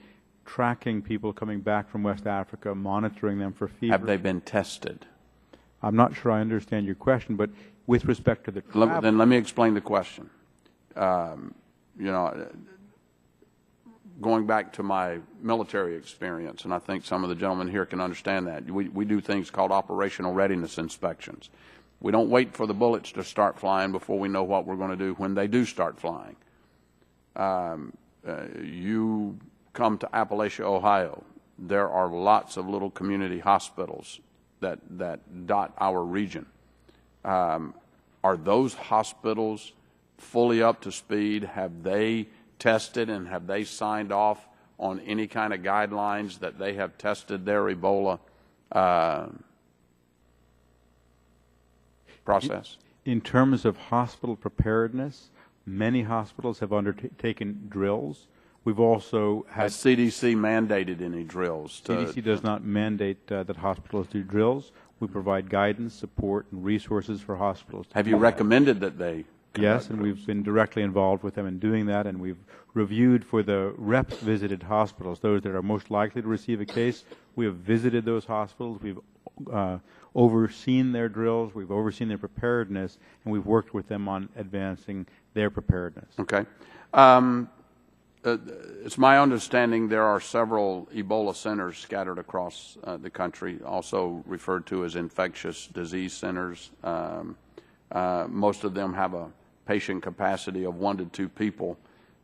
tracking people coming back from West Africa, monitoring them for fever. Have they been tested? I'm not sure I understand your question, but with respect to the travel... Then let me explain the question. Going back to my military experience, and I think some of the gentlemen here can understand that, we do things called operational readiness inspections. We don't wait for the bullets to start flying before we know what we're going to do when they do start flying. You come to Appalachia, Ohio. There are lots of little community hospitals that dot our region. Are those hospitals fully up to speed? Have they tested and have they signed off on any kind of guidelines that they have tested their Ebola process? In terms of hospital preparedness, many hospitals have undertaken drills. We've also had... Has CDC mandated any drills? CDC does not mandate that hospitals do drills. We provide guidance, support, and resources for hospitals. Have you recommended that they... Yes, and we've been directly involved with them in doing that, and we've reviewed for the reps-visited hospitals, those that are most likely to receive a case. We have visited those hospitals. We've overseen their drills. We've overseen their preparedness, and we've worked with them on advancing their preparedness. Okay. It's my understanding there are several Ebola centers scattered across the country, also referred to as infectious disease centers. Most of them have a patient capacity of 1 to 2 people.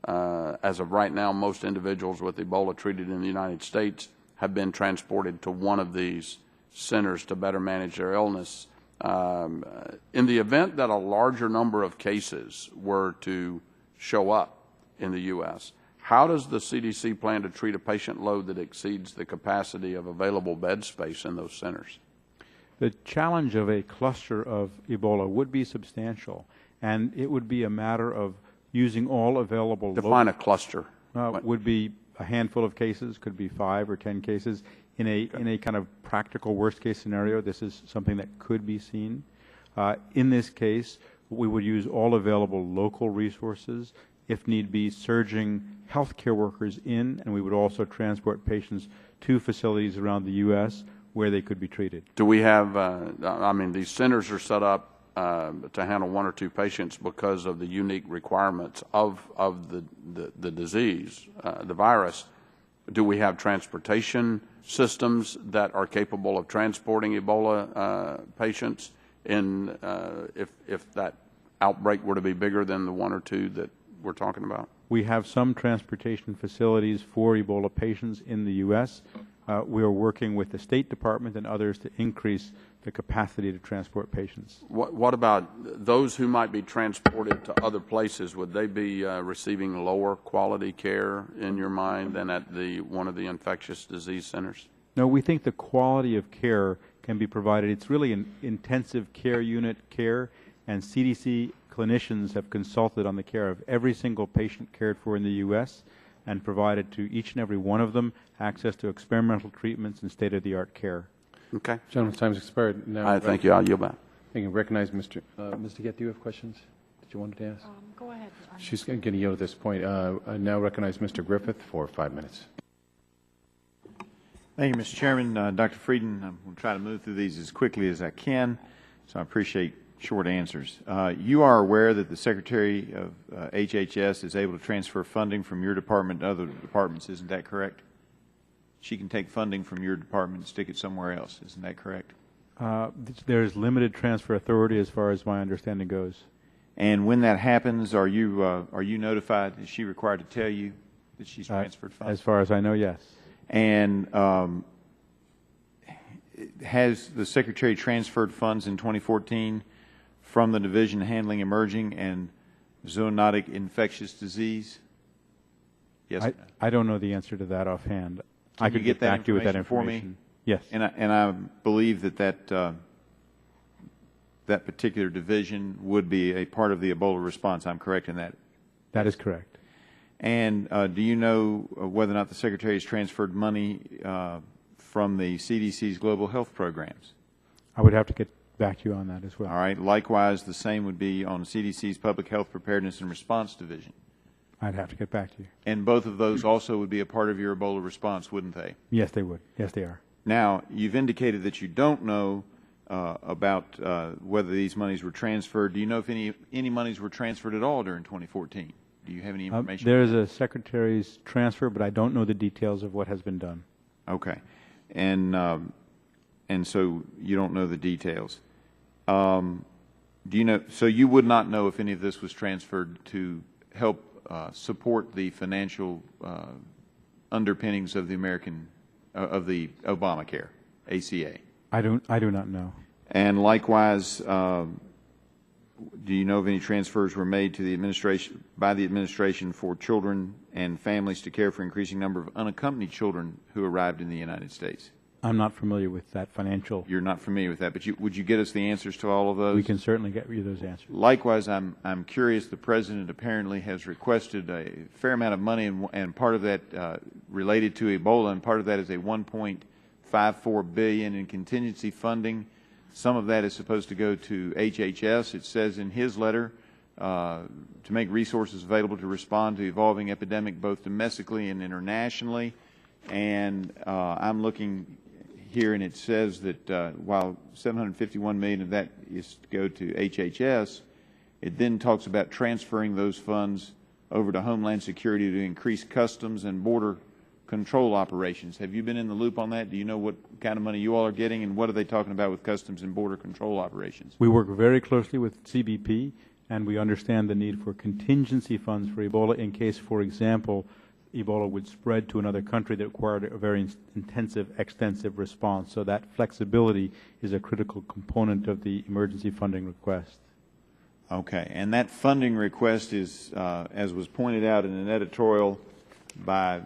As of right now, most individuals with Ebola treated in the United States have been transported to one of these centers to better manage their illness. In the event that a larger number of cases were to show up in the U.S., how does the CDC plan to treat a patient load that exceeds the capacity of available bed space in those centers? The challenge of a cluster of Ebola would be substantial, and it would be a matter of using all available... Define a cluster. Would be a handful of cases, could be 5 or 10 cases. In a kind of practical worst-case scenario, this is something that could be seen. In this case, we would use all available local resources, if need be, surging healthcare workers in, and we would also transport patients to facilities around the U.S. where they could be treated. Do we have, I mean, these centers are set up to handle 1 or 2 patients because of the unique requirements of the disease, the virus. Do we have transportation systems that are capable of transporting Ebola patients in, if that outbreak were to be bigger than the 1 or 2 that we're talking about? We have some transportation facilities for Ebola patients in the U.S. We are working with the State Department and others to increase the capacity to transport patients. What about those who might be transported to other places? Would they be receiving lower quality care in your mind than at one of the infectious disease centers? No, we think the quality of care can be provided. It's really an intensive care unit care, and CDC clinicians have consulted on the care of every single patient cared for in the U.S. and provided to each and every one of them access to experimental treatments and state-of-the-art care. Okay. Gentleman's time has expired. Now, Thank you. I'll yield back. I can recognize Ms. DeGette. Do you have questions that you wanted to ask? Go ahead. She's going to yield at this point. I now recognize Mr. Griffith for 5 minutes. Thank you, Mr. Chairman. Dr. Frieden, I'm going to try to move through these as quickly as I can, so I appreciate short answers. You are aware that the Secretary of HHS is able to transfer funding from your department to other departments, isn't that correct? She can take funding from your department and stick it somewhere else, isn't that correct? There is limited transfer authority as far as my understanding goes. And when that happens, are you notified? Is she required to tell you that she's transferred funds? As far as I know, yes. And has the Secretary transferred funds in 2014 from the Division handling emerging and zoonotic infectious disease? Yes. I don't know the answer to that offhand. I could get back to you with that information for me. Yes. And I believe that that particular division would be a part of the Ebola response. I'm correct in that? That is correct. And do you know whether or not the Secretary has transferred money from the CDC's global health programs? I would have to get back to you on that as well. All right. Likewise, the same would be on CDC's Public Health Preparedness and Response Division. I'd have to get back to you. And both of those also would be a part of your Ebola response, wouldn't they? Yes, they would. Yes, they are. Now, you've indicated that you don't know about whether these monies were transferred. Do you know if any monies were transferred at all during 2014? Do you have any information? There is a Secretary's transfer, but I don't know the details of what has been done. Okay. And so you don't know the details. Do you know? So you would not know if any of this was transferred to help support the financial underpinnings of the of the Obamacare, ACA. I do not know. And likewise, do you know if any transfers were made to the administration by the administration for children and families to care for increasing number of unaccompanied children who arrived in the United States? I'm not familiar with that financial. You're not familiar with that, but would you get us the answers to all of those? We can certainly get you those answers. Likewise, I'm curious. The President apparently has requested a fair amount of money, and part of that related to Ebola, and part of that is a $1.54 billion in contingency funding. Some of that is supposed to go to HHS. It says in his letter to make resources available to respond to evolving epidemic both domestically and internationally. And I'm looking here, and it says that while $751 million of that is to go to HHS, it then talks about transferring those funds over to Homeland Security to increase customs and border control operations. Have you been in the loop on that? Do you know what kind of money you all are getting, and what are they talking about with customs and border control operations? We work very closely with CBP, and we understand the need for contingency funds for Ebola in case, for example, Ebola would spread to another country that required a very intensive, extensive response. So that flexibility is a critical component of the emergency funding request. Okay. And that funding request is, as was pointed out in an editorial by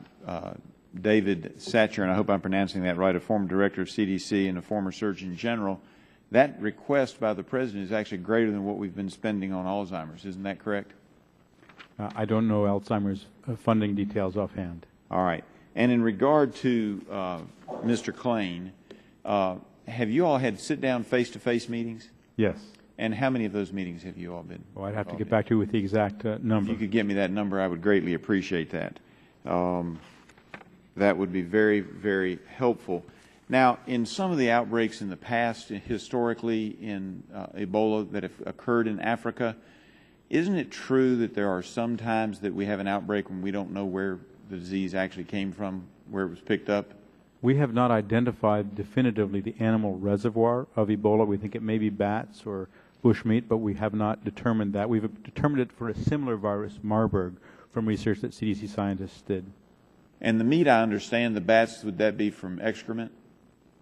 David Satcher, and I hope I'm pronouncing that right, a former director of CDC and a former Surgeon General, that request by the President is actually greater than what we've been spending on Alzheimer's. Isn't that correct? I don't know Alzheimer's funding details offhand. All right. And in regard to Mr. Klain, have you all had sit-down face-to-face meetings? Yes. And how many of those meetings have you all been? Well, I'd have to get back to you with the exact number. If you could get me that number, I would greatly appreciate that. That would be very, very helpful. Now, in some of the outbreaks in the past, historically in Ebola that have occurred in Africa, isn't it true that there are some times that we have an outbreak when we don't know where the disease actually came from, where it was picked up? We have not identified definitively the animal reservoir of Ebola. We think it may be bats or bushmeat, but we have not determined that. We've determined it for a similar virus, Marburg, from research that CDC scientists did. And the meat, I understand, the bats, would that be from excrement?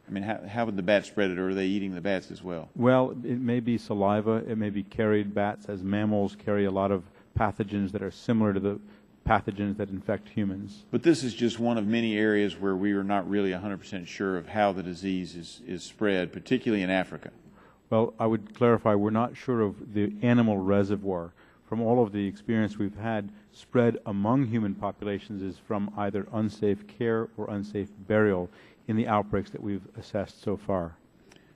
I mean, how would the bats spread it, or are they eating the bats as well? Well, it may be saliva. It may be carried. Bats, as mammals, carry a lot of pathogens that are similar to the pathogens that infect humans. But this is just one of many areas where we are not really 100% sure of how the disease is spread, particularly in Africa. Well, I would clarify, we're not sure of the animal reservoir. From all of the experience we've had, spread among human populations is from either unsafe care or unsafe burial in the outbreaks that we've assessed so far.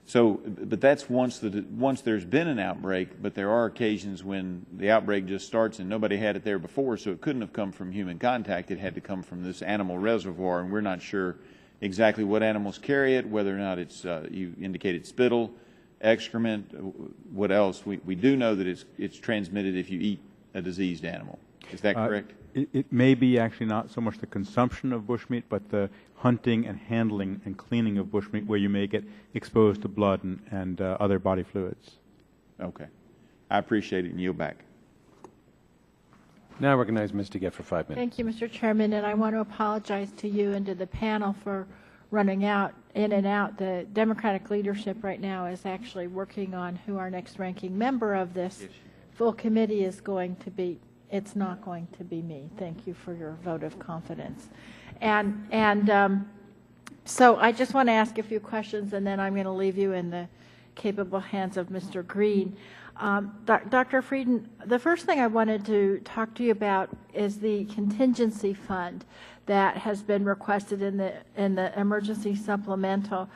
So, but that's once there's been an outbreak, but there are occasions when the outbreak just starts and nobody had it there before, so it couldn't have come from human contact. It had to come from this animal reservoir, and we're not sure exactly what animals carry it, whether or not it's, you indicated spittle, excrement, what else. We do know that it's transmitted if you eat a diseased animal. Is that correct? It may be actually not so much the consumption of bushmeat, but the hunting and handling and cleaning of bushmeat, where you may get exposed to blood and other body fluids. Okay. I appreciate it, and yield back. Now I recognize Ms. DeGette for 5 minutes. Thank you, Mr. Chairman, and I want to apologize to you and to the panel for running out, in and out. The Democratic leadership right now is actually working on who our next ranking member of this full committee is going to be. It's not going to be me. Thank you for your vote of confidence. So I just want to ask a few questions, and then I'm going to leave you in the capable hands of Mr. Green. Dr. Frieden, the first thing I wanted to talk to you about is the contingency fund that has been requested in the emergency supplemental.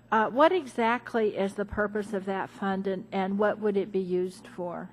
What exactly is the purpose of that fund, and what would it be used for?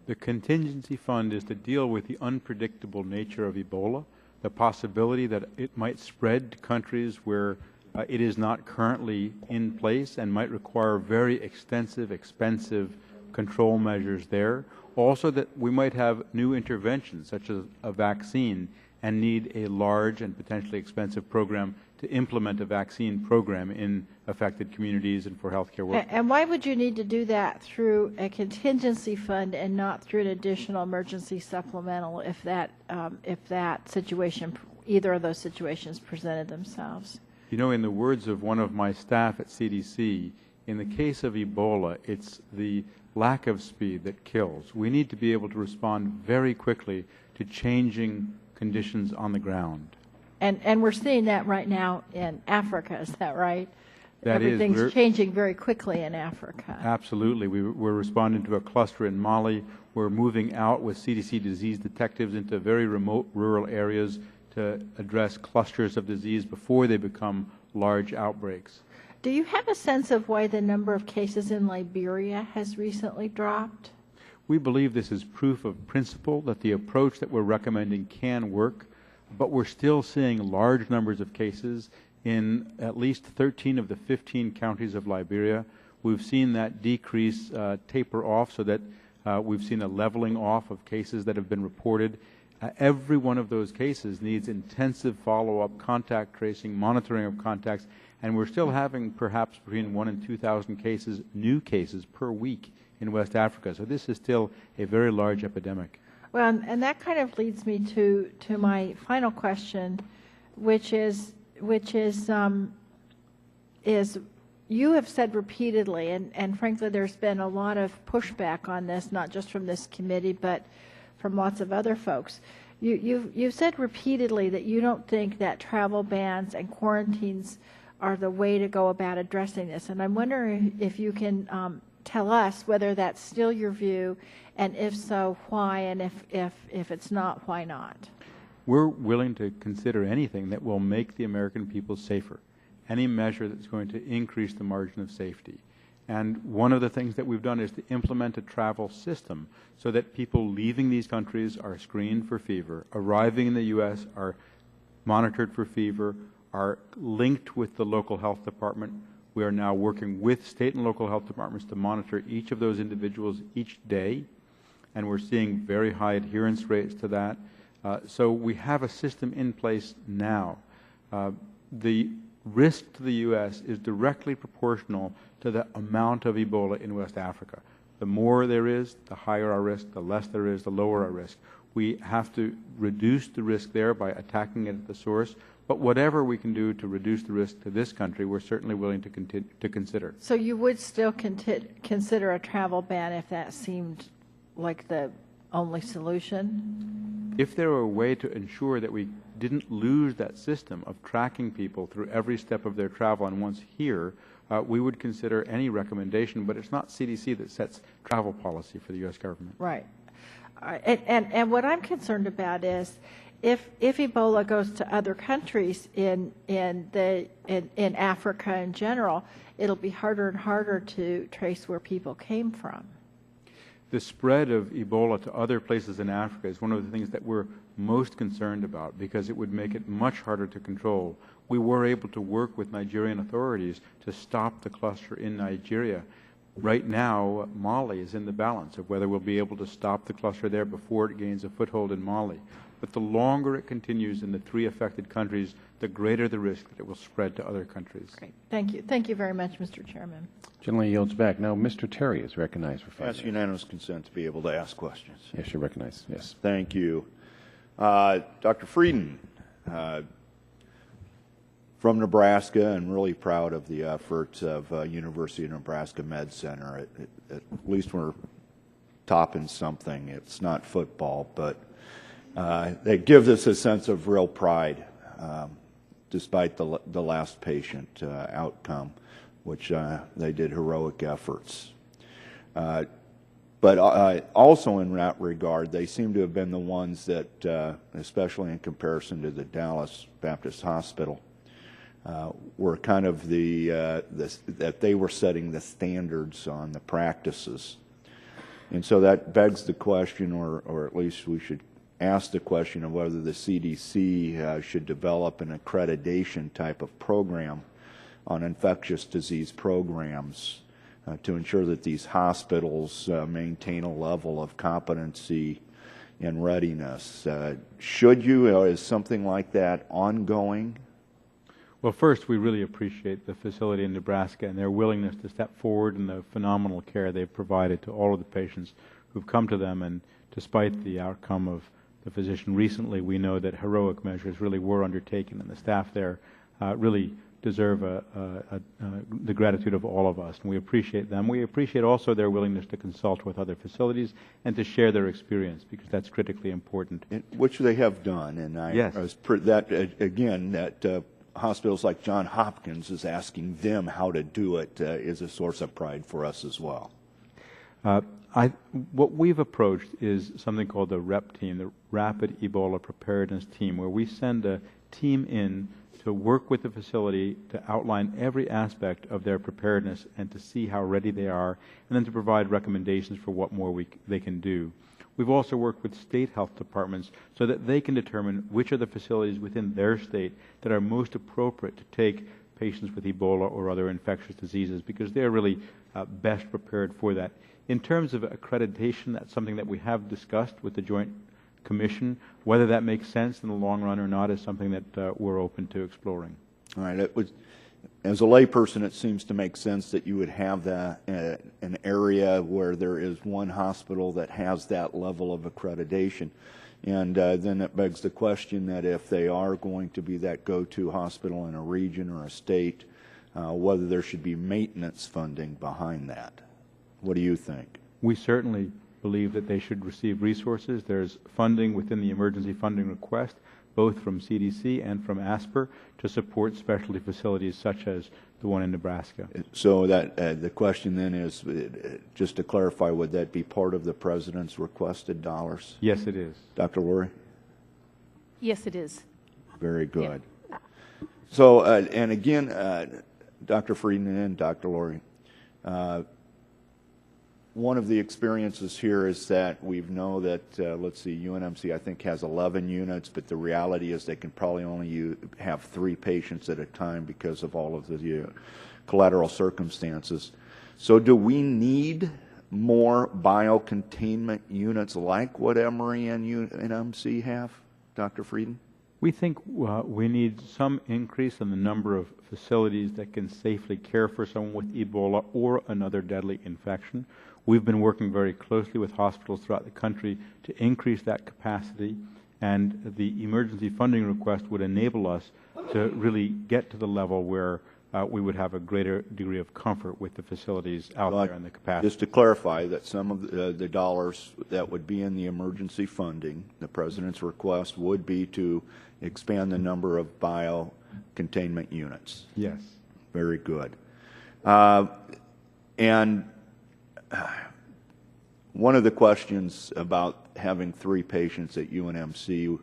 The contingency fund is to deal with the unpredictable nature of Ebola, the possibility that it might spread to countries where it is not currently in place and might require very extensive, expensive control measures there. Also that we might have new interventions, such as a vaccine, and need a large and potentially expensive program to implement a vaccine program in affected communities and for healthcare workers. And why would you need to do that through a contingency fund and not through an additional emergency supplemental if that situation, either of those situations presented themselves? You know, in the words of one of my staff at CDC, in the case of Ebola, it's the lack of speed that kills. We need to be able to respond very quickly to changing conditions on the ground. And we're seeing that right now in Africa, is that right? That is. Everything's changing very quickly in Africa. Absolutely. We're responding to a cluster in Mali. We're moving out with CDC disease detectives into very remote rural areas to address clusters of disease before they become large outbreaks. Do you have a sense of why the number of cases in Liberia has recently dropped? We believe this is proof of principle that the approach that we're recommending can work, but we're still seeing large numbers of cases in at least 13 of the 15 counties of Liberia. We've seen that decrease taper off so that we've seen a leveling off of cases that have been reported. Every one of those cases needs intensive follow-up, contact tracing, monitoring of contacts, and we're still having perhaps between 1,000 and 2,000 cases, new cases per week in West Africa. So this is still a very large epidemic. Well, and that kind of leads me to my final question, which is you have said repeatedly, and frankly there's been a lot of pushback on this, not just from this committee, but from lots of other folks. You've said repeatedly that you don't think that travel bans and quarantines are the way to go about addressing this. And I'm wondering if you can tell us whether that's still your view, and if so, why, and if it's not, why not? We're willing to consider anything that will make the American people safer, any measure that's going to increase the margin of safety. And one of the things that we've done is to implement a travel system so that people leaving these countries are screened for fever, arriving in the U.S. are monitored for fever, are linked with the local health department. We are now working with state and local health departments to monitor each of those individuals each day, and we're seeing very high adherence rates to that. So we have a system in place now. The risk to the U.S. is directly proportional to the amount of Ebola in West Africa. The more there is, the higher our risk. The less there is, the lower our risk. We have to reduce the risk there by attacking it at the source. But whatever we can do to reduce the risk to this country, we're certainly willing to consider. So you would still consider a travel ban if that seemed like the only solution? If there were a way to ensure that we didn't lose that system of tracking people through every step of their travel and once here, we would consider any recommendation, but it's not CDC that sets travel policy for the U.S. government. Right. And what I'm concerned about is if Ebola goes to other countries in Africa in general, it'll be harder and harder to trace where people came from. The spread of Ebola to other places in Africa is one of the things that we're most concerned about because it would make it much harder to control. We were able to work with Nigerian authorities to stop the cluster in Nigeria. Right now, Mali is in the balance of whether we'll be able to stop the cluster there before it gains a foothold in Mali. But the longer it continues in the 3 affected countries, the greater the risk that it will spread to other countries. Great. Thank you. Thank you very much, Mr. Chairman. Gentleman yields back. Now, Mr. Terry is recognized for 5 minutes. Ask unanimous consent to be able to ask questions. Yes, you're recognized. Yes. Thank you. Dr. Frieden, from Nebraska, and really proud of the efforts of University of Nebraska Med Center. At least we're topping something. It's not football, but it gives us a sense of real pride, despite the last patient outcome, which they did heroic efforts. But also in that regard, they seem to have been the ones that, especially in comparison to the Dallas Baptist Hospital, were kind of that they were setting the standards on the practices. And so that begs the question, or at least we should ask the question of whether the CDC should develop an accreditation type of program on infectious disease programs to ensure that these hospitals maintain a level of competency and readiness. Should you, is something like that ongoing? Well, first, we really appreciate the facility in Nebraska and their willingness to step forward and the phenomenal care they've provided to all of the patients who've come to them. And despite the outcome of the physician recently, we know that heroic measures really were undertaken, and the staff there really deserve the gratitude of all of us, and we appreciate them. We appreciate also their willingness to consult with other facilities and to share their experience, because that's critically important. Which they have done, and yes. That hospitals like Johns Hopkins is asking them how to do it is a source of pride for us as well. What we've approached is something called the REP team, the Rapid Ebola Preparedness Team, where we send a team in to work with the facility to outline every aspect of their preparedness and to see how ready they are, and then to provide recommendations for what more they can do. We've also worked with state health departments so that they can determine which are the facilities within their state that are most appropriate to take patients with Ebola or other infectious diseases, because they're really best prepared for that. In terms of accreditation, that's something that we have discussed with the Joint Commission. Whether that makes sense in the long run or not is something that we're open to exploring. All right. As a layperson, it seems to make sense that you would have that an area where there is one hospital that has that level of accreditation. And then it begs the question that if they are going to be that go-to hospital in a region or a state, whether there should be maintenance funding behind that. What do you think? We certainly believe that they should receive resources. There's funding within the emergency funding request, both from CDC and from ASPR, to support specialty facilities such as the one in Nebraska. So that the question then is, just to clarify, would that be part of the President's requested dollars? Yes, it is. Dr. Lurie? Yes, it is. Very good. Yeah. So, and again, Dr. Frieden and Dr. Lurie, One of the experiences here is that we know that, let's see, UNMC I think has 11 units, but the reality is they can probably only have 3 patients at a time because of all of the collateral circumstances. So do we need more biocontainment units like what Emory and UNMC have, Dr. Frieden? We think we need some increase in the number of facilities that can safely care for someone with Ebola or another deadly infection. We've been working very closely with hospitals throughout the country to increase that capacity, and the emergency funding request would enable us to really get to the level where we would have a greater degree of comfort with the facilities out there and the capacity. Just to clarify that some of the dollars that would be in the emergency funding, the President's request would be to expand the number of biocontainment units. Yes. Very good. And one of the questions about having 3 patients at UNMC,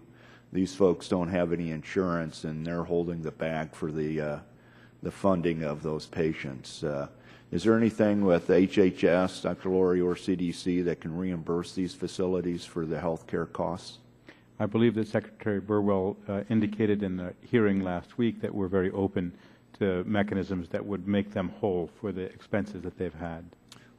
these folks don't have any insurance and they're holding the bag for the funding of those patients. Is there anything with HHS, Dr. Laurie, or CDC that can reimburse these facilities for the health care costs? I believe that Secretary Burwell indicated in the hearing last week that we're very open to mechanisms that would make them whole for the expenses that they've had.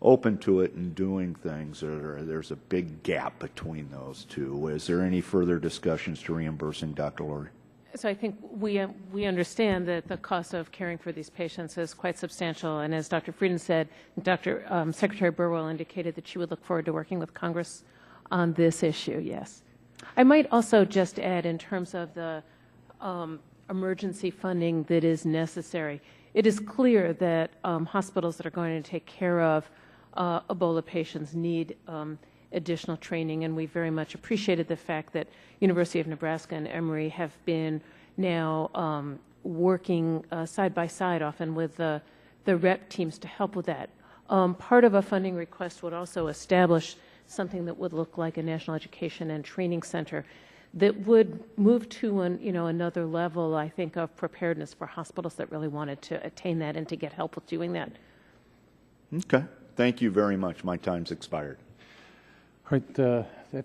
Open to it and doing things, or there's a big gap between those two. Is there any further discussions to reimbursing, Dr. Laurie? So I think we understand that the cost of caring for these patients is quite substantial, and as Dr. Frieden said, Secretary Burwell indicated that she would look forward to working with Congress on this issue, yes. I might also just add, in terms of the emergency funding that is necessary, it is clear that hospitals that are going to take care of Ebola patients need additional training, and we very much appreciated the fact that University of Nebraska and Emory have been now working side by side often with the rep teams to help with that. Part of a funding request would also establish something that would look like a National Education and Training Center that would move to another level, I think, of preparedness for hospitals that really wanted to attain that and to get help with doing that. Okay. Thank you very much. My time's expired. All right.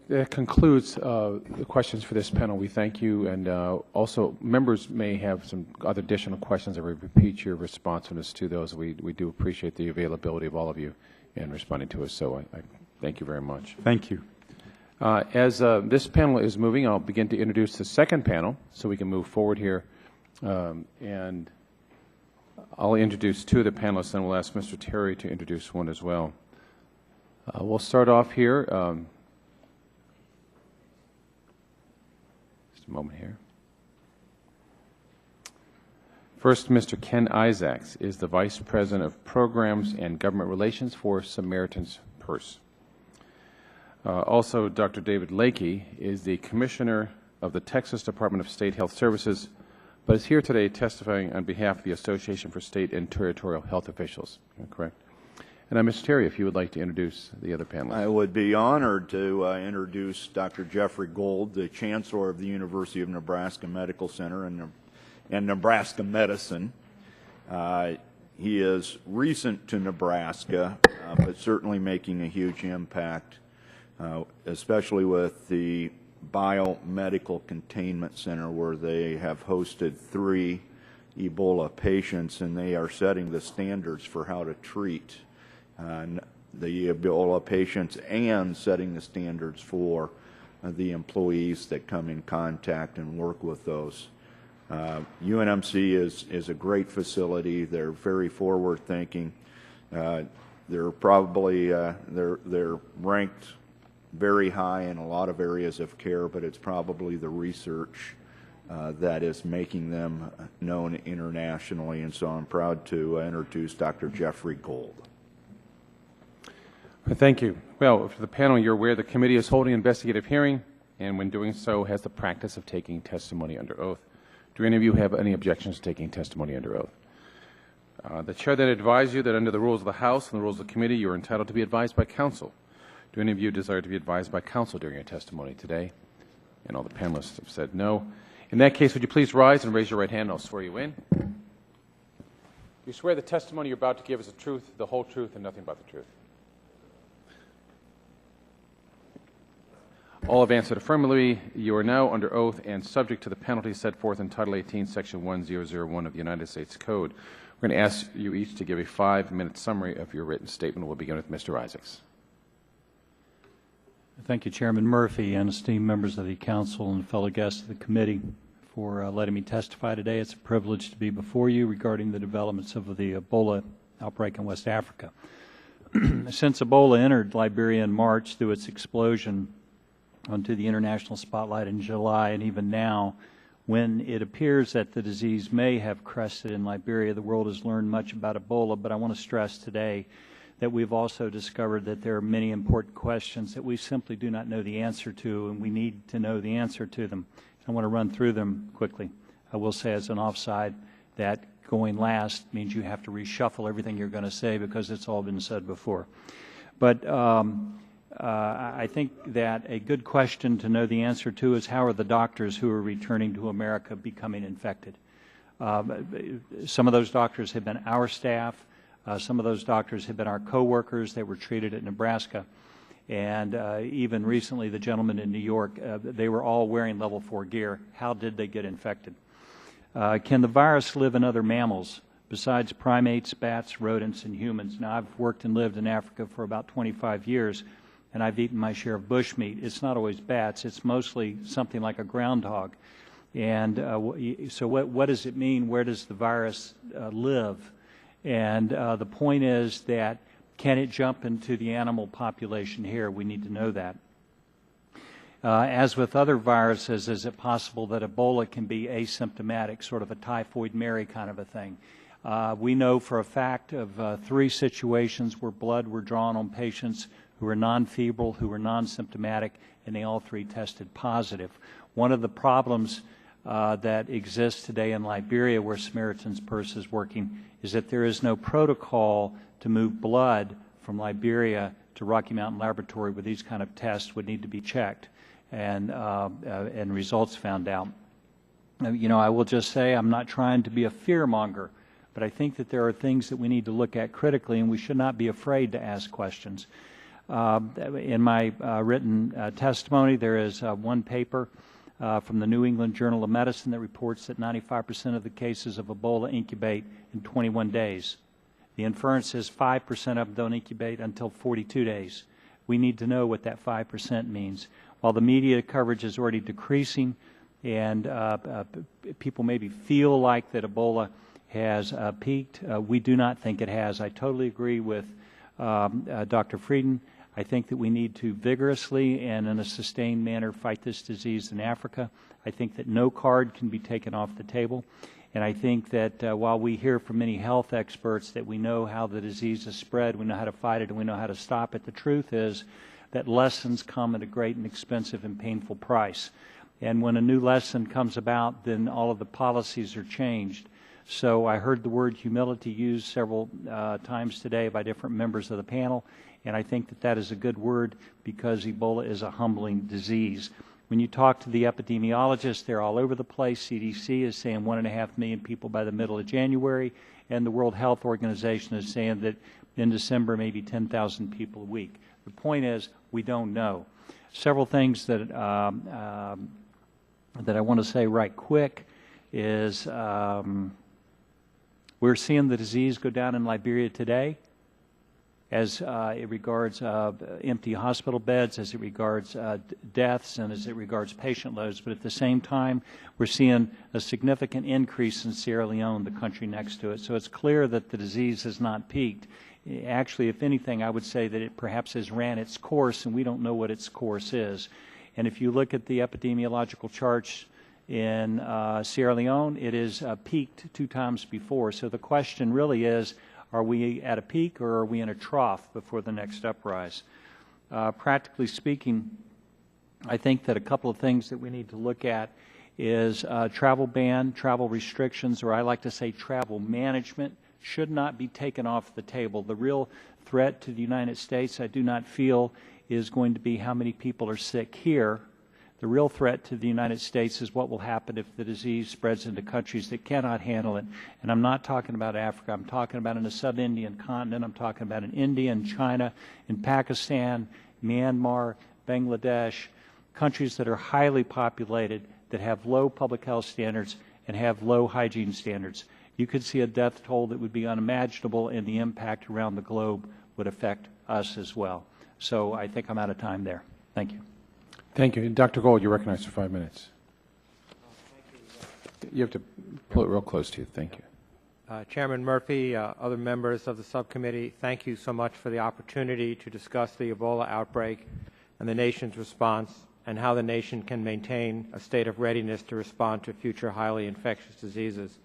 That concludes the questions for this panel. We thank you. And also, members may have some other additional questions or repeat your responsiveness to those. We do appreciate the availability of all of you in responding to us. So I thank you very much. Thank you. As this panel is moving, I'll begin to introduce the second panel so we can move forward here. And I'll introduce 2 of the panelists, and we'll ask Mr. Terry to introduce one as well. We'll start off here. Just a moment here. First, Mr. Ken Isaacs is the Vice President of Programs and Government Relations for Samaritan's Purse. Also, Dr. David Lakey is the Commissioner of the Texas Department of State Health Services, but is here today testifying on behalf of the Association for State and Territorial Health Officials. Correct? And Mr. Terry, if you would like to introduce the other panelists. I would be honored to introduce Dr. Jeffrey Gold, the Chancellor of the University of Nebraska Medical Center and Nebraska Medicine. He is recent to Nebraska, but certainly making a huge impact, especially with the Biomedical Containment Center, where they have hosted 3 Ebola patients, and they are setting the standards for how to treat the Ebola patients and setting the standards for the employees that come in contact and work with those. UNMC is a great facility. They're very forward-thinking. They're probably they're ranked very high in a lot of areas of care, but it's probably the research that is making them known internationally. And so I'm proud to introduce Dr. Jeffrey Gold. Thank you. Well, for the panel, you're aware the committee is holding an investigative hearing, and when doing so, has the practice of taking testimony under oath. Do any of you have any objections to taking testimony under oath? The chair then advises you that under the rules of the House and the rules of the committee, you are entitled to be advised by counsel. Do any of you desire to be advised by counsel during your testimony today? And all the panelists have said no. In that case, would you please rise and raise your right hand, and I'll swear you in. You swear the testimony you're about to give is the truth, the whole truth, and nothing but the truth? All have answered affirmatively. You are now under oath and subject to the penalties set forth in Title 18, Section 1001 of the United States Code. We're going to ask you each to give a 5-minute summary of your written statement. We'll begin with Mr. Isaacs. Thank you, Chairman Murphy, and esteemed members of the Council and fellow guests of the committee for letting me testify today. It's a privilege to be before you regarding the developments of the Ebola outbreak in West Africa. Since Ebola entered Liberia in March through its explosion onto the international spotlight in July, and even now, when it appears that the disease may have crested in Liberia, the world has learned much about Ebola, but I want to stress today that we've also discovered that there are many important questions that we simply do not know the answer to, and we need to know the answer to them. I want to run through them quickly. I will say as an offside that going last means you have to reshuffle everything you're going to say because it's all been said before. But I think that a good question to know the answer to is how are the doctors who are returning to America becoming infected? Some of those doctors have been our staff. Some of those doctors have been our coworkers that were treated at Nebraska. And even recently, the gentleman in New York, they were all wearing level 4 gear. How did they get infected? Can the virus live in other mammals besides primates, bats, rodents, and humans? Now, I've worked and lived in Africa for about 25 years, and I've eaten my share of bushmeat. It's not always bats. It's mostly something like a groundhog. And so what does it mean? Where does the virus live? And the point is that can it jump into the animal population here? We need to know that. As with other viruses, is it possible that Ebola can be asymptomatic, sort of a typhoid Mary kind of a thing? We know for a fact of 3 situations where blood were drawn on patients who were non-febrile, who were non-symptomatic, and they all 3 tested positive. One of the problems that exists today in Liberia, where Samaritan's Purse is working, is that there is no protocol to move blood from Liberia to Rocky Mountain Laboratory where these kind of tests would need to be checked and results found out. You know, I will just say I'm not trying to be a fearmonger, but I think that there are things that we need to look at critically, and we should not be afraid to ask questions. In my written testimony, there is one paper from the New England Journal of Medicine that reports that 95% of the cases of Ebola incubate in 21 days. The inference is 5% of them don't incubate until 42 days. We need to know what that 5% means. While the media coverage is already decreasing and people maybe feel like that Ebola has peaked, we do not think it has. I totally agree with Dr. Frieden. I think that we need to vigorously and in a sustained manner fight this disease in Africa. I think that no card can be taken off the table. And I think that while we hear from many health experts that we know how the disease is spread, we know how to fight it, and we know how to stop it, the truth is that lessons come at a great and expensive and painful price. And when a new lesson comes about, then all of the policies are changed. So I heard the word humility used several times today by different members of the panel, and I think that that is a good word because Ebola is a humbling disease. When you talk to the epidemiologists, they're all over the place. CDC is saying 1.5 million people by the middle of January, and the World Health Organization is saying that in December maybe 10,000 people a week. The point is we don't know. Several things that that I want to say right quick is we're seeing the disease go down in Liberia today as it regards empty hospital beds, as it regards deaths, and as it regards patient loads. But at the same time, we're seeing a significant increase in Sierra Leone, the country next to it. So it's clear that the disease has not peaked. Actually, if anything, I would say that it perhaps has ran its course, and we don't know what its course is. And if you look at the epidemiological charts in Sierra Leone, it is peaked 2 times before. So the question really is, are we at a peak or are we in a trough before the next uprise? Practically speaking, I think that a couple of things that we need to look at is travel ban, travel restrictions, or I like to say travel management should not be taken off the table. The real threat to the United States, I do not feel, is going to be how many people are sick here. The real threat to the United States is what will happen if the disease spreads into countries that cannot handle it. And I'm not talking about Africa. I'm talking about in the sub-Indian continent. I'm talking about in India and China, in Pakistan, Myanmar, Bangladesh, countries that are highly populated, that have low public health standards and have low hygiene standards. You could see a death toll that would be unimaginable, and the impact around the globe would affect us as well. So I think I'm out of time there. Thank you. Thank you. Dr. Gold, you're recognized for 5 minutes. You have to pull it real close to you. Thank you. Chairman Murphy, other members of the subcommittee, thank you so much for the opportunity to discuss the Ebola outbreak and the nation's response and how the nation can maintain a state of readiness to respond to future highly infectious diseases.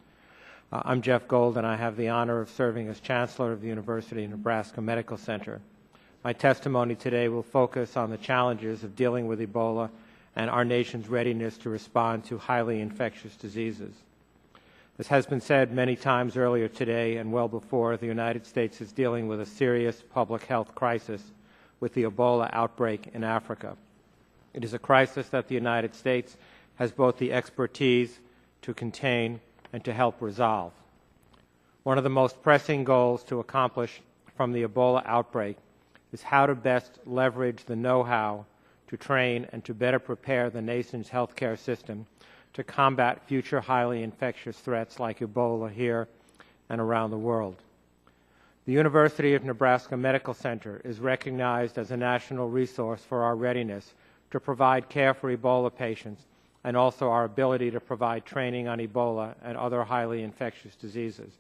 I'm Jeff Gold, and I have the honor of serving as Chancellor of the University of Nebraska Medical Center. My testimony today will focus on the challenges of dealing with Ebola and our nation's readiness to respond to highly infectious diseases. As has been said many times earlier today and well before, the United States is dealing with a serious public health crisis with the Ebola outbreak in Africa. It is a crisis that the United States has both the expertise to contain and to help resolve. One of the most pressing goals to accomplish from the Ebola outbreak is how to best leverage the know-how to train and to better prepare the nation's healthcare system to combat future highly infectious threats like Ebola here and around the world. The University of Nebraska Medical Center is recognized as a national resource for our readiness to provide care for Ebola patients and also our ability to provide training on Ebola and other highly infectious diseases.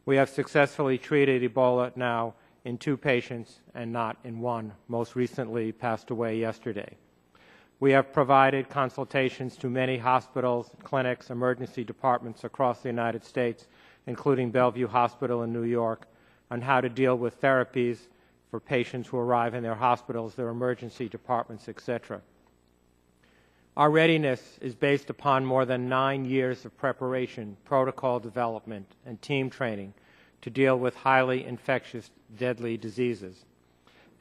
We have successfully treated Ebola now in 2 patients and not in 1, most recently passed away yesterday. We have provided consultations to many hospitals, clinics, emergency departments across the United States, including Bellevue Hospital in New York, on how to deal with therapies for patients who arrive in their hospitals, their emergency departments, etc. Our readiness is based upon more than 9 years of preparation, protocol development, and team training to deal with highly infectious, deadly diseases.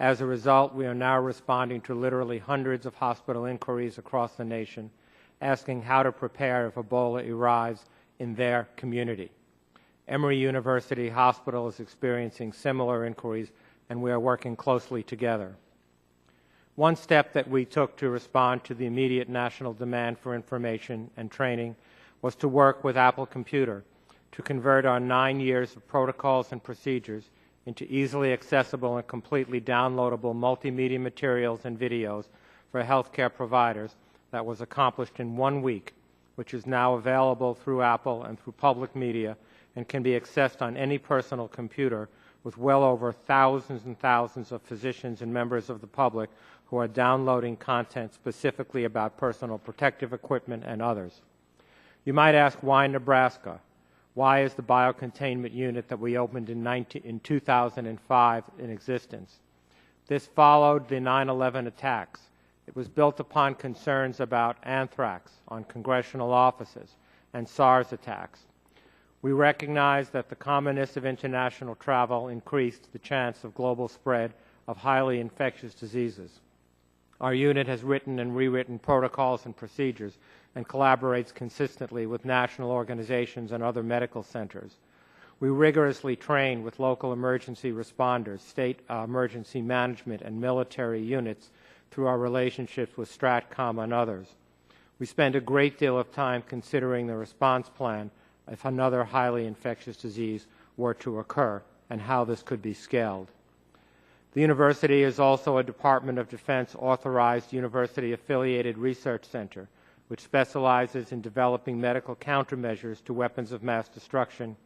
As a result, we are now responding to literally hundreds of hospital inquiries across the nation, asking how to prepare if Ebola arrives in their community. Emory University Hospital is experiencing similar inquiries, and we are working closely together. One step that we took to respond to the immediate national demand for information and training was to work with Apple Computer to convert our 9 years of protocols and procedures into easily accessible and completely downloadable multimedia materials and videos for healthcare providers. That was accomplished in 1 week, which is now available through Apple and through public media and can be accessed on any personal computer, with well over thousands and thousands of physicians and members of the public who are downloading content specifically about personal protective equipment and others. You might ask, why Nebraska? Why is the biocontainment unit that we opened in 2005 in existence? This followed the 9/11 attacks. It was built upon concerns about anthrax on congressional offices and SARS attacks. We recognize that the commonness of international travel increased the chance of global spread of highly infectious diseases. Our unit has written and rewritten protocols and procedures and collaborates consistently with national organizations and other medical centers. We rigorously train with local emergency responders, state emergency management, and military units through our relationships with STRATCOM and others. We spend a great deal of time considering the response plan if another highly infectious disease were to occur and how this could be scaled. The university is also a Department of Defense authorized university-affiliated research center, which specializes in developing medical countermeasures to weapons of mass destruction,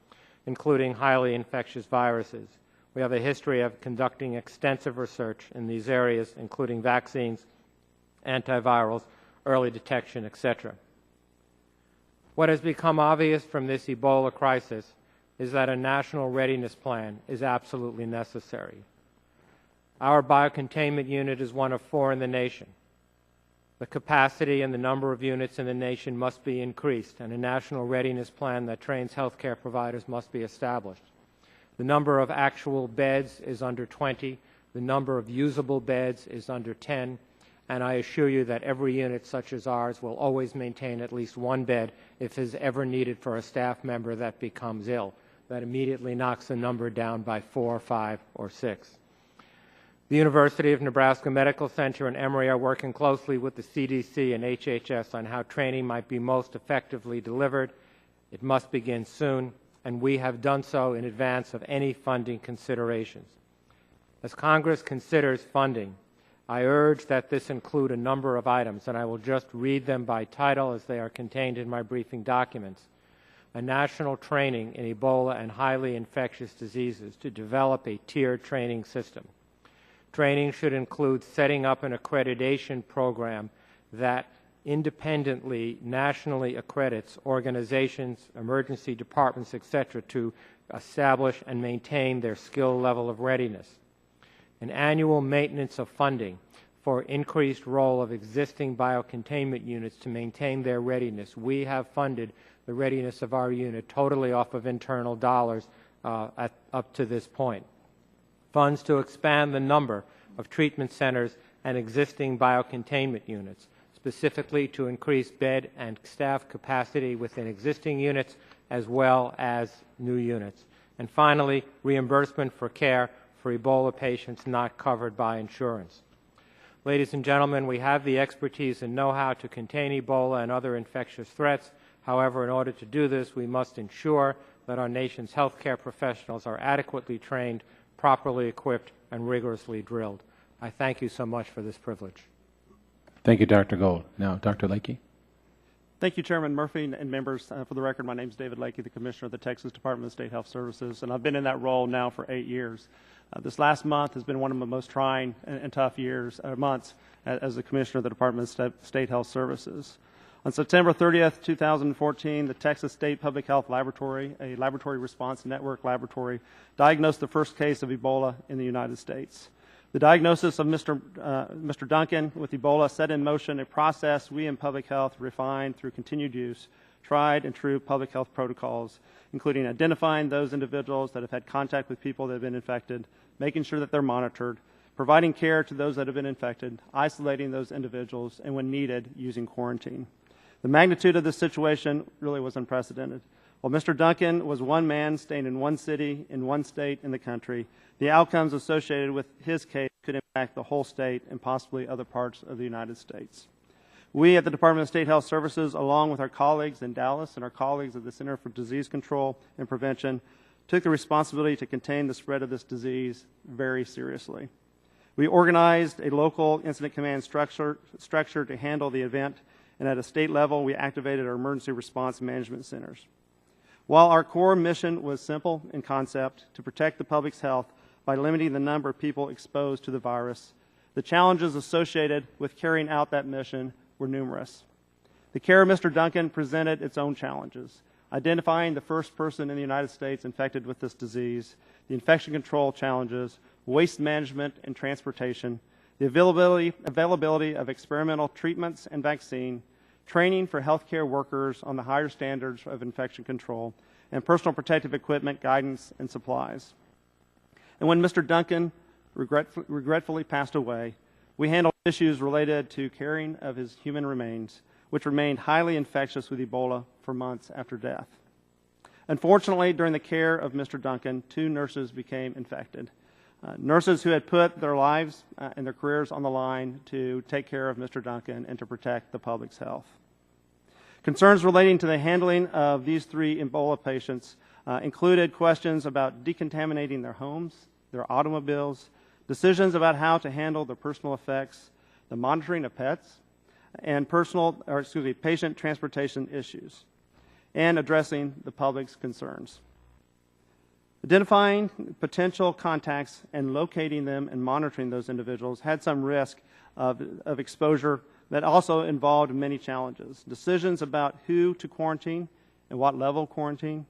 including highly infectious viruses. We have a history of conducting extensive research in these areas, including vaccines, antivirals, early detection, etc. What has become obvious from this Ebola crisis is that a national readiness plan is absolutely necessary. Our biocontainment unit is one of 4 in the nation. The capacity and the number of units in the nation must be increased, and a national readiness plan that trains healthcare providers must be established. The number of actual beds is under 20. The number of usable beds is under 10. and I assure you that every unit such as ours will always maintain at least one bed if it is ever needed for a staff member that becomes ill. That immediately knocks the number down by 4, 5, or 6. The University of Nebraska Medical Center and Emory are working closely with the CDC and HHS on how training might be most effectively delivered. It must begin soon, and we have done so in advance of any funding considerations. As Congress considers funding, I urge that this include a number of items, and I will just read them by title as they are contained in my briefing documents. A national training in Ebola and highly infectious diseases to develop a tiered training system. Training should include setting up an accreditation program that independently, nationally accredits organizations, emergency departments, etc., to establish and maintain their skill level of readiness. An annual maintenance of funding for increased role of existing biocontainment units to maintain their readiness. We have funded the readiness of our unit totally off of internal dollars up to this point. Funds to expand the number of treatment centers and existing biocontainment units, specifically to increase bed and staff capacity within existing units as well as new units. And finally, reimbursement for care for Ebola patients not covered by insurance. Ladies and gentlemen, we have the expertise and know-how to contain Ebola and other infectious threats. However, in order to do this, we must ensure that our nation's healthcare professionals are adequately trained, properly equipped, and rigorously drilled. I thank you so much for this privilege. Thank you, Dr. Gold. Now, Dr. Lakey. Thank you, Chairman Murphy and members. For the record, my name is David Lakey, the Commissioner of the Texas Department of State Health Services, and I've been in that role now for 8 years. This last month has been one of my most trying and tough months as the Commissioner of the Department of State Health Services. On September 30th, 2014, the Texas State Public Health Laboratory, a laboratory response network laboratory, diagnosed the first case of Ebola in the United States. The diagnosis of Mr. Duncan with Ebola set in motion a process we in public health refined through continued use, tried and true public health protocols, including identifying those individuals that have had contact with people that have been infected, making sure that they're monitored, providing care to those that have been infected, isolating those individuals, and when needed, using quarantine. The magnitude of this situation really was unprecedented. While Mr. Duncan was one man staying in one city, in one state in the country, the outcomes associated with his case could impact the whole state and possibly other parts of the United States. We at the Department of State Health Services, along with our colleagues in Dallas and our colleagues at the Center for Disease Control and Prevention, took the responsibility to contain the spread of this disease very seriously. We organized a local incident command structure to handle the event, and at a state level, we activated our emergency response management centers. While our core mission was simple in concept, to protect the public's health by limiting the number of people exposed to the virus, the challenges associated with carrying out that mission were numerous. The care of Mr. Duncan presented its own challenges, identifying the first person in the United States infected with this disease, the infection control challenges, waste management and transportation, the availability of experimental treatments and vaccine, training for healthcare workers on the higher standards of infection control, and personal protective equipment, guidance, and supplies. And when Mr. Duncan regretfully passed away, we handled issues related to caring of his human remains, which remained highly infectious with Ebola for months after death. Unfortunately, during the care of Mr. Duncan, 2 nurses became infected. Nurses who had put their lives and their careers on the line to take care of Mr. Duncan and to protect the public's health. Concerns relating to the handling of these 3 Ebola patients included questions about decontaminating their homes, their automobiles, decisions about how to handle the personal effects, the monitoring of pets, and patient transportation issues, and addressing the public's concerns. Identifying potential contacts and locating them and monitoring those individuals had some risk of exposure that also involved many challenges. Decisions about who to quarantine and what level of quarantine,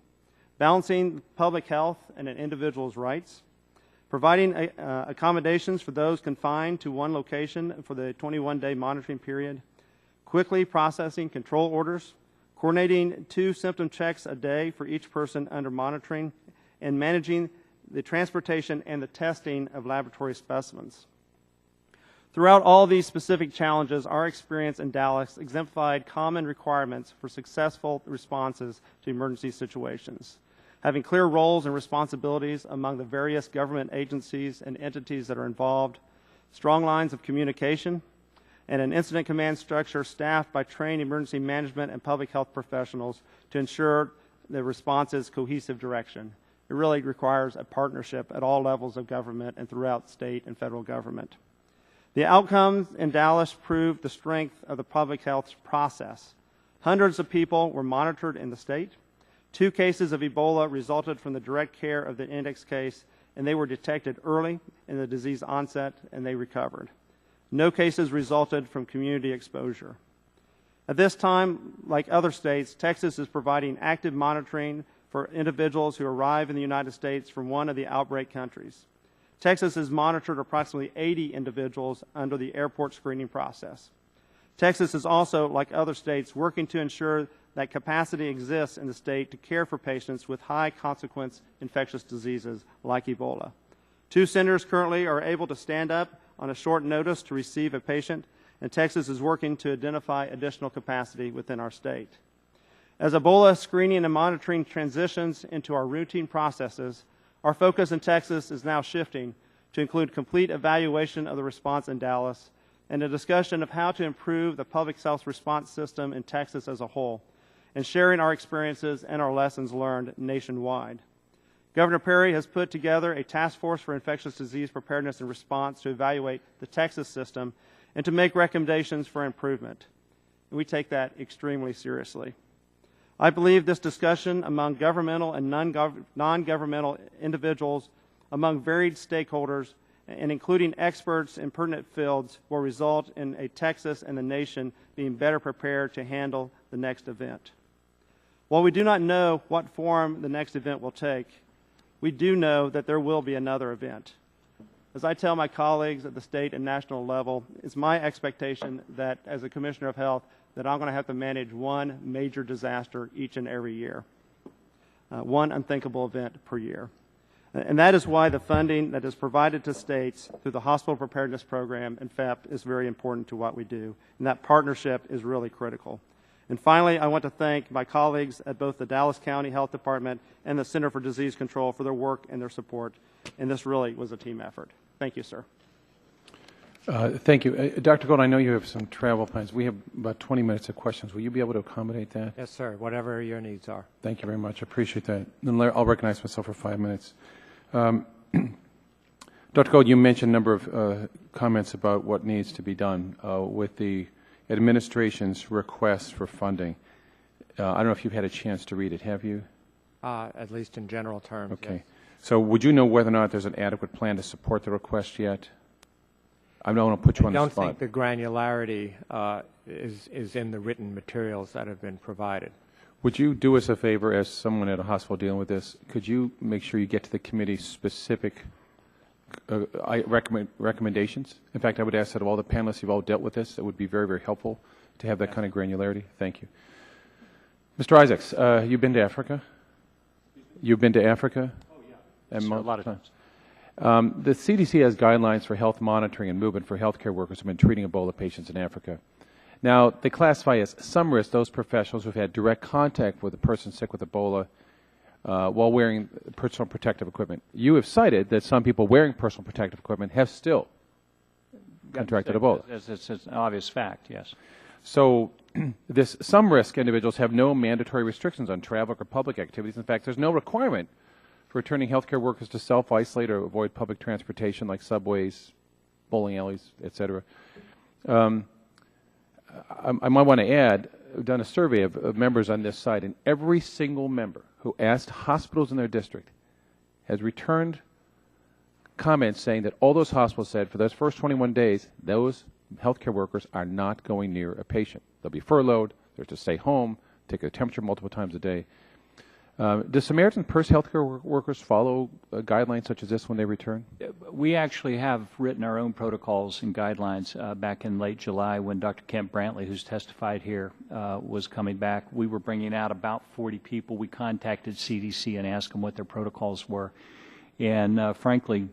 balancing public health and an individual's rights, providing accommodations for those confined to one location for the 21-day monitoring period, quickly processing control orders, coordinating 2 symptom checks a day for each person under monitoring, and managing the transportation and the testing of laboratory specimens. Throughout all these specific challenges, our experience in Dallas exemplified common requirements for successful responses to emergency situations. Having clear roles and responsibilities among the various government agencies and entities that are involved, strong lines of communication, and an incident command structure staffed by trained emergency management and public health professionals to ensure the response's cohesive direction. It really requires a partnership at all levels of government and throughout state and federal government. The outcomes in Dallas proved the strength of the public health process. Hundreds of people were monitored in the state. 2 cases of Ebola resulted from the direct care of the index case, and they were detected early in the disease onset, and they recovered. No cases resulted from community exposure. At this time, like other states, Texas is providing active monitoring for individuals who arrive in the United States from one of the outbreak countries. Texas has monitored approximately 80 individuals under the airport screening process. Texas is also, like other states, working to ensure that capacity exists in the state to care for patients with high consequence infectious diseases like Ebola. 2 centers currently are able to stand up on a short notice to receive a patient, and Texas is working to identify additional capacity within our state. As Ebola screening and monitoring transitions into our routine processes, our focus in Texas is now shifting to include complete evaluation of the response in Dallas and a discussion of how to improve the public health response system in Texas as a whole, and sharing our experiences and our lessons learned nationwide. Governor Perry has put together a task force for infectious disease preparedness and response to evaluate the Texas system and to make recommendations for improvement. And we take that extremely seriously. I believe this discussion among governmental and non-governmental individuals, among varied stakeholders, and including experts in pertinent fields, will result in a Texas and the nation being better prepared to handle the next event. While we do not know what form the next event will take, we do know that there will be another event. As I tell my colleagues at the state and national level, it's my expectation that as a Commissioner of Health, that I'm going to have to manage one major disaster each and every year, one unthinkable event per year. And that is why the funding that is provided to states through the Hospital Preparedness Program and FEP is very important to what we do, and that partnership is really critical. And finally, I want to thank my colleagues at both the Dallas County Health Department and the Center for Disease Control for their work and their support, and this really was a team effort. Thank you, sir. Thank you. Dr. Gold, I know you have some travel plans. We have about 20 minutes of questions. Will you be able to accommodate that? Yes, sir. Whatever your needs are. Thank you very much. I appreciate that. Then I'll recognize myself for 5 minutes. Dr. Gold, you mentioned a number of comments about what needs to be done with the administration's request for funding. I don't know if you've had a chance to read it. Have you? At least in general terms. Okay. Yes. So would you know whether or not there's an adequate plan to support the request yet? I don't want to put you on the spot. I don't think the granularity is in the written materials that have been provided. Would you do us a favor as someone at a hospital dealing with this? Could you make sure you get to the committee specific recommendations? In fact, I would ask that of all the panelists who've all dealt with this, it would be very, very helpful to have that kind of granularity. Thank you. Mr. Isaacs, you've been to Africa? You've been to Africa? Oh, yeah. A lot of times. The CDC has guidelines for health monitoring and movement for healthcare workers who have been treating Ebola patients in Africa. Now, they classify as some risk those professionals who have had direct contact with a person sick with Ebola while wearing personal protective equipment. You have cited that some people wearing personal protective equipment have still contracted Ebola. It's an obvious fact, yes. So some risk individuals have no mandatory restrictions on travel or public activities. In fact, there's no requirement for returning healthcare workers to self-isolate or avoid public transportation like subways, bowling alleys, et cetera. I might want to add, we've done a survey of members on this site, and every single member who asked hospitals in their district has returned comments saying that all those hospitals said for those first 21 days, those healthcare workers are not going near a patient. They'll be furloughed, they're to stay home, take their temperature multiple times a day. Do Samaritan Purse healthcare workers follow guidelines such as this when they return? We actually have written our own protocols and guidelines back in late July when Dr. Kemp Brantley, who's testified here, was coming back. We were bringing out about 40 people. We contacted CDC and asked them what their protocols were. And frankly,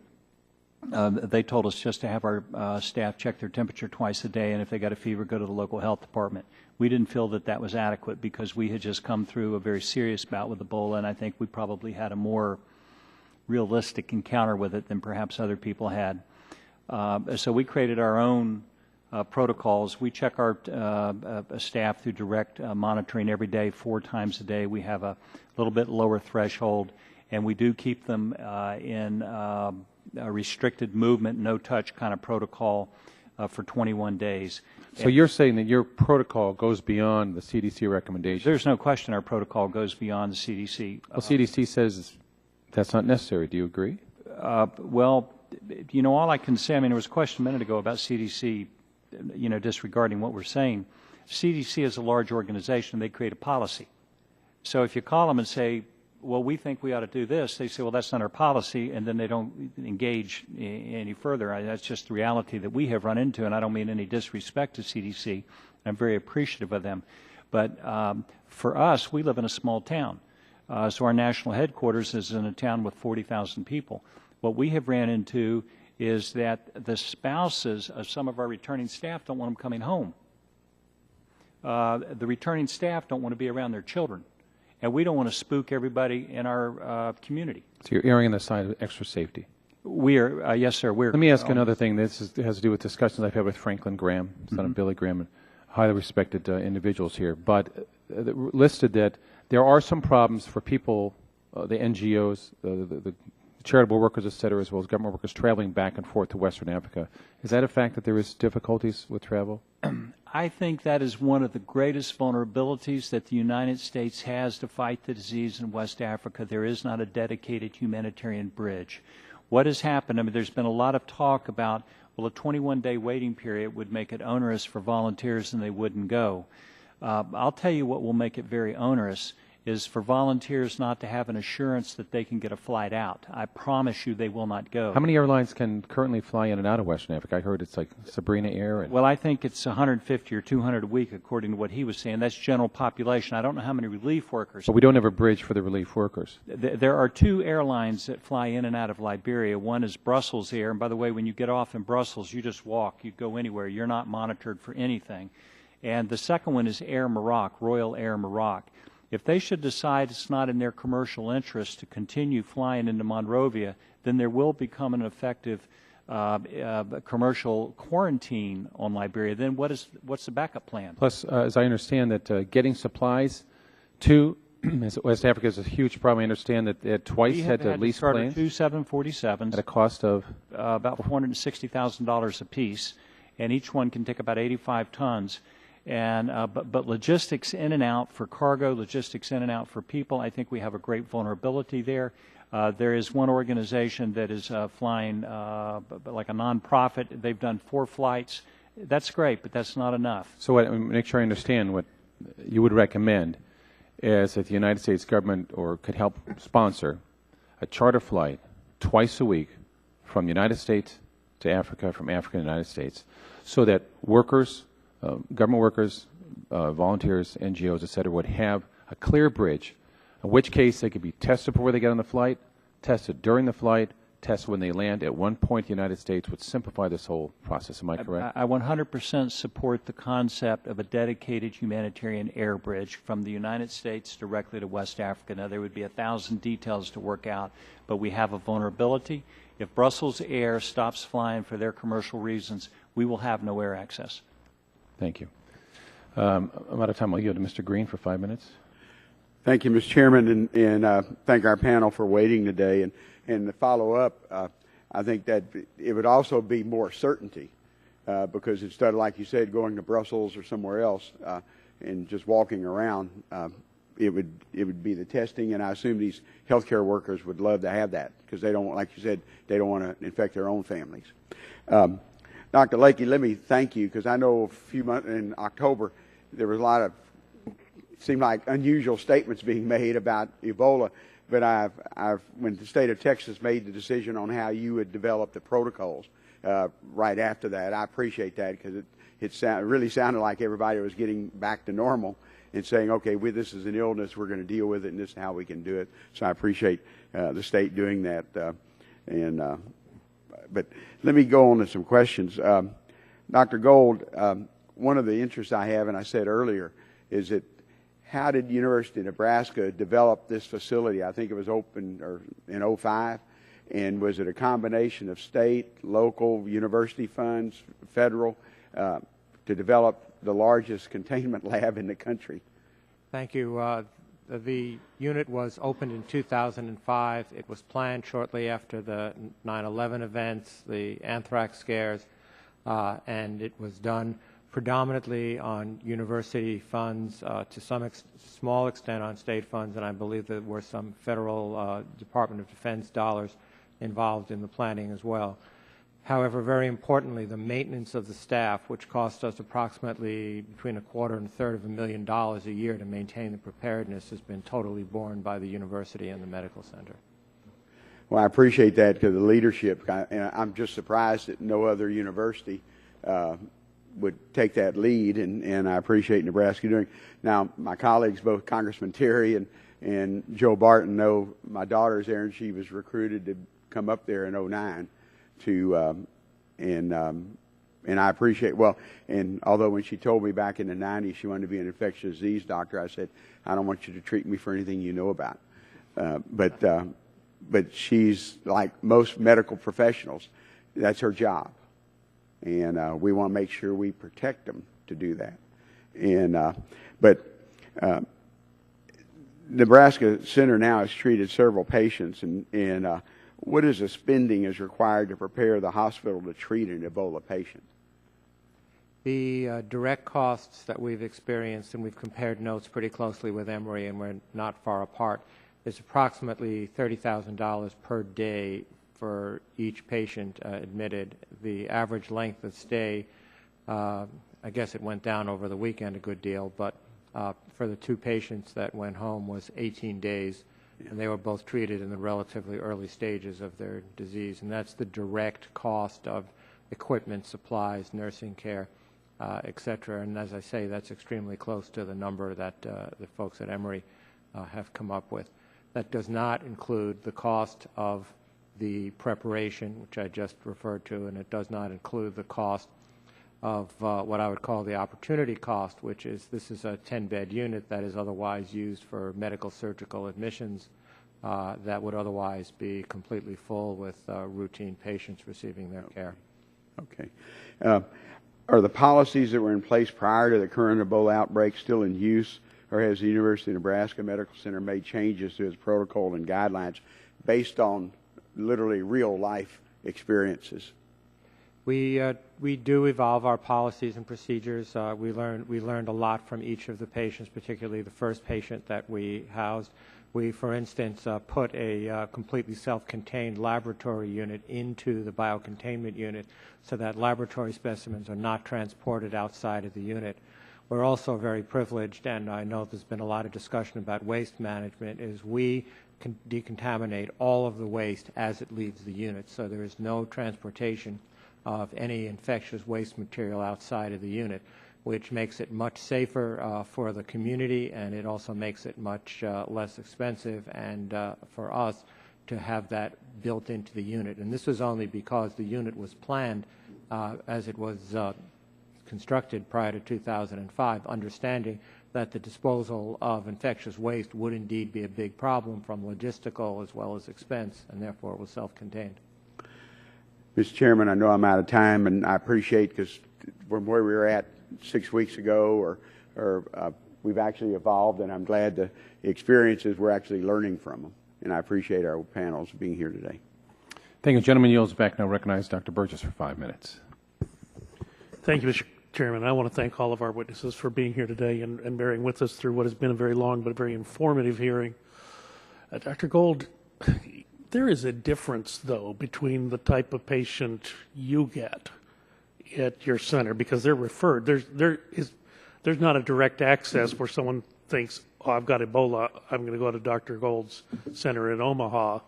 They told us just to have our staff check their temperature twice a day, and if they got a fever, go to the local health department. We didn't feel that that was adequate because we had just come through a very serious bout with Ebola, and I think we probably had a more realistic encounter with it than perhaps other people had. So we created our own protocols. We check our staff through direct monitoring every day, 4 times a day. We have a little bit lower threshold, and we do keep them in a restricted movement, no-touch kind of protocol for 21 days. So you're saying that your protocol goes beyond the CDC recommendations? There's no question our protocol goes beyond the CDC. Well, CDC says that's not necessary. Do you agree? Well, you know, all I can say, I mean, there was a question a minute ago about CDC, you know, disregarding what we're saying. CDC is a large organization. They create a policy. So if you call them and say, well, we think we ought to do this, they say, well, that's not our policy, and then they don't engage any further. That's just the reality that we have run into, and I don't mean any disrespect to CDC. I'm very appreciative of them. But for us, we live in a small town. So our national headquarters is in a town with 40,000 people. What we have ran into is that the spouses of some of our returning staff don't want them coming home. The returning staff don't want to be around their children. And we don't want to spook everybody in our community. So you're erring on the side of extra safety? We are, yes, sir. We're. Let me ask another thing. This has to do with discussions I've had with Franklin Graham, son of Billy Graham, and highly respected individuals here. But listed that there are some problems for people, the NGOs, the charitable workers, et cetera, as well as government workers traveling back and forth to Western Africa. Is that a fact that there is difficulties with travel? I think that is one of the greatest vulnerabilities that the United States has to fight the disease in West Africa. There is not a dedicated humanitarian bridge. What has happened, I mean, there's been a lot of talk about, well, a 21-day waiting period would make it onerous for volunteers and they wouldn't go. I'll tell you what will make it very onerous is for volunteers not to have an assurance that they can get a flight out. I promise you they will not go. How many airlines can currently fly in and out of Western Africa? I heard it's like Sabrina Air. And well, I think it's 150 or 200 a week, according to what he was saying. That's general population. I don't know how many relief workers. But we don't have a bridge for the relief workers. There are 2 airlines that fly in and out of Liberia. One is Brussels Air, and by the way, when you get off in Brussels, you just walk. You go anywhere. You're not monitored for anything. And the second one is Air Maroc, Royal Air Maroc. If they should decide it's not in their commercial interest to continue flying into Monrovia, then there will become an effective commercial quarantine on Liberia. Then what's the backup plan? Plus, as I understand that getting supplies to West Africa is a huge problem. I understand that they had twice had to lease planes. 2 747s at a cost of about $460,000 apiece, and each one can take about 85 tons. And but logistics in and out for cargo, logistics in and out for people, I think we have a great vulnerability there. There is one organization that is flying like a nonprofit. They've done 4 flights. That's great, but that's not enough. So make sure I understand what you would recommend is that the United States government or could help sponsor a charter flight twice a week from the United States to Africa, from Africa to the United States, so that workers, government workers, volunteers, NGOs, et cetera, would have a clear bridge, in which case they could be tested before they get on the flight, tested during the flight, tested when they land at one point in the United States, would simplify this whole process. Am I correct? I 100% support the concept of a dedicated humanitarian air bridge from the United States directly to West Africa. Now, there would be 1,000 details to work out, but we have a vulnerability. If Brussels Air stops flying for their commercial reasons, we will have no air access. Thank you. I'm out of time. I'll yield to Mr. Green for 5 minutes. Thank you, Mr. Chairman, and thank our panel for waiting today. And to follow up, I think that it would also be more certainty because instead of, like you said, going to Brussels or somewhere else and just walking around, it would be the testing. And I assume these healthcare workers would love to have that because they don't, like you said, they don't want to infect their own families. Dr. Lakey, let me thank you because I know a few months in October there was a lot of, it seemed like unusual statements being made about Ebola, but when the state of Texas made the decision on how you would develop the protocols right after that, I appreciate that because it really sounded like everybody was getting back to normal and saying, okay, this is an illness, we're going to deal with it, and this is how we can do it. So I appreciate the state doing that. And but let me go on to some questions. Dr. Gold, one of the interests I have, and I said earlier, is that how did University of Nebraska develop this facility? I think it was opened in '05, and was it a combination of state, local, university funds, federal, to develop the largest containment lab in the country? Thank you. The unit was opened in 2005. It was planned shortly after the 9/11 events, the anthrax scares, and it was done predominantly on university funds, to some small extent on state funds, and I believe there were some federal Department of Defense dollars involved in the planning as well. However, very importantly, the maintenance of the staff, which cost us approximately between $250,000 and $350,000 a year to maintain the preparedness, has been totally borne by the university and the medical center. Well, I appreciate that because the leadership, and I'm just surprised that no other university would take that lead, and I appreciate Nebraska doing. Now, my colleagues, both Congressman Terry and Joe Barton, know my daughter's there, and she was recruited to come up there in '09 and I appreciate, well, and although when she told me back in the '90s she wanted to be an infectious disease doctor, I said, I don't want you to treat me for anything you know about. But she's like most medical professionals, that's her job. And we want to make sure we protect them to do that. And Nebraska Center now has treated several patients, and what is the spending is required to prepare the hospital to treat an Ebola patient? The direct costs that we've experienced, and we've compared notes pretty closely with Emory, and we're not far apart, is approximately $30,000 per day for each patient admitted. The average length of stay, I guess it went down over the weekend a good deal, but for the two patients that went home was 18 days, and they were both treated in the relatively early stages of their disease. And that's the direct cost of equipment, supplies, nursing care, et cetera. And as I say, that's extremely close to the number that the folks at Emory have come up with. That does not include the cost of the preparation, which I just referred to, and it does not include the cost of what I would call the opportunity cost, which is this is a 10-bed unit that is otherwise used for medical surgical admissions that would otherwise be completely full with routine patients receiving their care. Okay. Are the policies that were in place prior to the current Ebola outbreak still in use, or has the University of Nebraska Medical Center made changes to its protocol and guidelines based on literally real-life experiences? We do evolve our policies and procedures. We learned a lot from each of the patients, particularly the first patient that we housed. We, for instance, put a completely self-contained laboratory unit into the biocontainment unit so that laboratory specimens are not transported outside of the unit. We're also very privileged, and I know there's been a lot of discussion about waste management, is we can decontaminate all of the waste as it leaves the unit, so there is no transportation of any infectious waste material outside of the unit, which makes it much safer for the community, and it also makes it much less expensive and for us to have that built into the unit. And this was only because the unit was planned as it was constructed prior to 2005, understanding that the disposal of infectious waste would indeed be a big problem from logistical as well as expense, and therefore it was self-contained. Mr. Chairman, I know I'm out of time, and I appreciate, because from where we were at 6 weeks ago, we've actually evolved, and I'm glad the experiences we're actually learning from them. And I appreciate our panels being here today. Thank you. Gentleman yields back. Now recognize Dr. Burgess for 5 minutes. Thank you, Mr. Chairman. I want to thank all of our witnesses for being here today and bearing with us through what has been a very long but very informative hearing. Dr. Gold, there is a difference, though, between the type of patient you get at your center, because they're referred. There's not a direct access where someone thinks, oh, I've got Ebola, I'm going to go to Dr. Gold's center in Omaha.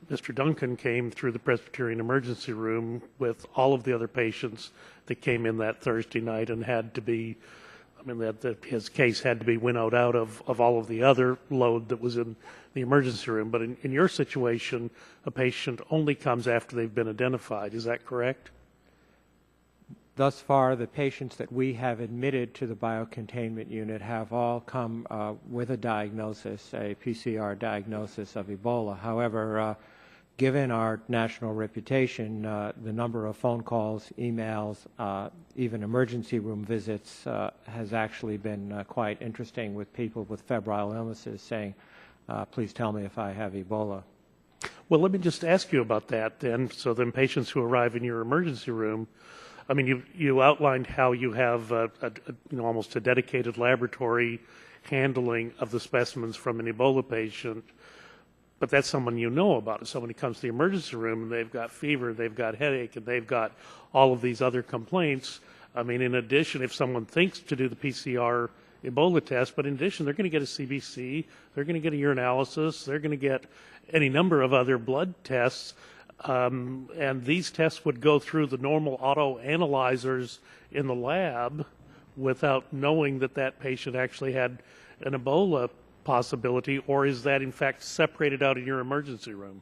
Mr. Duncan came through the Presbyterian emergency room with all of the other patients that came in that Thursday night and had to be I mean, that his case had to be winnowed out of all of the other load that was in the emergency room. But in your situation, a patient only comes after they've been identified. Is that correct? Thus far, the patients that we have admitted to the biocontainment unit have all come with a diagnosis, a PCR diagnosis of Ebola. However, given our national reputation, the number of phone calls, emails, even emergency room visits has actually been quite interesting, with people with febrile illnesses saying, please tell me if I have Ebola. Well, let me just ask you about that then. So then patients who arrive in your emergency room, I mean, you outlined how you have almost a dedicated laboratory handling of the specimens from an Ebola patient, but that's someone you know about. If somebody comes to the emergency room and they've got fever, they've got headache, and they've got all of these other complaints, I mean, in addition, if someone thinks to do the PCR Ebola test, but in addition, they're going to get a CBC, they're going to get a urinalysis, they're going to get any number of other blood tests. And these tests would go through the normal auto analyzers in the lab without knowing that that patient actually had an Ebola possibility, or is that in fact separated out in your emergency room?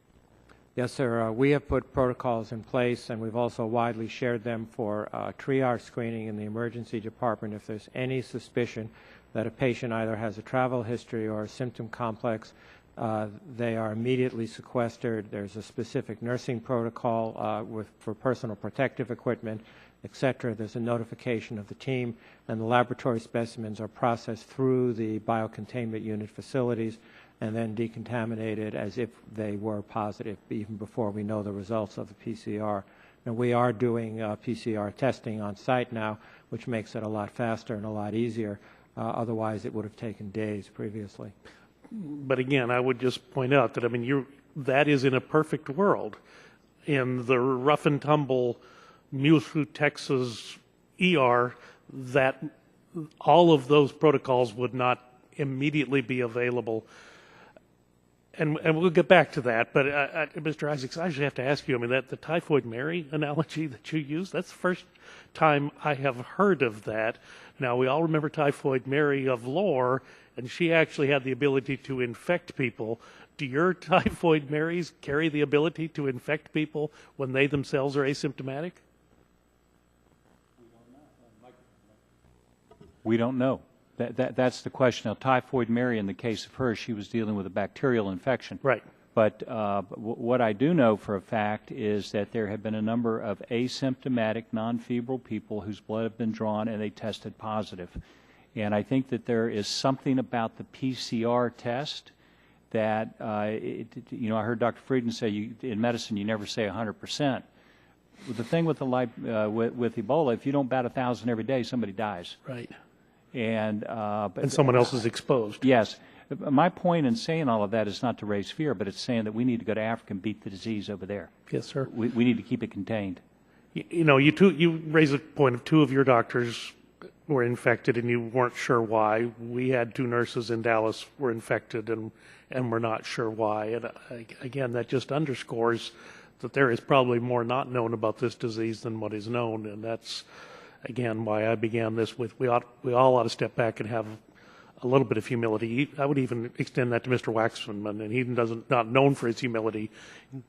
Yes, sir. We have put protocols in place, and we've also widely shared them for triage screening in the emergency department. If there's any suspicion that a patient either has a travel history or a symptom complex, they are immediately sequestered. There's a specific nursing protocol for personal protective equipment, etc. There's a notification of the team, and the laboratory specimens are processed through the biocontainment unit facilities and then decontaminated as if they were positive, even before we know the results of the PCR. And we are doing PCR testing on site now, which makes it a lot faster and a lot easier. Otherwise, it would have taken days previously. But again, I would just point out that, I mean, that is in a perfect world. In the rough and tumble Muleshoe, Texas ER, that all of those protocols would not immediately be available. And we'll get back to that, but Mr. Isaacs, I actually have to ask you, I mean, the Typhoid Mary analogy that you use, that's the first time I have heard of that. Now, we all remember Typhoid Mary of lore, and she actually had the ability to infect people. Do your Typhoid Marys carry the ability to infect people when they themselves are asymptomatic? We don't know. That's the question. Now, Typhoid Mary, in the case of her, she was dealing with a bacterial infection. Right. But what I do know for a fact is that there have been a number of asymptomatic, non-febrile people whose blood have been drawn and they tested positive. And I think that there is something about the PCR test that, I heard Dr. Frieden say in medicine you never say 100%. The thing with with Ebola, if you don't bat 1,000 every day, somebody dies. Right. And someone else is exposed. Yes. My point in saying all of that is not to raise fear, but it's saying that we need to go to Africa and beat the disease over there. Yes, sir. We need to keep it contained. You raise a point of 2 of your doctors were infected and you weren't sure why. We had 2 nurses in Dallas were infected and we're not sure why. And again, that just underscores that there is probably more not known about this disease than what is known, and that's again why I began this with we all ought to step back and have a little bit of humility. I would even extend that to Mr. Waxman, and he not known for his humility.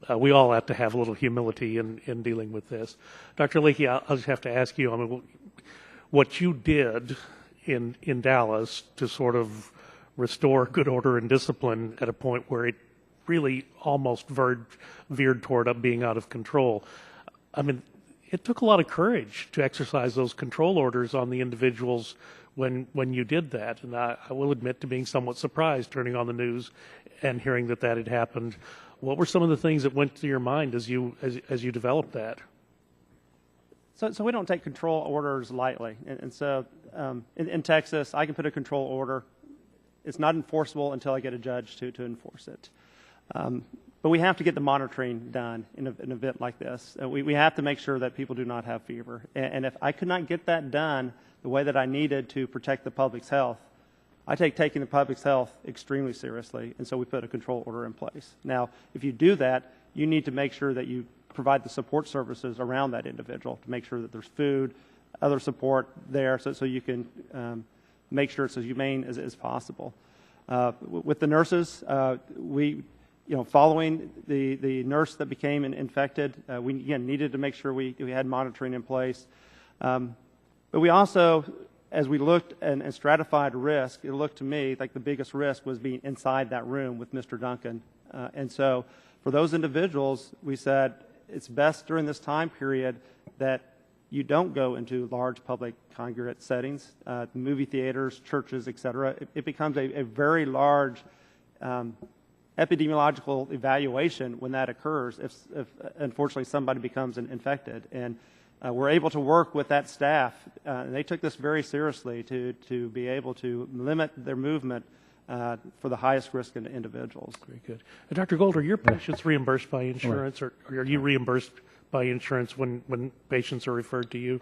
We all have to have a little humility in dealing with this. Dr. Leakey, I'll just have to ask you, I mean, what you did in Dallas to sort of restore good order and discipline at a point where it really almost veered toward being out of control. I mean, it took a lot of courage to exercise those control orders on the individuals when you did that. And I will admit to being somewhat surprised turning on the news and hearing that had happened. What were some of the things that went through your mind as you developed that? So we don't take control orders lightly. And so in Texas, I can put a control order. It's not enforceable until I get a judge to enforce it. But we have to get the monitoring done in an event like this. We have to make sure that people do not have fever. And if I could not get that done the way that I needed to protect the public's health, I take taking the public's health extremely seriously, and so we put a control order in place. Now, if you do that, you need to make sure that you provide the support services around that individual to make sure that there's food, other support there, so you can make sure it's as humane as possible. With the nurses, following the nurse that became infected, we again needed to make sure we had monitoring in place. But we also, as we looked and stratified risk, it looked to me like the biggest risk was being inside that room with Mr. Duncan. And so for those individuals, we said it's best during this time period that you don't go into large public congregate settings, movie theaters, churches, et cetera. It becomes a very large epidemiological evaluation when that occurs if unfortunately somebody becomes infected. And we're able to work with that staff, and they took this very seriously to be able to limit their movement for the highest risk individuals. Very good. And Dr. Gold, are your patients reimbursed by insurance, or are you reimbursed by insurance when patients are referred to you?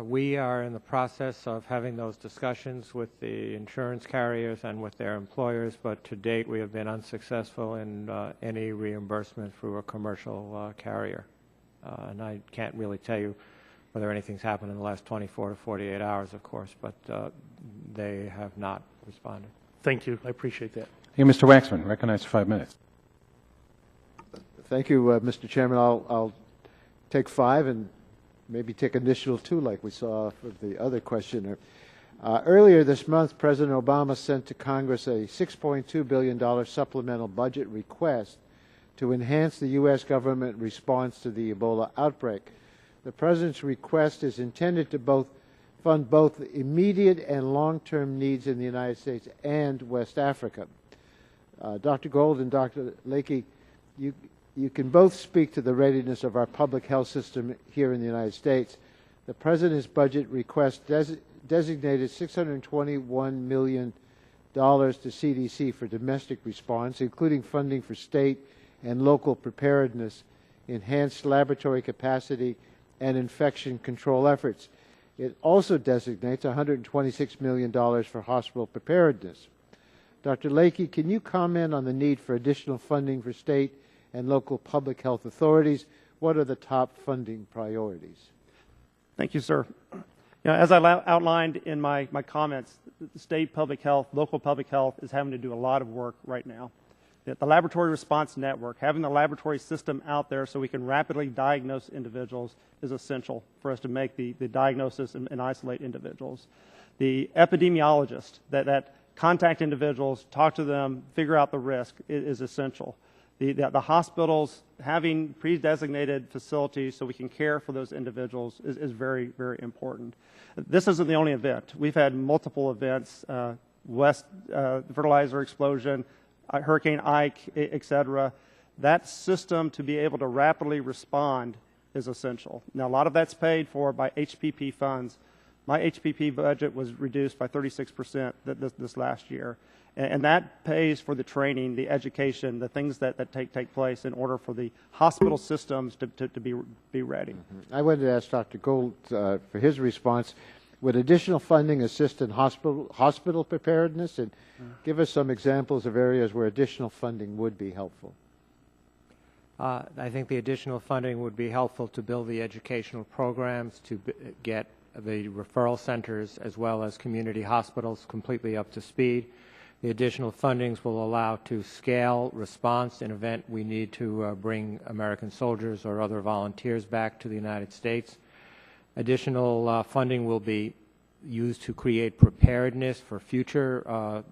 We are in the process of having those discussions with the insurance carriers and with their employers, but to date we have been unsuccessful in any reimbursement through a commercial carrier. And I can't really tell you whether anything's happened in the last 24 to 48 hours, of course, but they have not responded. Thank you. I appreciate that. Hey, Mr. Waxman, recognized for 5 minutes. Thank you, Mr. Chairman. I'll take 5 and maybe take an additional 2 like we saw for the other questioner. Earlier this month, President Obama sent to Congress a $6.2 billion supplemental budget request to enhance the U.S. government response to the Ebola outbreak. The President's request is intended to fund both immediate and long-term needs in the United States and West Africa. Dr. Gold and Dr. Lakey, you can both speak to the readiness of our public health system here in the United States. The President's budget request designated $621 million to CDC for domestic response, including funding for state and local preparedness, enhanced laboratory capacity, and infection control efforts. It also designates $126 million for hospital preparedness. Dr. Lakey, can you comment on the need for additional funding for state and local public health authorities? What are the top funding priorities? Thank you, sir. As I outlined in my comments, the state public health, local public health is having to do a lot of work right now. The laboratory response network, having the laboratory system out there so we can rapidly diagnose individuals is essential for us to make the diagnosis and isolate individuals. The epidemiologist that contact individuals, talk to them, figure out the risk is essential. The hospitals having pre-designated facilities so we can care for those individuals is very, very important. This isn't the only event. We've had multiple events, fertilizer explosion, Hurricane Ike, et cetera. That system to be able to rapidly respond is essential. Now, a lot of that's paid for by HPP funds. My HPP budget was reduced by 36% this last year. And that pays for the training, the education, the things that take place in order for the hospital systems to be ready. I wanted to ask Dr. Gold for his response. Would additional funding assist in hospital preparedness? And give us some examples of areas where additional funding would be helpful. I think the additional funding would be helpful to build the educational programs, to get the referral centers as well as community hospitals completely up to speed. The additional fundings will allow to scale response in event we need to bring American soldiers or other volunteers back to the United States. Additional funding will be used to create preparedness for future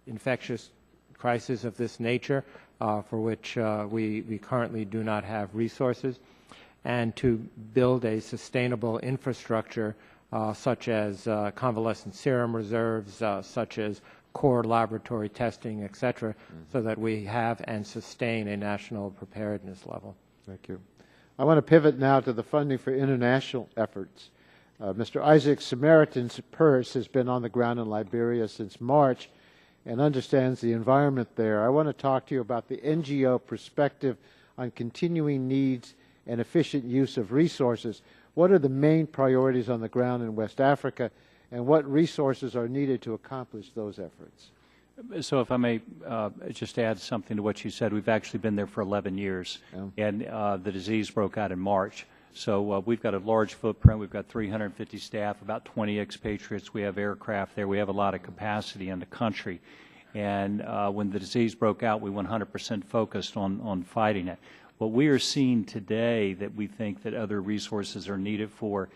infectious crises of this nature, for which we currently do not have resources, and to build a sustainable infrastructure such as convalescent serum reserves, such as core laboratory testing, et cetera, so that we have and sustain a national preparedness level. Thank you. I want to pivot now to the funding for international efforts. Mr. Isaac Samaritan's Purse has been on the ground in Liberia since March and understands the environment there. I want to talk to you about the NGO perspective on continuing needs and efficient use of resources. What are the main priorities on the ground in West Africa, and what resources are needed to accomplish those efforts? So if I may just add something to what you said, we've actually been there for 11 years, and the disease broke out in March. So we've got a large footprint. We've got 350 staff, about 20 expatriates. We have aircraft there. We have a lot of capacity in the country. And when the disease broke out, we 100% focused on fighting it. What we are seeing today that we think that other resources are needed for,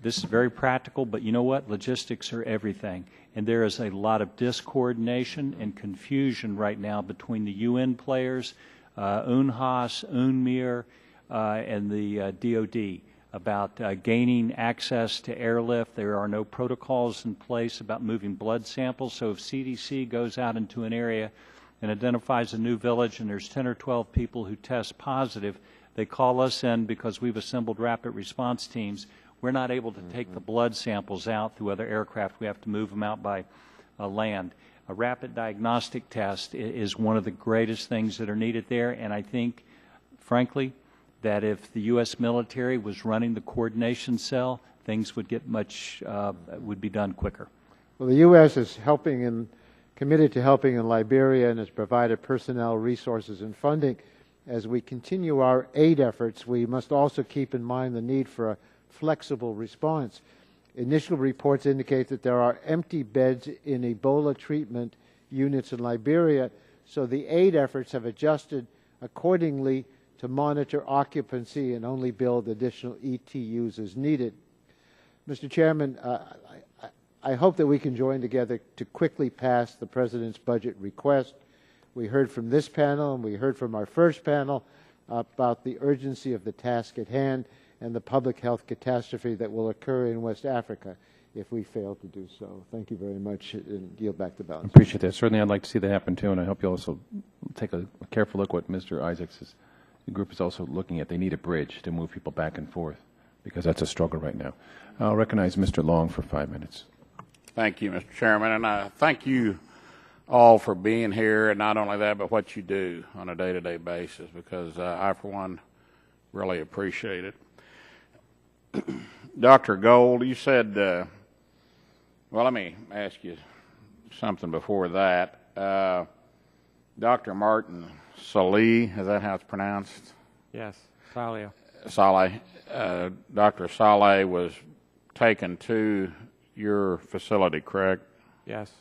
this is very practical, but you know what? Logistics are everything. And there is a lot of discoordination and confusion right now between the UN players, UNHAS, UNMIR, and the DOD about gaining access to airlift. There are no protocols in place about moving blood samples. So if CDC goes out into an area and identifies a new village and there's 10 or 12 people who test positive, they call us in because we've assembled rapid response teams. We're not able to take the blood samples out through other aircraft. We have to move them out by land. A rapid diagnostic test is one of the greatest things that are needed there, and I think, frankly, that if the U.S. military was running the coordination cell, things would get would be done quicker. Well, the U.S. is helping and committed to helping in Liberia and has provided personnel, resources, and funding. As we continue our aid efforts, we must also keep in mind the need for a flexible response. Initial reports indicate that there are empty beds in Ebola treatment units in Liberia, so the aid efforts have adjusted accordingly to monitor occupancy and only build additional ETUs as needed. Mr. Chairman, I hope that we can join together to quickly pass the President's budget request. We heard from this panel and we heard from our first panel about the urgency of the task at hand and the public health catastrophe that will occur in West Africa if we fail to do so. Thank you very much, and yield back the balance. I appreciate that. Certainly I'd like to see that happen too, and I hope you also take a careful look at what Mr. Isaacs' group is also looking at. They need a bridge to move people back and forth, because that's a struggle right now. I'll recognize Mr. Long for 5 minutes. Thank you, Mr. Chairman, and I thank you all for being here, and not only that, but what you do on a day-to-day basis, because I, for one, really appreciate it. Dr. Gold, you said, well, let me ask you something before that. Dr. Martin Saleh, is that how it's pronounced? Yes, Saleh. Saleh. Dr. Saleh was taken to your facility, correct? Yes.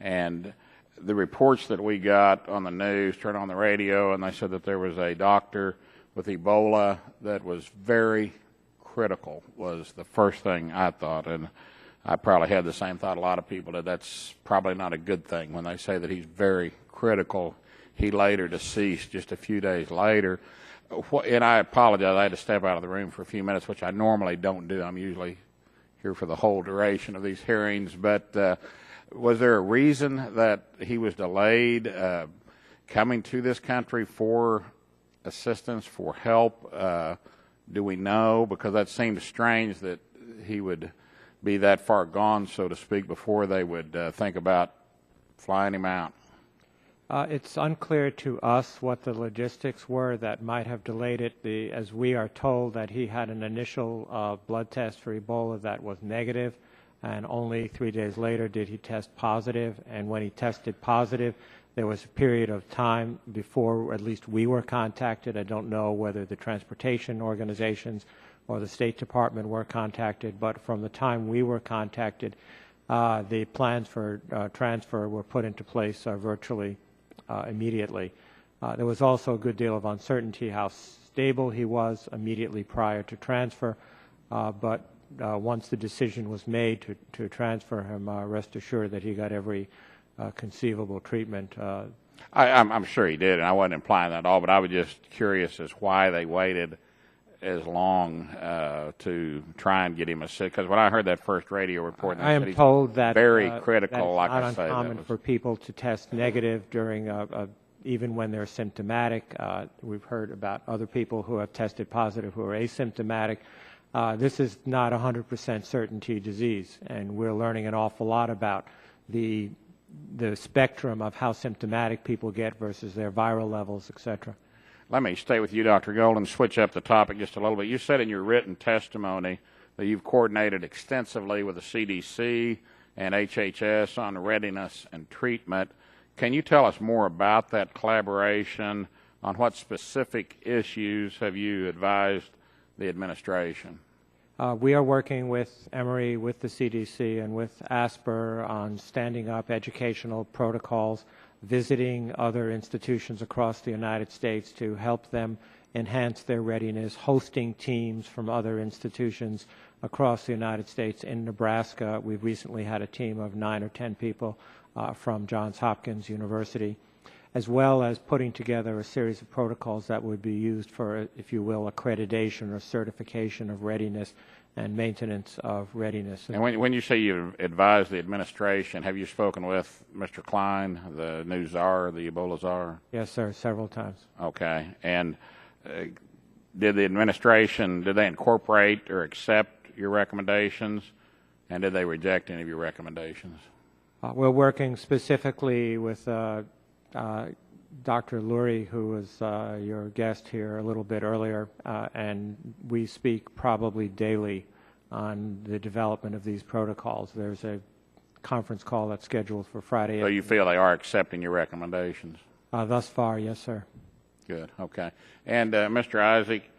And the reports that we got on the news, turned on the radio, and they said that there was a doctor with Ebola that was very critical, was the first thing I thought. And I probably had the same thought a lot of people did. That's probably not a good thing when they say that he's very critical. He later deceased just a few days later. And I apologize, I had to step out of the room for a few minutes, which I normally don't do. I'm usually here for the whole duration of these hearings. But was there a reason that he was delayed coming to this country for assistance, for help? Do we know? Because that seems strange that he would be that far gone, so to speak, before they would think about flying him out. It's unclear to us what the logistics were that might have delayed it. As we are told that he had an initial blood test for Ebola that was negative, and only 3 days later did he test positive. And when he tested positive, there was a period of time before at least we were contacted. I don't know whether the transportation organizations or the State Department were contacted, but from the time we were contacted, the plans for transfer were put into place virtually immediately. There was also a good deal of uncertainty how stable he was immediately prior to transfer, but once the decision was made to transfer him, rest assured that he got every conceivable treatment. I'm sure he did, and I wasn't implying that at all, but I was just curious as why they waited as long to try and get him assist. Because when I heard that first radio report, I am told that very critical. that it's like not I say, uncommon for people to test negative during even when they're symptomatic. We've heard about other people who have tested positive who are asymptomatic. This is not 100% certainty disease, and we're learning an awful lot about the spectrum of how symptomatic people get versus their viral levels, etc. Let me stay with you, Dr. Gold, and switch up the topic just a little bit. You said in your written testimony that you've coordinated extensively with the CDC and HHS on readiness and treatment. Can you tell us more about that collaboration? On what specific issues have you advised the administration? We are working with Emory, with the CDC, and with ASPR on standing up educational protocols, visiting other institutions across the United States to help them enhance their readiness, hosting teams from other institutions across the United States. In Nebraska, we've recently had a team of 9 or 10 people from Johns Hopkins University, as well as putting together a series of protocols that would be used for, if you will, accreditation or certification of readiness and maintenance of readiness. And when you say you advise the administration, have you spoken with Mr. Klein, the new czar, the Ebola czar? Yes, sir, several times. Okay. And did the administration, did they incorporate or accept your recommendations, and did they reject any of your recommendations? We're working specifically with Dr. Lurie, who was your guest here a little bit earlier, and we speak probably daily on the development of these protocols. There's a conference call that's scheduled for Friday. So you feel they are accepting your recommendations? Thus far, yes, sir. Good. Okay. And Mr. Isaac,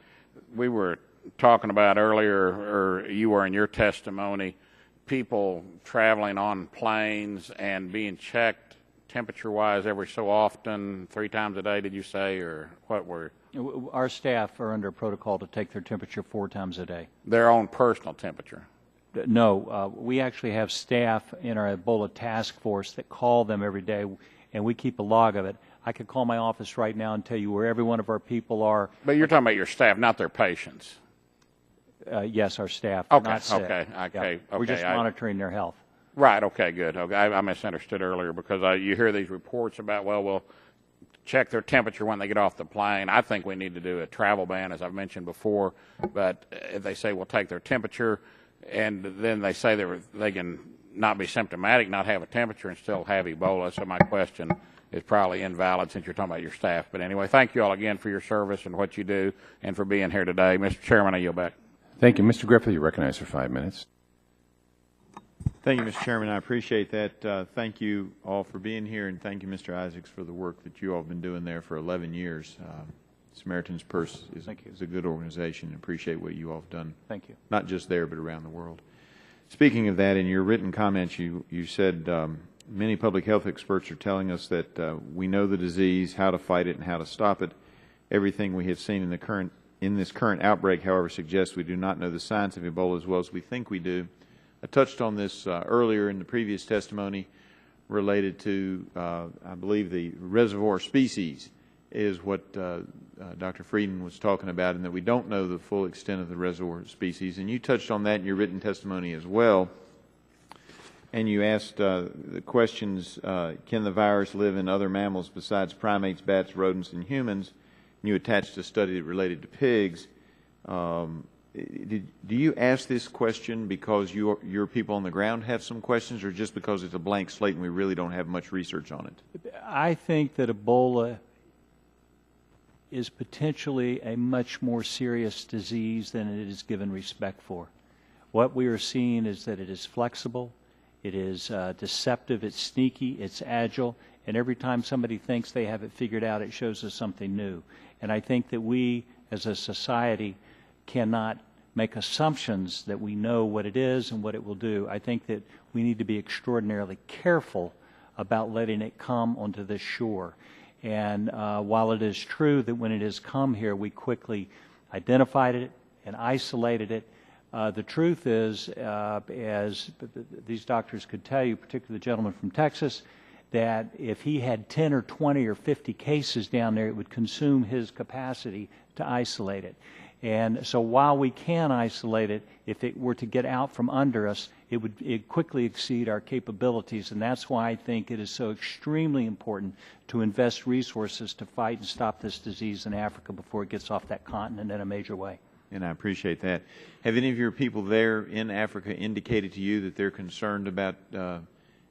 we were talking about earlier, or you were in your testimony, people traveling on planes and being checked temperature-wise every so often, 3 times a day, did you say, or what were? Our staff are under protocol to take their temperature 4 times a day. Their own personal temperature? No. We actually have staff in our Ebola task force that call them every day, and we keep a log of it. I could call my office right now and tell you where every one of our people are. But you're talking about your staff, not their patients? Yes, our staff. Okay, not sick. okay. Yeah. We're just monitoring their health. Right, okay, good. Okay. I misunderstood earlier because you hear these reports about, well, we'll check their temperature when they get off the plane. I think we need to do a travel ban, as I've mentioned before, but if they say we'll take their temperature and then they say they can not be symptomatic, not have a temperature, and still have Ebola, so my question is probably invalid since you're talking about your staff. But anyway, thank you all again for your service and what you do and for being here today. Mr. Chairman, I yield back. Thank you. Mr. Griffith, you're recognized for 5 minutes. Thank you, Mr. Chairman. I appreciate that. Thank you all for being here, and thank you, Mr. Isaacs, for the work that you all have been doing there for 11 years. Samaritan's Purse is a good organization, and appreciate what you all have done. Thank you. Not just there, but around the world. Speaking of that, in your written comments, you said many public health experts are telling us that we know the disease, how to fight it, and how to stop it. Everything we have seen in this current outbreak, however, suggests we do not know the science of Ebola as well as we think we do. I touched on this earlier in the previous testimony related to, I believe, the reservoir species is what Dr. Frieden was talking about, and that we don't know the full extent of the reservoir species. And you touched on that in your written testimony as well. And you asked the questions, can the virus live in other mammals besides primates, bats, rodents, and humans? And you attached a study that related to pigs. Do you ask this question because your people on the ground have some questions, or just because it's a blank slate and we really don't have much research on it? I think that Ebola is potentially a much more serious disease than it is given respect for. What we are seeing is that it is flexible, it is deceptive, it's sneaky, it's agile, and every time somebody thinks they have it figured out, it shows us something new. And I think that we, as a society, cannot make assumptions that we know what it is and what it will do. I think that we need to be extraordinarily careful about letting it come onto the shore. And while it is true that when it has come here, we quickly identified it and isolated it, the truth is, as these doctors could tell you, particularly the gentleman from Texas, that if he had 10 or 20 or 50 cases down there, it would consume his capacity to isolate it. And so while we can isolate it, if it were to get out from under us, it would quickly exceed our capabilities. And that's why I think it is so extremely important to invest resources to fight and stop this disease in Africa before it gets off that continent in a major way. And I appreciate that. Have any of your people there in Africa indicated to you that they're concerned about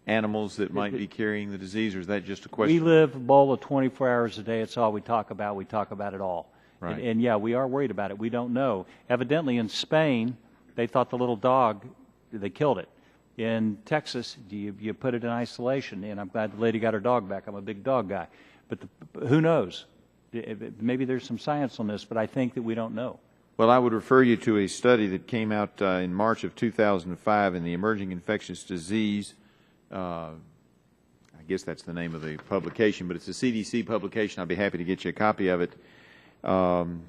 animals that might be carrying the disease, or is that just a question? We live Ebola 24 hours a day. It's all we talk about. We talk about it all. Right. And yeah, we are worried about it. We don't know. Evidently in Spain, they thought the little dog, they killed it. In Texas, you put it in isolation, and I'm glad the lady got her dog back. I'm a big dog guy. But who knows? Maybe there's some science on this, but I think that we don't know. Well, I would refer you to a study that came out in March of 2005 in the Emerging Infectious Disease. I guess that's the name of the publication, but it's a CDC publication. I'll be happy to get you a copy of it. And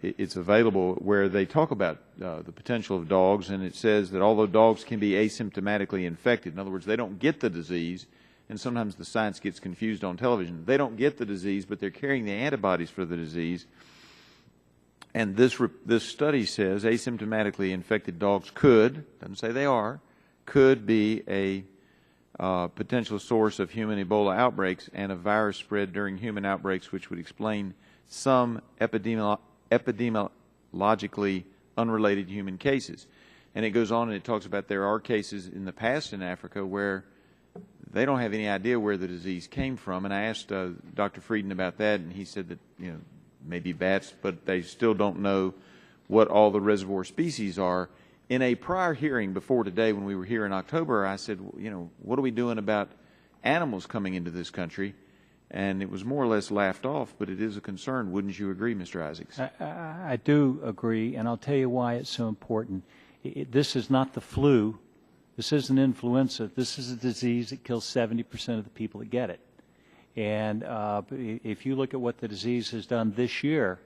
it's available, where they talk about the potential of dogs, and it says that although dogs can be asymptomatically infected, in other words, they don't get the disease, and sometimes the science gets confused on television. They don't get the disease, but they're carrying the antibodies for the disease. And this study says asymptomatically infected dogs could, doesn't say they are, could be a potential source of human Ebola outbreaks and a virus spread during human outbreaks, which would explain some epidemiologically unrelated human cases. And it goes on and it talks about there are cases in the past in Africa where they don't have any idea where the disease came from. And I asked Dr. Frieden about that, and he said that, maybe bats, but they still don't know what all the reservoir species are. In a prior hearing before today, when we were here in October, I said, what are we doing about animals coming into this country? And it was more or less laughed off, but it is a concern. Wouldn't you agree, Mr. Isaacs? I do agree, and I'll tell you why it's so important. This is not the flu. This isn't influenza. This is a disease that kills 70% of the people that get it. And if you look at what the disease has done this year,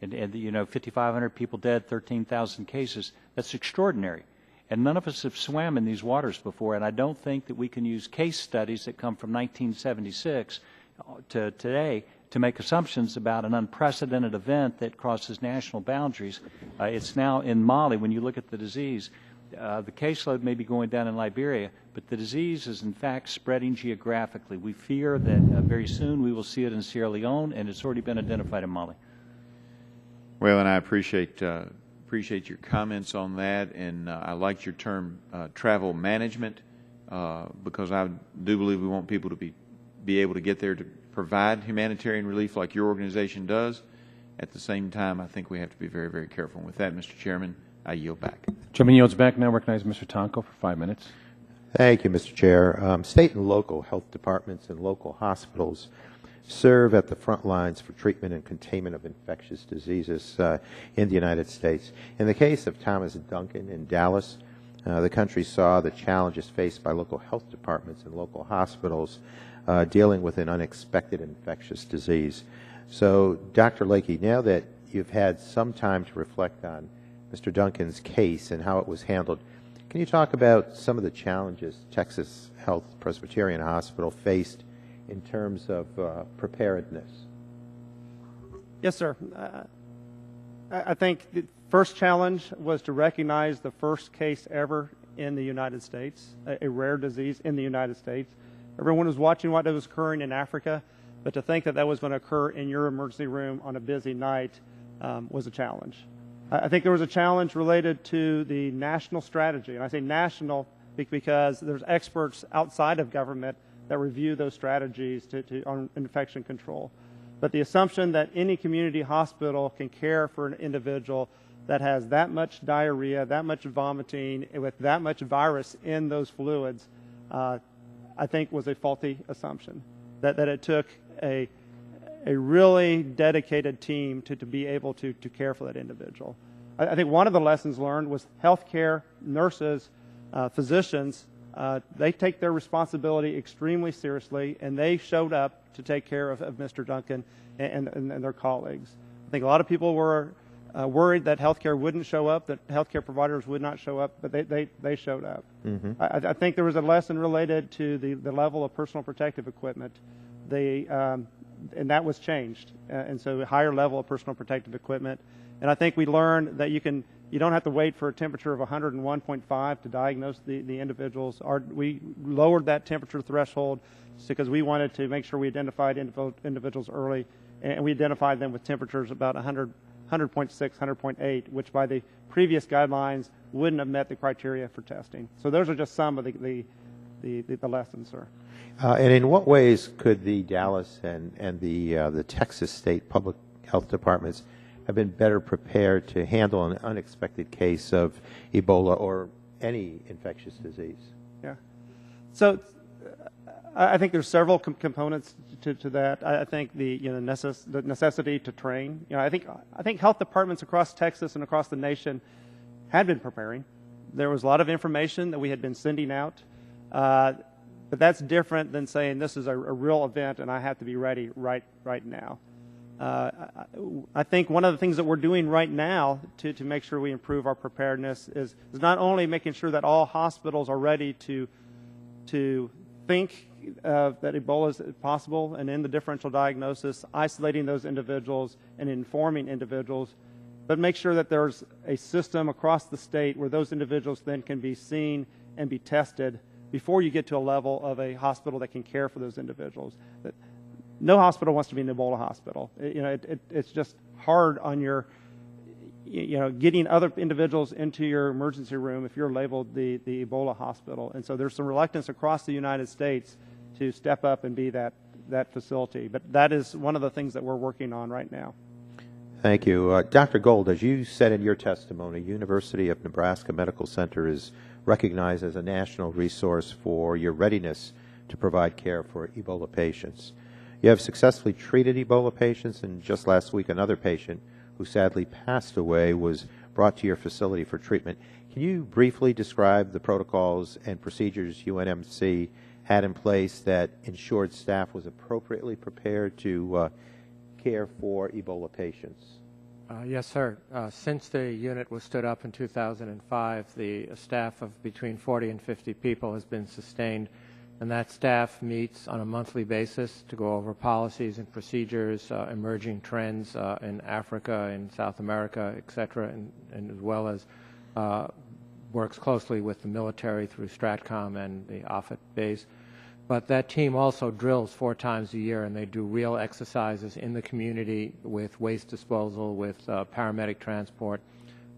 and 5,500 people dead, 13,000 cases, that's extraordinary. And none of us have swam in these waters before, and I don't think that we can use case studies that come from 1976 to today to make assumptions about an unprecedented event that crosses national boundaries. It's now in Mali, when you look at the disease, the caseload may be going down in Liberia, but the disease is in fact spreading geographically. We fear that very soon we will see it in Sierra Leone, and it's already been identified in Mali. Well, and I appreciate your comments on that, and I liked your term travel management, because I do believe we want people to be able to get there to provide humanitarian relief like your organization does. At the same time, I think we have to be very, very careful. With that, Mr. Chairman, I yield back. Chairman yields back. Now recognize Mr. Tonko for 5 minutes. Thank you, Mr. Chair. State and local health departments and local hospitals serve at the front lines for treatment and containment of infectious diseases in the United States. In the case of Thomas Duncan in Dallas, the country saw the challenges faced by local health departments and local hospitals dealing with an unexpected infectious disease. So, Dr. Lakey, now that you've had some time to reflect on Mr. Duncan's case and how it was handled, can you talk about some of the challenges Texas Health Presbyterian Hospital faced in terms of preparedness? Yes, sir. I think the first challenge was to recognize the first case ever in the United States, a rare disease in the United States. Everyone was watching what was occurring in Africa, but to think that that was going to occur in your emergency room on a busy night was a challenge. I think there was a challenge related to the national strategy, and I say national because there's experts outside of government that review those strategies on infection control. But the assumption that any community hospital can care for an individual that has that much diarrhea, that much vomiting, with that much virus in those fluids, I think was a faulty assumption. That it took a really dedicated team to be able to care for that individual. I think one of the lessons learned was healthcare, nurses, physicians, they take their responsibility extremely seriously, and they showed up to take care of Mr. Duncan and their colleagues. I think a lot of people were worried that healthcare wouldn't show up, that healthcare providers would not show up, but they showed up. Mm-hmm. I think there was a lesson related to the level of personal protective equipment. And that was changed, and so a higher level of personal protective equipment. And I think we learned that you don't have to wait for a temperature of 101.5 to diagnose the individuals. We lowered that temperature threshold because we wanted to make sure we identified individuals early, and we identified them with temperatures about 100.6, 100.8, which by the previous guidelines wouldn't have met the criteria for testing. So those are just some of the lessons, sir. And in what ways could the Dallas and the Texas State Public Health Departments have been better prepared to handle an unexpected case of Ebola or any infectious disease? Yeah. So I think there's several components to that. I think the necessity to train. I think health departments across Texas and across the nation had been preparing. There was a lot of information that we had been sending out, but that's different than saying this is a real event and I have to be ready right now. I think one of the things that we're doing right now to make sure we improve our preparedness is not only making sure that all hospitals are ready to think that Ebola is possible and in the differential diagnosis, isolating those individuals and informing individuals, but make sure that there's a system across the state where those individuals then can be seen and be tested before you get to a level of a hospital that can care for those individuals. No hospital wants to be an Ebola hospital. It's just hard on your, getting other individuals into your emergency room if you're labeled the Ebola hospital. And so there's some reluctance across the United States to step up and be that facility. But that is one of the things that we're working on right now. Thank you. Dr. Gold, as you said in your testimony, University of Nebraska Medical Center is recognized as a national resource for your readiness to provide care for Ebola patients. You have successfully treated Ebola patients, and just last week another patient who sadly passed away was brought to your facility for treatment. Can you briefly describe the protocols and procedures UNMC had in place that ensured staff was appropriately prepared to care for Ebola patients? Yes, sir. Since the unit was stood up in 2005, the staff of between 40 and 50 people has been sustained, and that staff meets on a monthly basis to go over policies and procedures, emerging trends in Africa and South America, et cetera, and as well as works closely with the military through STRATCOM and the Offutt base. But that team also drills 4 times a year, and they do real exercises in the community with waste disposal, with paramedic transport,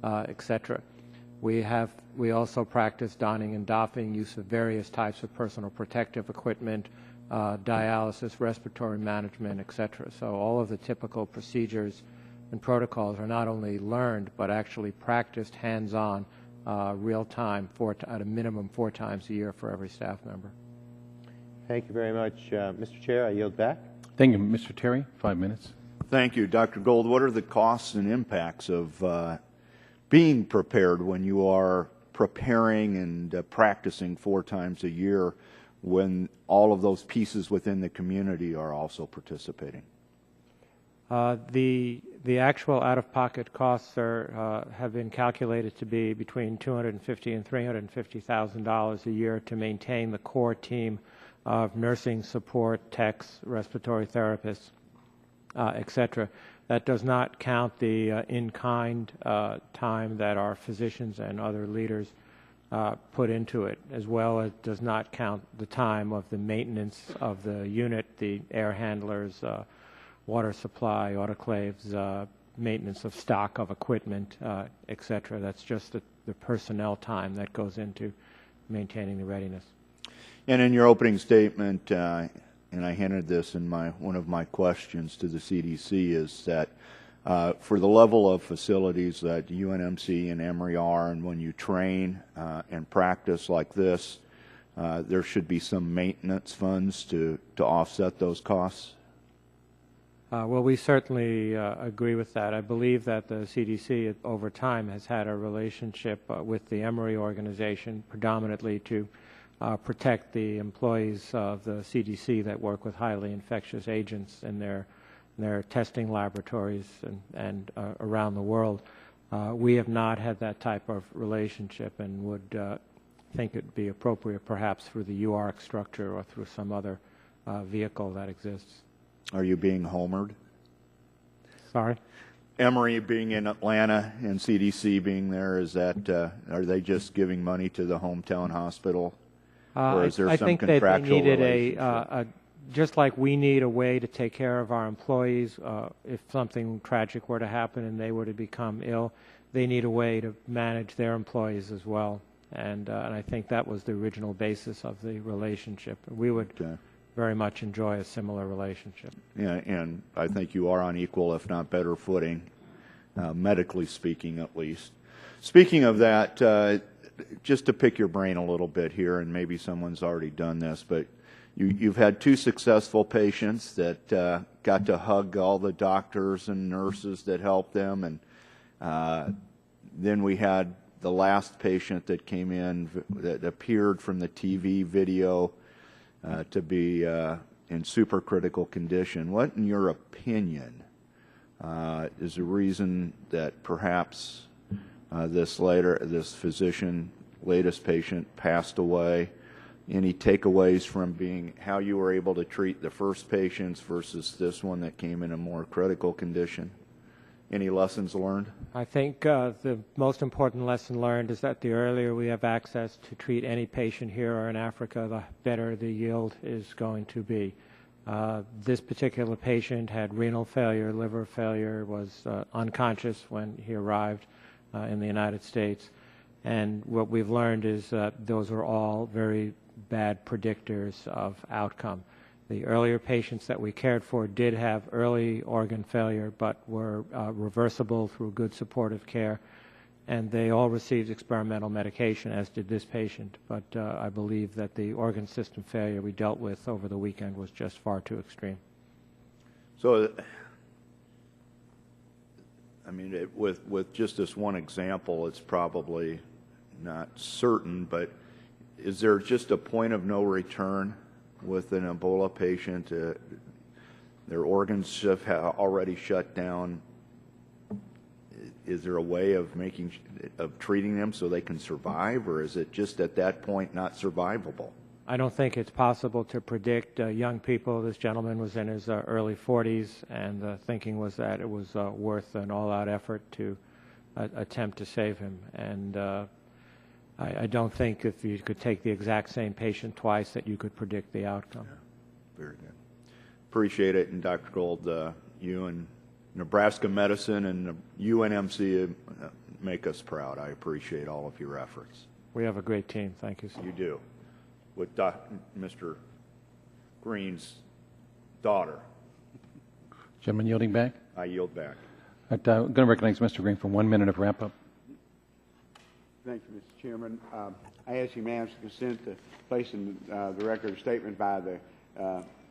et cetera. We also practice donning and doffing, use of various types of personal protective equipment, dialysis, respiratory management, et cetera. So all of the typical procedures and protocols are not only learned, but actually practiced hands-on, real-time, at a minimum 4 times a year for every staff member. Thank you very much. Mr. Chair, I yield back. Thank you. Mr. Terry, 5 minutes. Thank you. Dr. Gold, what are the costs and impacts of being prepared when you are preparing and practicing 4 times a year when all of those pieces within the community are also participating? The actual out-of-pocket costs have been calculated to be between $250,000 and $350,000 a year to maintain the core team of nursing support, techs, respiratory therapists, et cetera. That does not count the in-kind time that our physicians and other leaders put into it, as well as does not count the time of the maintenance of the unit, the air handlers, water supply, autoclaves, maintenance of stock of equipment, et cetera. That's just the personnel time that goes into maintaining the readiness. And in your opening statement, and I hinted this in one of my questions to the CDC, is that for the level of facilities that UNMC and Emory are, and when you train and practice like this, there should be some maintenance funds to offset those costs? Well, we certainly agree with that. I believe that the CDC over time has had a relationship with the Emory organization predominantly to protect the employees of the CDC that work with highly infectious agents in their testing laboratories and around the world. We have not had that type of relationship and would think it would be appropriate perhaps through the UARC structure or through some other vehicle that exists. Are you being homered? Sorry? Emory being in Atlanta and CDC being there, is that, are they just giving money to the hometown hospital? Or is there I some think that they needed relationship? Just like we need a way to take care of our employees if something tragic were to happen and they were to become ill, they need a way to manage their employees as well. And I think that was the original basis of the relationship. We would very much enjoy a similar relationship. Yeah, and I think you are on equal, if not better footing, medically speaking at least. Speaking of that, just to pick your brain a little bit here, and maybe someone's already done this, but you've had two successful patients that got to hug all the doctors and nurses that helped them, and then we had the last patient that came in that appeared from the TV video to be in supercritical condition. What, in your opinion, is the reason that perhaps this physician, latest patient, passed away? Any takeaways from how you were able to treat the first patients versus this one that came in a more critical condition? Any lessons learned? I think the most important lesson learned is that the earlier we have access to treat any patient here or in Africa, the better the yield is going to be. This particular patient had renal failure, liver failure, was unconscious when he arrived in the United States. And what we've learned is that those are all very bad predictors of outcome. The earlier patients that we cared for did have early organ failure, but were reversible through good supportive care, and they all received experimental medication, as did this patient. But I believe that the organ system failure we dealt with over the weekend was just far too extreme. So, I mean, with just this one example, it's probably not certain, but is there just a point of no return with an Ebola patient? Their organs have already shut down. Is there a way of treating them so they can survive, or is it just at that point not survivable? I don't think it's possible to predict young people. This gentleman was in his early 40s, and the thinking was that it was worth an all-out effort to attempt to save him. And I don't think if you could take the exact same patient twice that you could predict the outcome. Yeah. Very good. Appreciate it. And Dr. Gold, you and Nebraska Medicine and UNMC make us proud. I appreciate all of your efforts. We have a great team. Thank you, sir. You do. With Mr. Green's daughter. Gentleman yielding back? I yield back. I'm going to recognize Mr. Green for 1 minute of wrap-up. Thank you, Mr. Chairman. I ask unanimous consent to place in the record a statement by the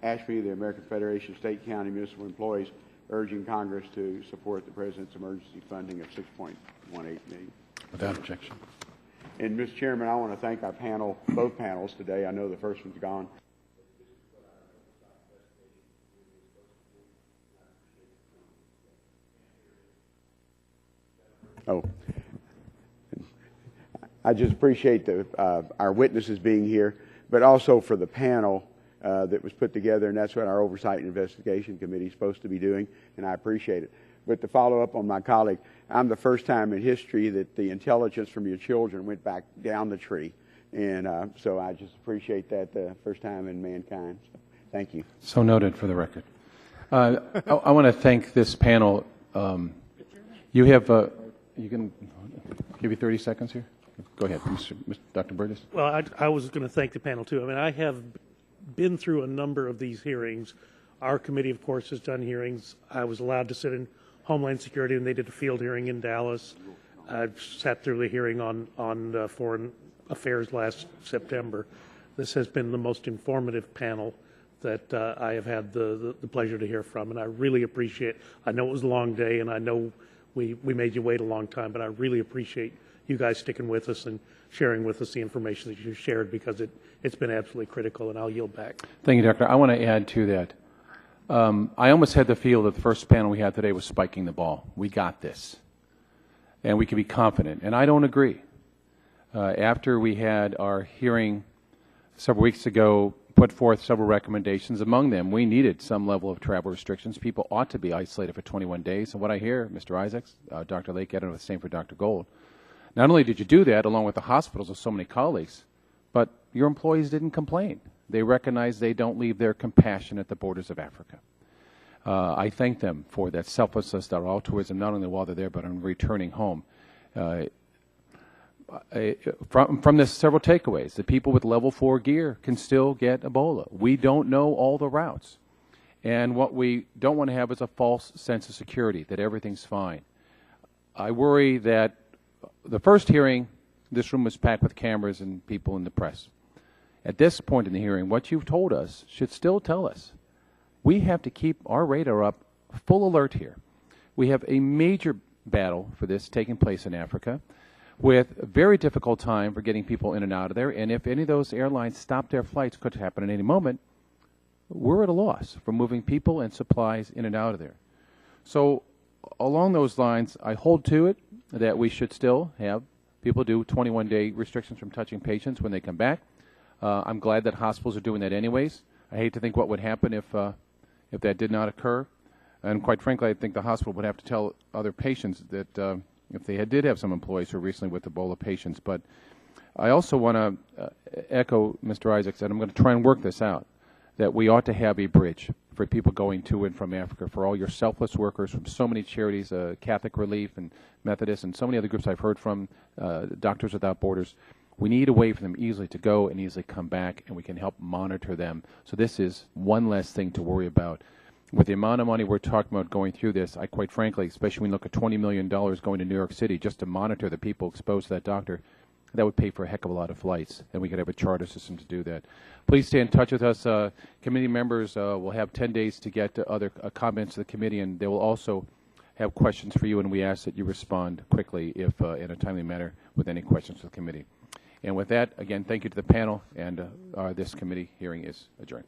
ASHP, the American Federation of State, County, Municipal Employees, urging Congress to support the President's emergency funding of $6.18 million. Without objection. And, Mr. Chairman, I want to thank our panel, both panels today. I know the first one's gone. Oh. I just appreciate our witnesses being here, but also for the panel that was put together, and that's what our Oversight and Investigation Committee is supposed to be doing, and I appreciate it. But to follow up on my colleague, I'm the first time in history that the intelligence from your children went back down the tree, and so I just appreciate that first time in mankind. So, thank you. So noted for the record. I want to thank this panel. You have, you can give you 30 seconds here. Go ahead, Dr. Burgess. Well, I was going to thank the panel, too. I mean, I have been through a number of these hearings. Our committee, of course, has done hearings. I was allowed to sit in Homeland Security, and they did a field hearing in Dallas. I sat through the hearing on Foreign Affairs last September. This has been the most informative panel that I have had the pleasure to hear from, and I really appreciate it. I know it was a long day, and I know we made you wait a long time, but I really appreciate you guys sticking with us and sharing with us the information that you shared, because it's been absolutely critical, and I'll yield back. Thank you, Doctor. I want to add to that. I almost had the feel that the first panel we had today was spiking the ball. We got this, and we can be confident, and I don't agree. After we had our hearing several weeks ago, put forth several recommendations. Among them, we needed some level of travel restrictions. People ought to be isolated for 21 days, and what I hear, Mr. Isaacs, Dr. Lake, I don't know the same for Dr. Gold. Not only did you do that, along with the hospitals of so many colleagues, but your employees didn't complain. They recognize they don't leave their compassion at the borders of Africa. I thank them for that selflessness, that altruism, not only while they're there, but on returning home. From this, several takeaways. The people with level 4 gear can still get Ebola. We don't know all the routes. And what we don't want to have is a false sense of security, that everything's fine. I worry that the first hearing, this room was packed with cameras and people in the press. At this point in the hearing, what you've told us should still tell us we have to keep our radar up, full alert here. We have a major battle for this taking place in Africa with a very difficult time for getting people in and out of there, and if any of those airlines stop their flights, could happen at any moment, we're at a loss for moving people and supplies in and out of there. So along those lines, I hold to it that we should still have people do 21-day restrictions from touching patients when they come back. I'm glad that hospitals are doing that anyways. I hate to think what would happen if that did not occur. And quite frankly, I think the hospital would have to tell other patients that if they did have some employees who are recently with Ebola patients. But I also want to echo Mr. Isaacs, and I'm going to try and work this out, that we ought to have a bridge for people going to and from Africa, for all your selfless workers from so many charities, Catholic Relief and Methodist and so many other groups I've heard from, Doctors Without Borders. We need a way for them easily to go and easily come back, and we can help monitor them. So this is one less thing to worry about. With the amount of money we're talking about going through this, I quite frankly, especially when you look at $20 million going to New York City just to monitor the people exposed to that doctor, that would pay for a heck of a lot of flights, and we could have a charter system to do that. Please stay in touch with us. Committee members will have 10 days to get other comments to the committee, and they will also have questions for you, and we ask that you respond quickly, if in a timely manner, with any questions to the committee. And with that, again, thank you to the panel, and this committee hearing is adjourned.